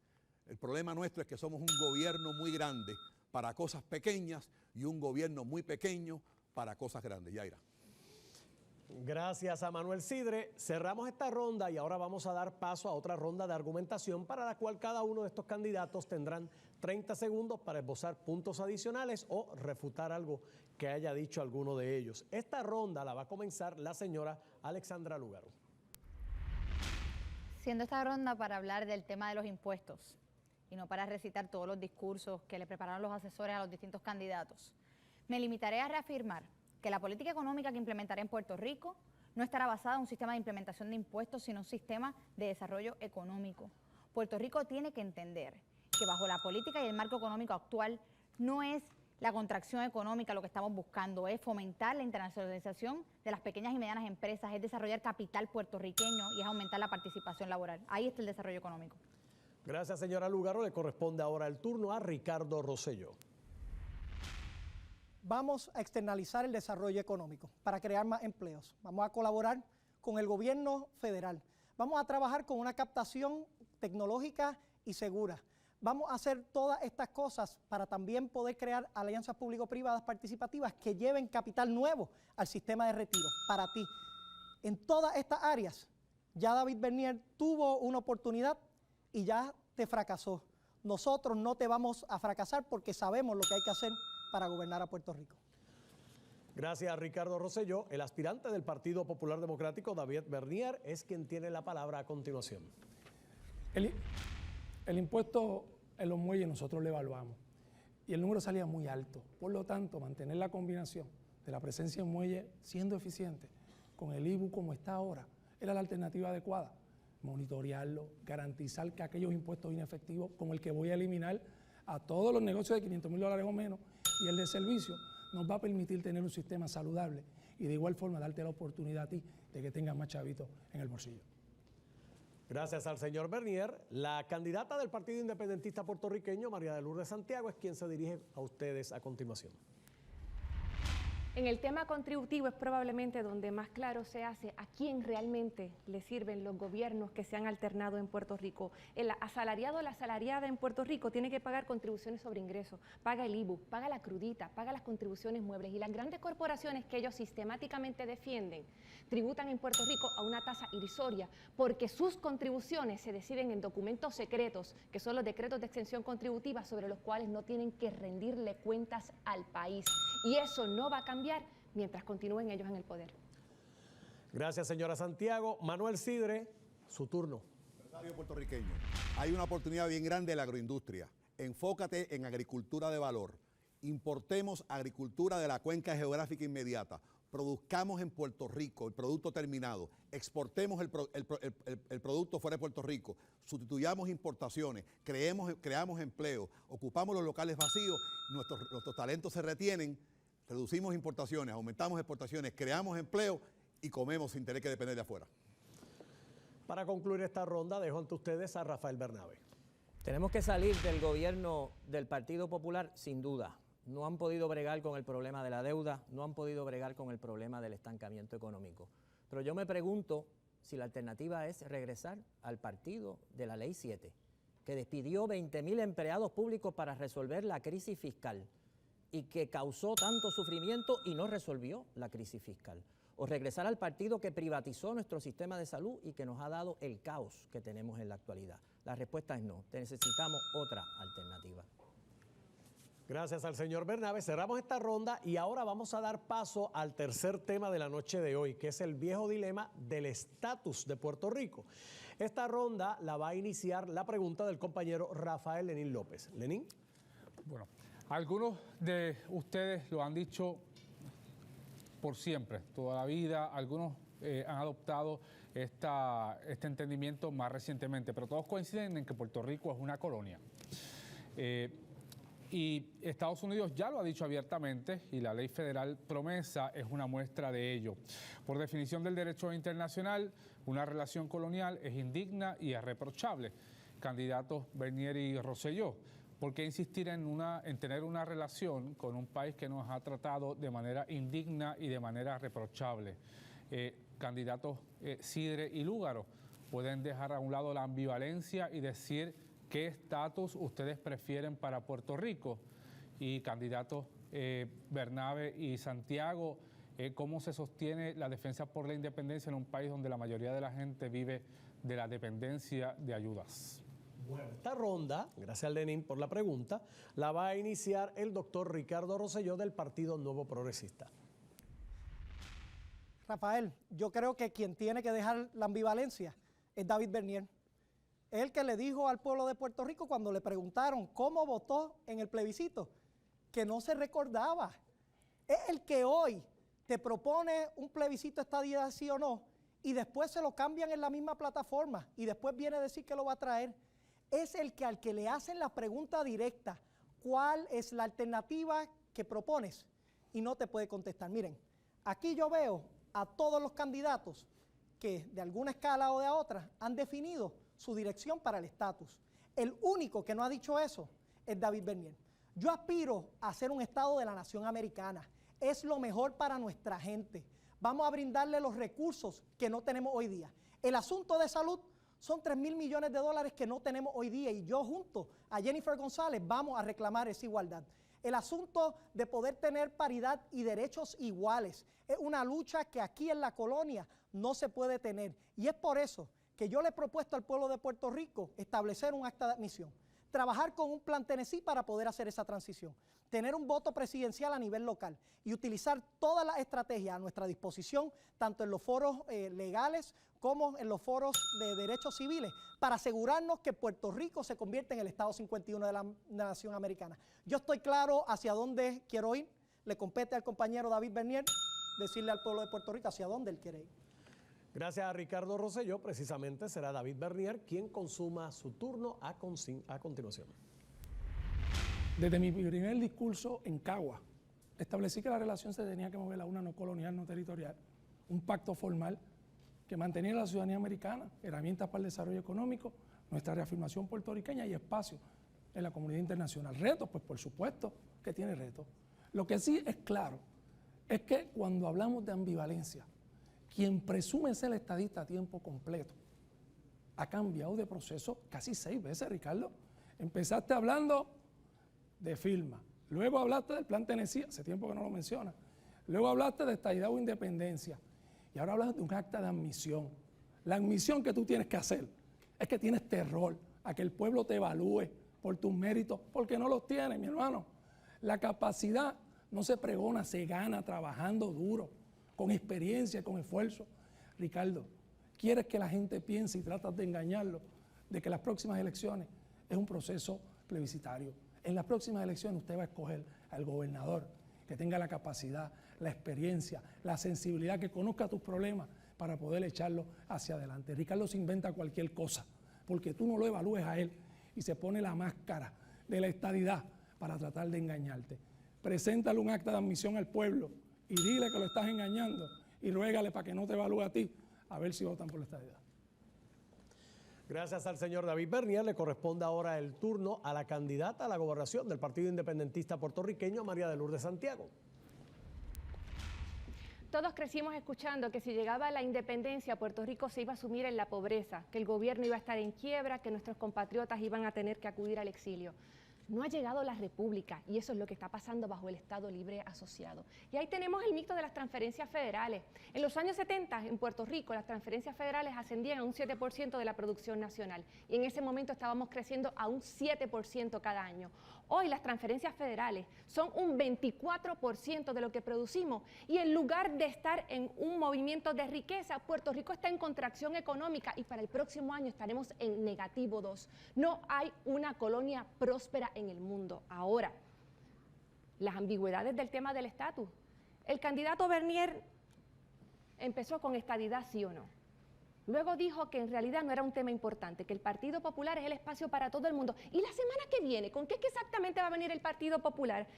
Speaker 5: el problema nuestro es que somos un gobierno muy grande para cosas pequeñas y un gobierno muy pequeño para cosas grandes. Yaira.
Speaker 2: Gracias a Manuel Sidre. Cerramos esta ronda y ahora vamos a dar paso a otra ronda de argumentación para la cual cada uno de estos candidatos tendrán 30 segundos para esbozar puntos adicionales o refutar algo que haya dicho alguno de ellos. Esta ronda la va a comenzar la señora Alexandra Lúgaro.
Speaker 7: Siendo esta ronda para hablar del tema de los impuestos y no para recitar todos los discursos que le prepararon los asesores a los distintos candidatos, me limitaré a reafirmar que la política económica que implementaré en Puerto Rico no estará basada en un sistema de implementación de impuestos, sino un sistema de desarrollo económico. Puerto Rico tiene que entender que bajo la política y el marco económico actual no es la contracción económica lo que estamos buscando, es fomentar la internacionalización de las pequeñas y medianas empresas, es desarrollar capital puertorriqueño y es aumentar la participación laboral. Ahí está el desarrollo económico.
Speaker 2: Gracias, señora Lugaro. Le corresponde ahora el turno a Ricardo Rosselló.
Speaker 3: Vamos a externalizar el desarrollo económico para crear más empleos. Vamos a colaborar con el gobierno federal. Vamos a trabajar con una captación tecnológica y segura. Vamos a hacer todas estas cosas para también poder crear alianzas público-privadas participativas que lleven capital nuevo al sistema de retiro para ti. En todas estas áreas, ya David Bernier tuvo una oportunidad y ya te fracasó. Nosotros no te vamos a fracasar porque sabemos lo que hay que hacer para gobernar a Puerto Rico.
Speaker 2: Gracias, Ricardo Rosselló. El aspirante del Partido Popular Democrático, David Bernier, es quien tiene la palabra a continuación.
Speaker 6: El impuesto en los muelles nosotros lo evaluamos y el número salía muy alto. Por lo tanto, mantener la combinación de la presencia en muelles siendo eficiente con el IBU como está ahora era la alternativa adecuada. Monitorearlo, garantizar que aquellos impuestos inefectivos, como el que voy a eliminar a todos los negocios de $500,000 o menos y el de servicio, nos va a permitir tener un sistema saludable y de igual forma darte la oportunidad a ti de que tengas más chavitos en el bolsillo.
Speaker 2: Gracias al señor Bernier. La candidata del Partido Independentista Puertorriqueño, María de Lourdes Santiago, es quien se dirige a ustedes a continuación.
Speaker 4: En el tema contributivo es probablemente donde más claro se hace a quién realmente le sirven los gobiernos que se han alternado en Puerto Rico. El asalariado o la asalariada en Puerto Rico tiene que pagar contribuciones sobre ingresos, paga el IBU, paga la crudita, paga las contribuciones muebles y las grandes corporaciones que ellos sistemáticamente defienden tributan en Puerto Rico a una tasa irrisoria porque sus contribuciones se deciden en documentos secretos, que son los decretos de exención contributiva sobre los cuales no tienen que rendirle cuentas al país. Y eso no va a cambiar mientras continúen ellos en el poder.
Speaker 2: Gracias, señora Santiago. Manuel Sidre, su turno.
Speaker 5: Empresario puertorriqueño, hay una oportunidad bien grande en la agroindustria. Enfócate en agricultura de valor. Importemos agricultura de la cuenca geográfica inmediata. Produzcamos en Puerto Rico el producto terminado. Exportemos el producto fuera de Puerto Rico. Sustituyamos importaciones. Creamos empleo. Ocupamos los locales vacíos. Nuestros talentos se retienen. Reducimos importaciones, aumentamos exportaciones, creamos empleo y comemos sin tener que depender de afuera.
Speaker 2: Para concluir esta ronda, dejo ante ustedes a Rafael Bernabe.
Speaker 8: Tenemos que salir del gobierno del Partido Popular, sin duda. No han podido bregar con el problema de la deuda, no han podido bregar con el problema del estancamiento económico. Pero yo me pregunto si la alternativa es regresar al partido de la Ley 7, que despidió 20,000 empleados públicos para resolver la crisis fiscal y que causó tanto sufrimiento y no resolvió la crisis fiscal. O regresar al partido que privatizó nuestro sistema de salud y que nos ha dado el caos que tenemos en la actualidad. La respuesta es no, necesitamos otra alternativa.
Speaker 2: Gracias al señor Bernabe. Cerramos esta ronda y ahora vamos a dar paso al tercer tema de la noche de hoy, que es el viejo dilema del estatus de Puerto Rico. Esta ronda la va a iniciar la pregunta del compañero Rafael Lenín López. Lenín.
Speaker 9: Bueno, algunos de ustedes lo han dicho por siempre, toda la vida. Algunos han adoptado este entendimiento más recientemente, pero todos coinciden en que Puerto Rico es una colonia. Y Estados Unidos ya lo ha dicho abiertamente y la ley federal promesa es una muestra de ello. Por definición del derecho internacional, una relación colonial es indigna y irreprochable. Candidatos Bernier y Rosselló, ¿por qué insistir en tener una relación con un país que nos ha tratado de manera indigna y de manera reprochable? Candidatos Sidre y Lugaro, pueden dejar a un lado la ambivalencia y decir qué estatus ustedes prefieren para Puerto Rico. Y candidatos Bernabe y Santiago, ¿cómo se sostiene la defensa por la independencia en un país donde la mayoría de la gente vive de la dependencia de ayudas?
Speaker 2: Bueno, esta ronda, gracias a Lenín por la pregunta, la va a iniciar el doctor Ricardo Rosselló del Partido Nuevo Progresista.
Speaker 3: Rafael, yo creo que quien tiene que dejar la ambivalencia es David Bernier. Es el que le dijo al pueblo de Puerto Rico cuando le preguntaron cómo votó en el plebiscito, que no se recordaba. Es el que hoy te propone un plebiscito estadidad sí o no, y después se lo cambian en la misma plataforma, y después viene a decir que lo va a traer. Es el que al que le hacen la pregunta directa, ¿cuál es la alternativa que propones? Y no te puede contestar. Miren, aquí yo veo a todos los candidatos que de alguna escala o de otra han definido su dirección para el estatus. El único que no ha dicho eso es David Bernier. Yo aspiro a ser un estado de la nación americana. Es lo mejor para nuestra gente. Vamos a brindarle los recursos que no tenemos hoy día. El asunto de salud son 3.000 millones de dólares que no tenemos hoy día, y yo junto a Jennifer González vamos a reclamar esa igualdad. El asunto de poder tener paridad y derechos iguales es una lucha que aquí en la colonia no se puede tener, y es por eso que yo le he propuesto al pueblo de Puerto Rico establecer un acta de admisión, trabajar con un plan Tennessee para poder hacer esa transición, tener un voto presidencial a nivel local y utilizar todas las estrategias a nuestra disposición, tanto en los foros legales como en los foros de derechos civiles, para asegurarnos que Puerto Rico se convierta en el Estado 51 de la nación americana. Yo estoy claro hacia dónde quiero ir, le compete al compañero David Bernier decirle al pueblo de Puerto Rico hacia dónde él quiere ir.
Speaker 2: Gracias a Ricardo Rosselló, precisamente será David Bernier quien consuma su turno a continuación.
Speaker 6: Desde mi primer discurso en Cagua, establecí que la relación se tenía que mover a una no colonial, no territorial, un pacto formal que mantenía la ciudadanía americana, herramientas para el desarrollo económico, nuestra reafirmación puertorriqueña y espacio en la comunidad internacional. Retos, pues por supuesto que tiene retos. Lo que sí es claro es que cuando hablamos de ambivalencia, quien presume ser estadista a tiempo completo ha cambiado de proceso casi 6 veces, Ricardo. Empezaste hablando de firma, luego hablaste del plan Tennessee, hace tiempo que no lo mencionas, luego hablaste de estadidad o independencia, y ahora hablas de un acta de admisión. La admisión que tú tienes que hacer es que tienes terror a que el pueblo te evalúe por tus méritos, porque no los tienes, mi hermano. La capacidad no se pregona, se gana trabajando duro, con experiencia, con esfuerzo. Ricardo, quieres que la gente piense y tratas de engañarlo de que las próximas elecciones es un proceso plebiscitario. En las próximas elecciones usted va a escoger al gobernador que tenga la capacidad, la experiencia, la sensibilidad, que conozca tus problemas para poder echarlo hacia adelante. Ricardo se inventa cualquier cosa porque tú no lo evalúes a él y se pone la máscara de la estadidad para tratar de engañarte. Preséntale un acta de admisión al pueblo y dile que lo estás engañando y ruégale para que no te evalúe a ti, a ver si votan por la estadidad.
Speaker 2: Gracias al señor David Bernier. Le corresponde ahora el turno a la candidata a la gobernación del Partido Independentista Puertorriqueño, María de Lourdes Santiago.
Speaker 4: Todos crecimos escuchando que si llegaba la independencia, Puerto Rico se iba a sumir en la pobreza, que el gobierno iba a estar en quiebra, que nuestros compatriotas iban a tener que acudir al exilio. No ha llegado la república y eso es lo que está pasando bajo el Estado Libre Asociado. Y ahí tenemos el mito de las transferencias federales. En los años 70 en Puerto Rico las transferencias federales ascendían a un 7% de la producción nacional y en ese momento estábamos creciendo a un 7% cada año. Hoy las transferencias federales son un 24% de lo que producimos y en lugar de estar en un movimiento de riqueza, Puerto Rico está en contracción económica y para el próximo año estaremos en negativo 2. No hay una colonia próspera en el mundo. Ahora, las ambigüedades del tema del estatus. El candidato Bernier empezó con estadidad sí o no. Luego dijo que en realidad no era un tema importante, que el Partido Popular es el espacio para todo el mundo. ¿Y la semana que viene? ¿Con qué es que exactamente va a venir el Partido Popular?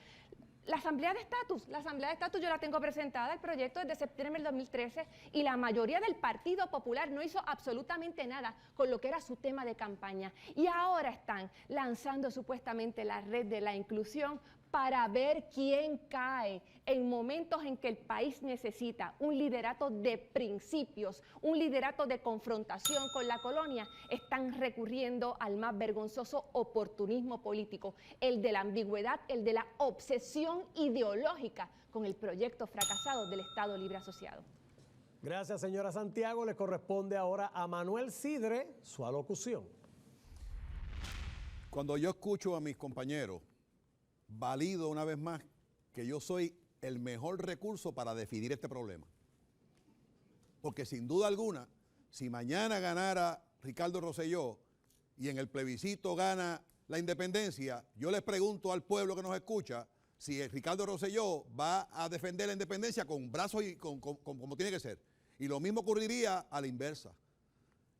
Speaker 4: La Asamblea de Estatus. La Asamblea de Estatus yo la tengo presentada, el proyecto desde septiembre del 2013, y la mayoría del Partido Popular no hizo absolutamente nada con lo que era su tema de campaña. Y ahora están lanzando supuestamente la red de la inclusión para ver quién cae en momentos en que el país necesita un liderato de principios, un liderato de confrontación con la colonia. Están recurriendo al más vergonzoso oportunismo político, el de la ambigüedad, el de la obsesión ideológica con el proyecto fracasado del Estado Libre Asociado.
Speaker 2: Gracias, señora Santiago. Le corresponde ahora a Manuel Sidre su alocución.
Speaker 5: Cuando yo escucho a mis compañeros, valido una vez más que yo soy el mejor recurso para definir este problema. Porque sin duda alguna, si mañana ganara Ricardo Rosselló y en el plebiscito gana la independencia, yo les pregunto al pueblo que nos escucha si Ricardo Rosselló va a defender la independencia con brazos y como tiene que ser. Y lo mismo ocurriría a la inversa.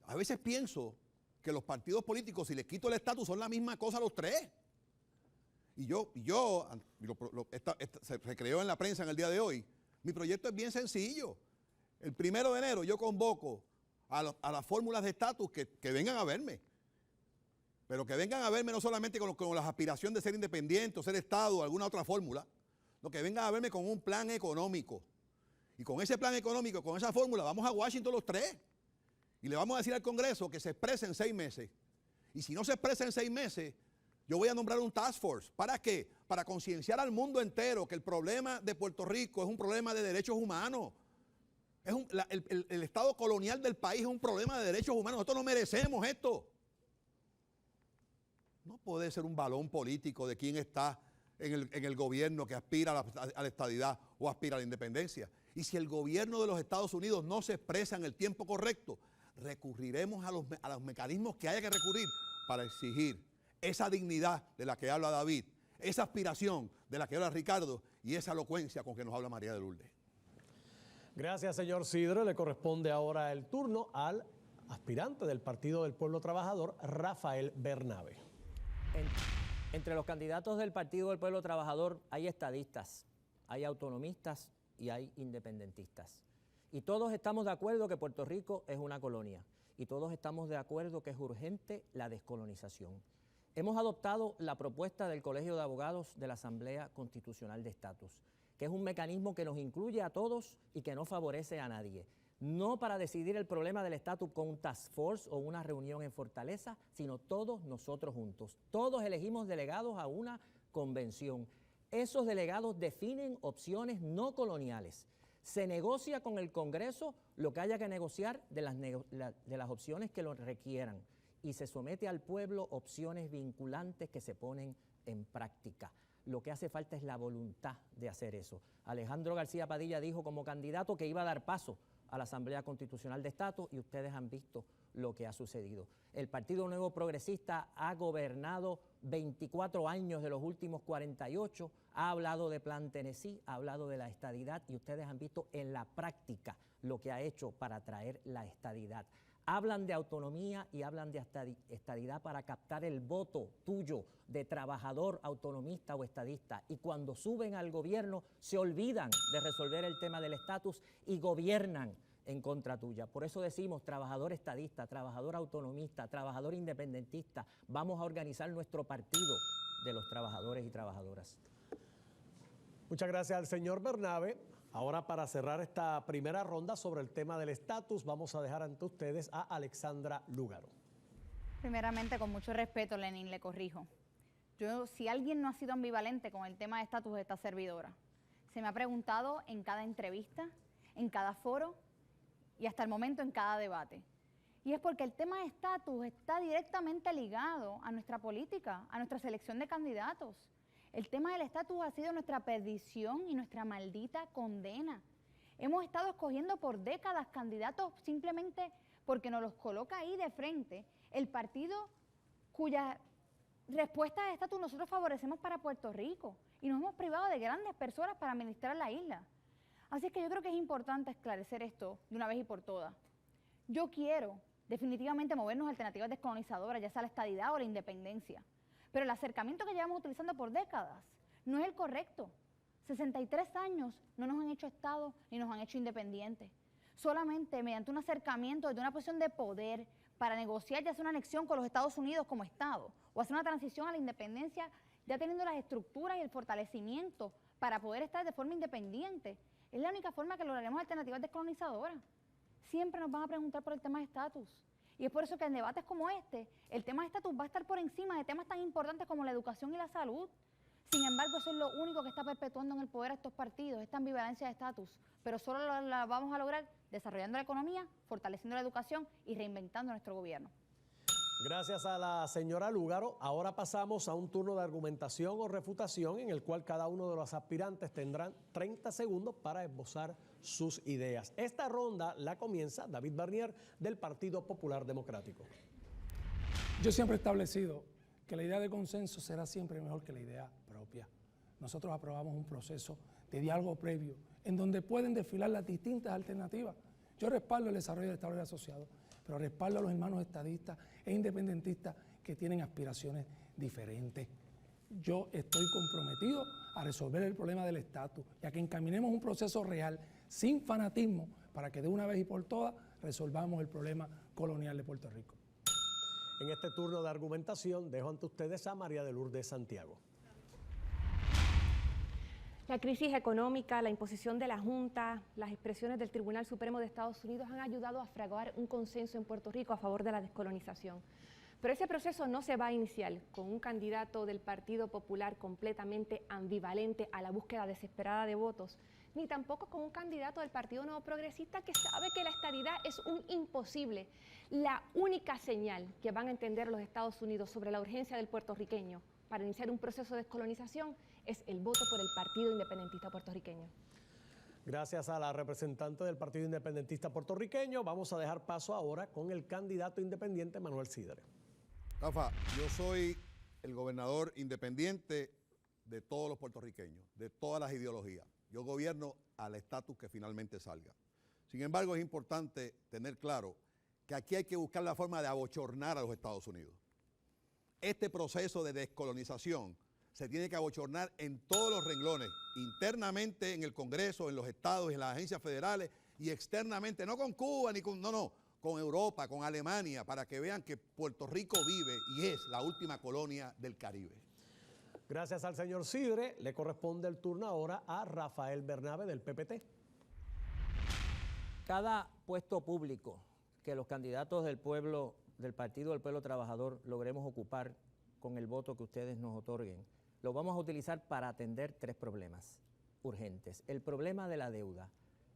Speaker 5: A veces pienso que los partidos políticos, si les quito el estatus, son la misma cosa los tres. Se recreó en la prensa en el día de hoy. Mi proyecto es bien sencillo. El 1 de enero yo convoco a las fórmulas de estatus que vengan a verme. Pero que vengan a verme no solamente con las aspiraciones de ser independiente o ser Estado o alguna otra fórmula, no, que vengan a verme con un plan económico. Y con ese plan económico, con esa fórmula, vamos a Washington los tres. Y le vamos a decir al Congreso que se exprese en 6 meses. Y si no se expresa en 6 meses, yo voy a nombrar un task force. ¿Para qué? Para concienciar al mundo entero que el problema de Puerto Rico es un problema de derechos humanos. El estado colonial del país es un problema de derechos humanos. Nosotros no merecemos esto. No puede ser un balón político de quién está en el gobierno que aspira a la estadidad o aspira a la independencia. Y si el gobierno de los Estados Unidos no se expresa en el tiempo correcto, recurriremos a los mecanismos que haya que recurrir para exigir esa dignidad de la que habla David, esa aspiración de la que habla Ricardo y esa elocuencia con que nos habla María de Lourdes.
Speaker 2: Gracias, señor Sidre. Le corresponde ahora el turno al aspirante del Partido del Pueblo Trabajador, Rafael Bernabe.
Speaker 8: Entre los candidatos del Partido del Pueblo Trabajador hay estadistas, hay autonomistas y hay independentistas. Y todos estamos de acuerdo que Puerto Rico es una colonia. Y todos estamos de acuerdo que es urgente la descolonización. Hemos adoptado la propuesta del Colegio de Abogados de la Asamblea Constitucional de Estatus, que es un mecanismo que nos incluye a todos y que no favorece a nadie. No para decidir el problema del estatus con un task force o una reunión en Fortaleza, sino todos nosotros juntos. Todos elegimos delegados a una convención. Esos delegados definen opciones no coloniales. Se negocia con el Congreso lo que haya que negociar de las opciones que lo requieran y se somete al pueblo opciones vinculantes que se ponen en práctica. Lo que hace falta es la voluntad de hacer eso. Alejandro García Padilla dijo como candidato que iba a dar paso a la Asamblea Constitucional de Estatus y ustedes han visto lo que ha sucedido. El Partido Nuevo Progresista ha gobernado 24 años de los últimos 48, ha hablado de Plan Tennessee, ha hablado de la estadidad y ustedes han visto en la práctica lo que ha hecho para traer la estadidad. Hablan de autonomía y hablan de estadidad para captar el voto tuyo de trabajador, autonomista o estadista. Y cuando suben al gobierno se olvidan de resolver el tema del estatus y gobiernan en contra tuya. Por eso decimos trabajador estadista, trabajador autonomista, trabajador independentista. Vamos a organizar nuestro partido de los trabajadores y trabajadoras.
Speaker 2: Muchas gracias al señor Bernabe. Ahora, para cerrar esta primera ronda sobre el tema del estatus, vamos a dejar ante ustedes a Alexandra Lúgaro.
Speaker 7: Primeramente, con mucho respeto, Lenín, le corrijo. Si alguien no ha sido ambivalente con el tema de estatus, esta servidora. Se me ha preguntado en cada entrevista, en cada foro y hasta el momento en cada debate. Y es porque el tema de estatus está directamente ligado a nuestra política, a nuestra selección de candidatos. El tema del estatus ha sido nuestra perdición y nuestra maldita condena. Hemos estado escogiendo por décadas candidatos simplemente porque nos los coloca ahí de frente el partido cuya respuesta de estatus nosotros favorecemos para Puerto Rico y nos hemos privado de grandes personas para administrar la isla. Así es que yo creo que es importante esclarecer esto de una vez y por todas. Yo quiero definitivamente movernos a alternativas descolonizadoras, ya sea la estadidad o la independencia. Pero el acercamiento que llevamos utilizando por décadas no es el correcto. 63 años no nos han hecho Estado ni nos han hecho independientes. Solamente mediante un acercamiento desde una posición de poder para negociar ya sea una anexión con los Estados Unidos como Estado o hacer una transición a la independencia ya teniendo las estructuras y el fortalecimiento para poder estar de forma independiente. Es la única forma que lograremos alternativas descolonizadoras. Siempre nos van a preguntar por el tema de estatus. Y es por eso que en debates como este, el tema de estatus va a estar por encima de temas tan importantes como la educación y la salud. Sin embargo, eso es lo único que está perpetuando en el poder a estos partidos, esta ambivalencia de estatus. Pero solo la vamos a lograr desarrollando la economía, fortaleciendo la educación y reinventando nuestro gobierno.
Speaker 2: Gracias a la señora Lúgaro. Ahora pasamos a un turno de argumentación o refutación en el cual cada uno de los aspirantes tendrán 30 segundos para esbozar sus ideas. Esta ronda la comienza David Bernier del Partido Popular Democrático.
Speaker 6: Yo siempre he establecido que la idea de consenso será siempre mejor que la idea propia. nosotros aprobamos un proceso de diálogo previo en donde pueden desfilar las distintas alternativas. Yo respaldo el desarrollo del Estado Libre Asociado, pero respaldo a los hermanos estadistas e independentistas que tienen aspiraciones diferentes. Yo estoy comprometido a resolver el problema del estatus y a que encaminemos un proceso real, sin fanatismo, para que de una vez y por todas resolvamos el problema colonial de Puerto Rico.
Speaker 2: En este turno de argumentación dejo ante ustedes a María de Lourdes Santiago.
Speaker 4: La crisis económica, la imposición de la Junta, las expresiones del Tribunal Supremo de Estados Unidos han ayudado a fraguar un consenso en Puerto Rico a favor de la descolonización. Pero ese proceso no se va a iniciar con un candidato del Partido Popular completamente ambivalente a la búsqueda desesperada de votos, ni tampoco con un candidato del Partido Nuevo Progresista que sabe que la estadidad es un imposible. La única señal que van a entender los Estados Unidos sobre la urgencia del puertorriqueño para iniciar un proceso de descolonización es el voto por el Partido Independentista Puertorriqueño.
Speaker 2: Gracias a la representante del Partido Independentista Puertorriqueño. Vamos a dejar paso ahora con el candidato independiente Manuel Sidre.
Speaker 5: Rafa, yo soy el gobernador independiente de todos los puertorriqueños, de todas las ideologías. Yo gobierno al estatus que finalmente salga. Sin embargo, es importante tener claro que aquí hay que buscar la forma de abochornar a los Estados Unidos. Este proceso de descolonización se tiene que abochornar en todos los renglones, internamente en el Congreso, en los estados, en las agencias federales y externamente, no con Cuba ni con, con Europa, con Alemania, para que vean que Puerto Rico vive y es la última colonia del Caribe.
Speaker 2: Gracias al señor Sidre. Le corresponde el turno ahora a Rafael Bernabe del PPT.
Speaker 8: Cada puesto público que los candidatos del pueblo, del Partido del Pueblo Trabajador, logremos ocupar con el voto que ustedes nos otorguen, lo vamos a utilizar para atender tres problemas urgentes: el problema de la deuda,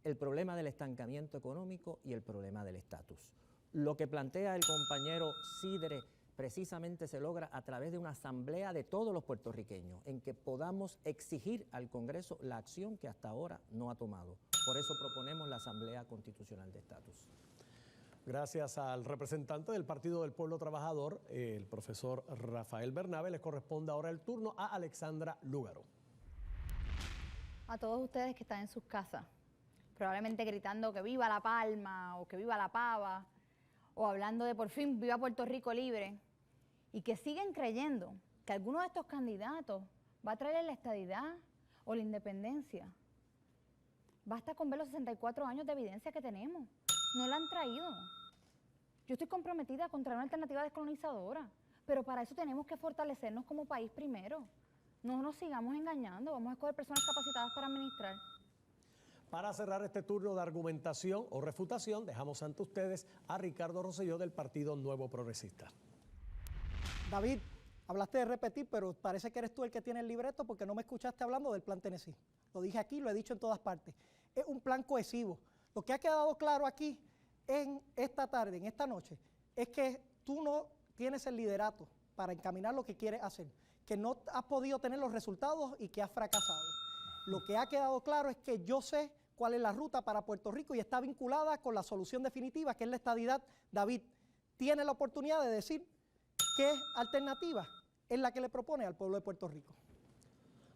Speaker 8: el problema del estancamiento económico y el problema del estatus. Lo que plantea el compañero Sidre precisamente se logra a través de una asamblea de todos los puertorriqueños en que podamos exigir al Congreso la acción que hasta ahora no ha tomado. Por eso proponemos la Asamblea Constitucional de Estatus.
Speaker 2: Gracias al representante del Partido del Pueblo Trabajador, el profesor Rafael Bernabe. Les corresponde ahora el turno a Alexandra Lúgaro.
Speaker 7: A todos ustedes que están en sus casas, probablemente gritando que viva La Palma o que viva La Pava, o hablando de por fin viva Puerto Rico libre, y que siguen creyendo que alguno de estos candidatos va a traer la estadidad o la independencia. Basta con ver los 64 años de evidencia que tenemos. No la han traído. Yo estoy comprometida contra una alternativa descolonizadora, pero para eso tenemos que fortalecernos como país primero. No nos sigamos engañando, vamos a escoger personas capacitadas para administrar.
Speaker 2: Para cerrar este turno de argumentación o refutación, dejamos ante ustedes a Ricardo Rosselló del Partido Nuevo Progresista.
Speaker 3: David, hablaste de repetir, pero parece que eres tú el que tiene el libreto porque no me escuchaste hablando del Plan Tennessee. Lo dije aquí, lo he dicho en todas partes. Es un plan cohesivo. Lo que ha quedado claro aquí en esta tarde, en esta noche, es que tú no tienes el liderato para encaminar lo que quieres hacer, que no has podido tener los resultados y que has fracasado. Lo que ha quedado claro es que yo sé cuál es la ruta para Puerto Rico y está vinculada con la solución definitiva, que es la estadidad. David tiene la oportunidad de decir qué alternativa es la que le propone al pueblo de Puerto Rico.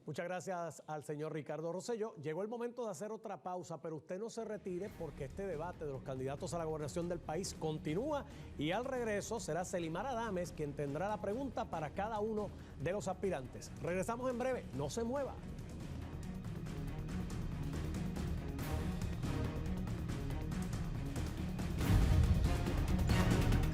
Speaker 2: Muchas gracias al señor Ricardo Rosselló. Llegó el momento de hacer otra pausa, pero usted no se retire porque este debate de los candidatos a la gobernación del país continúa y al regreso será Selimar Adames quien tendrá la pregunta para cada uno de los aspirantes. Regresamos en breve, no se mueva.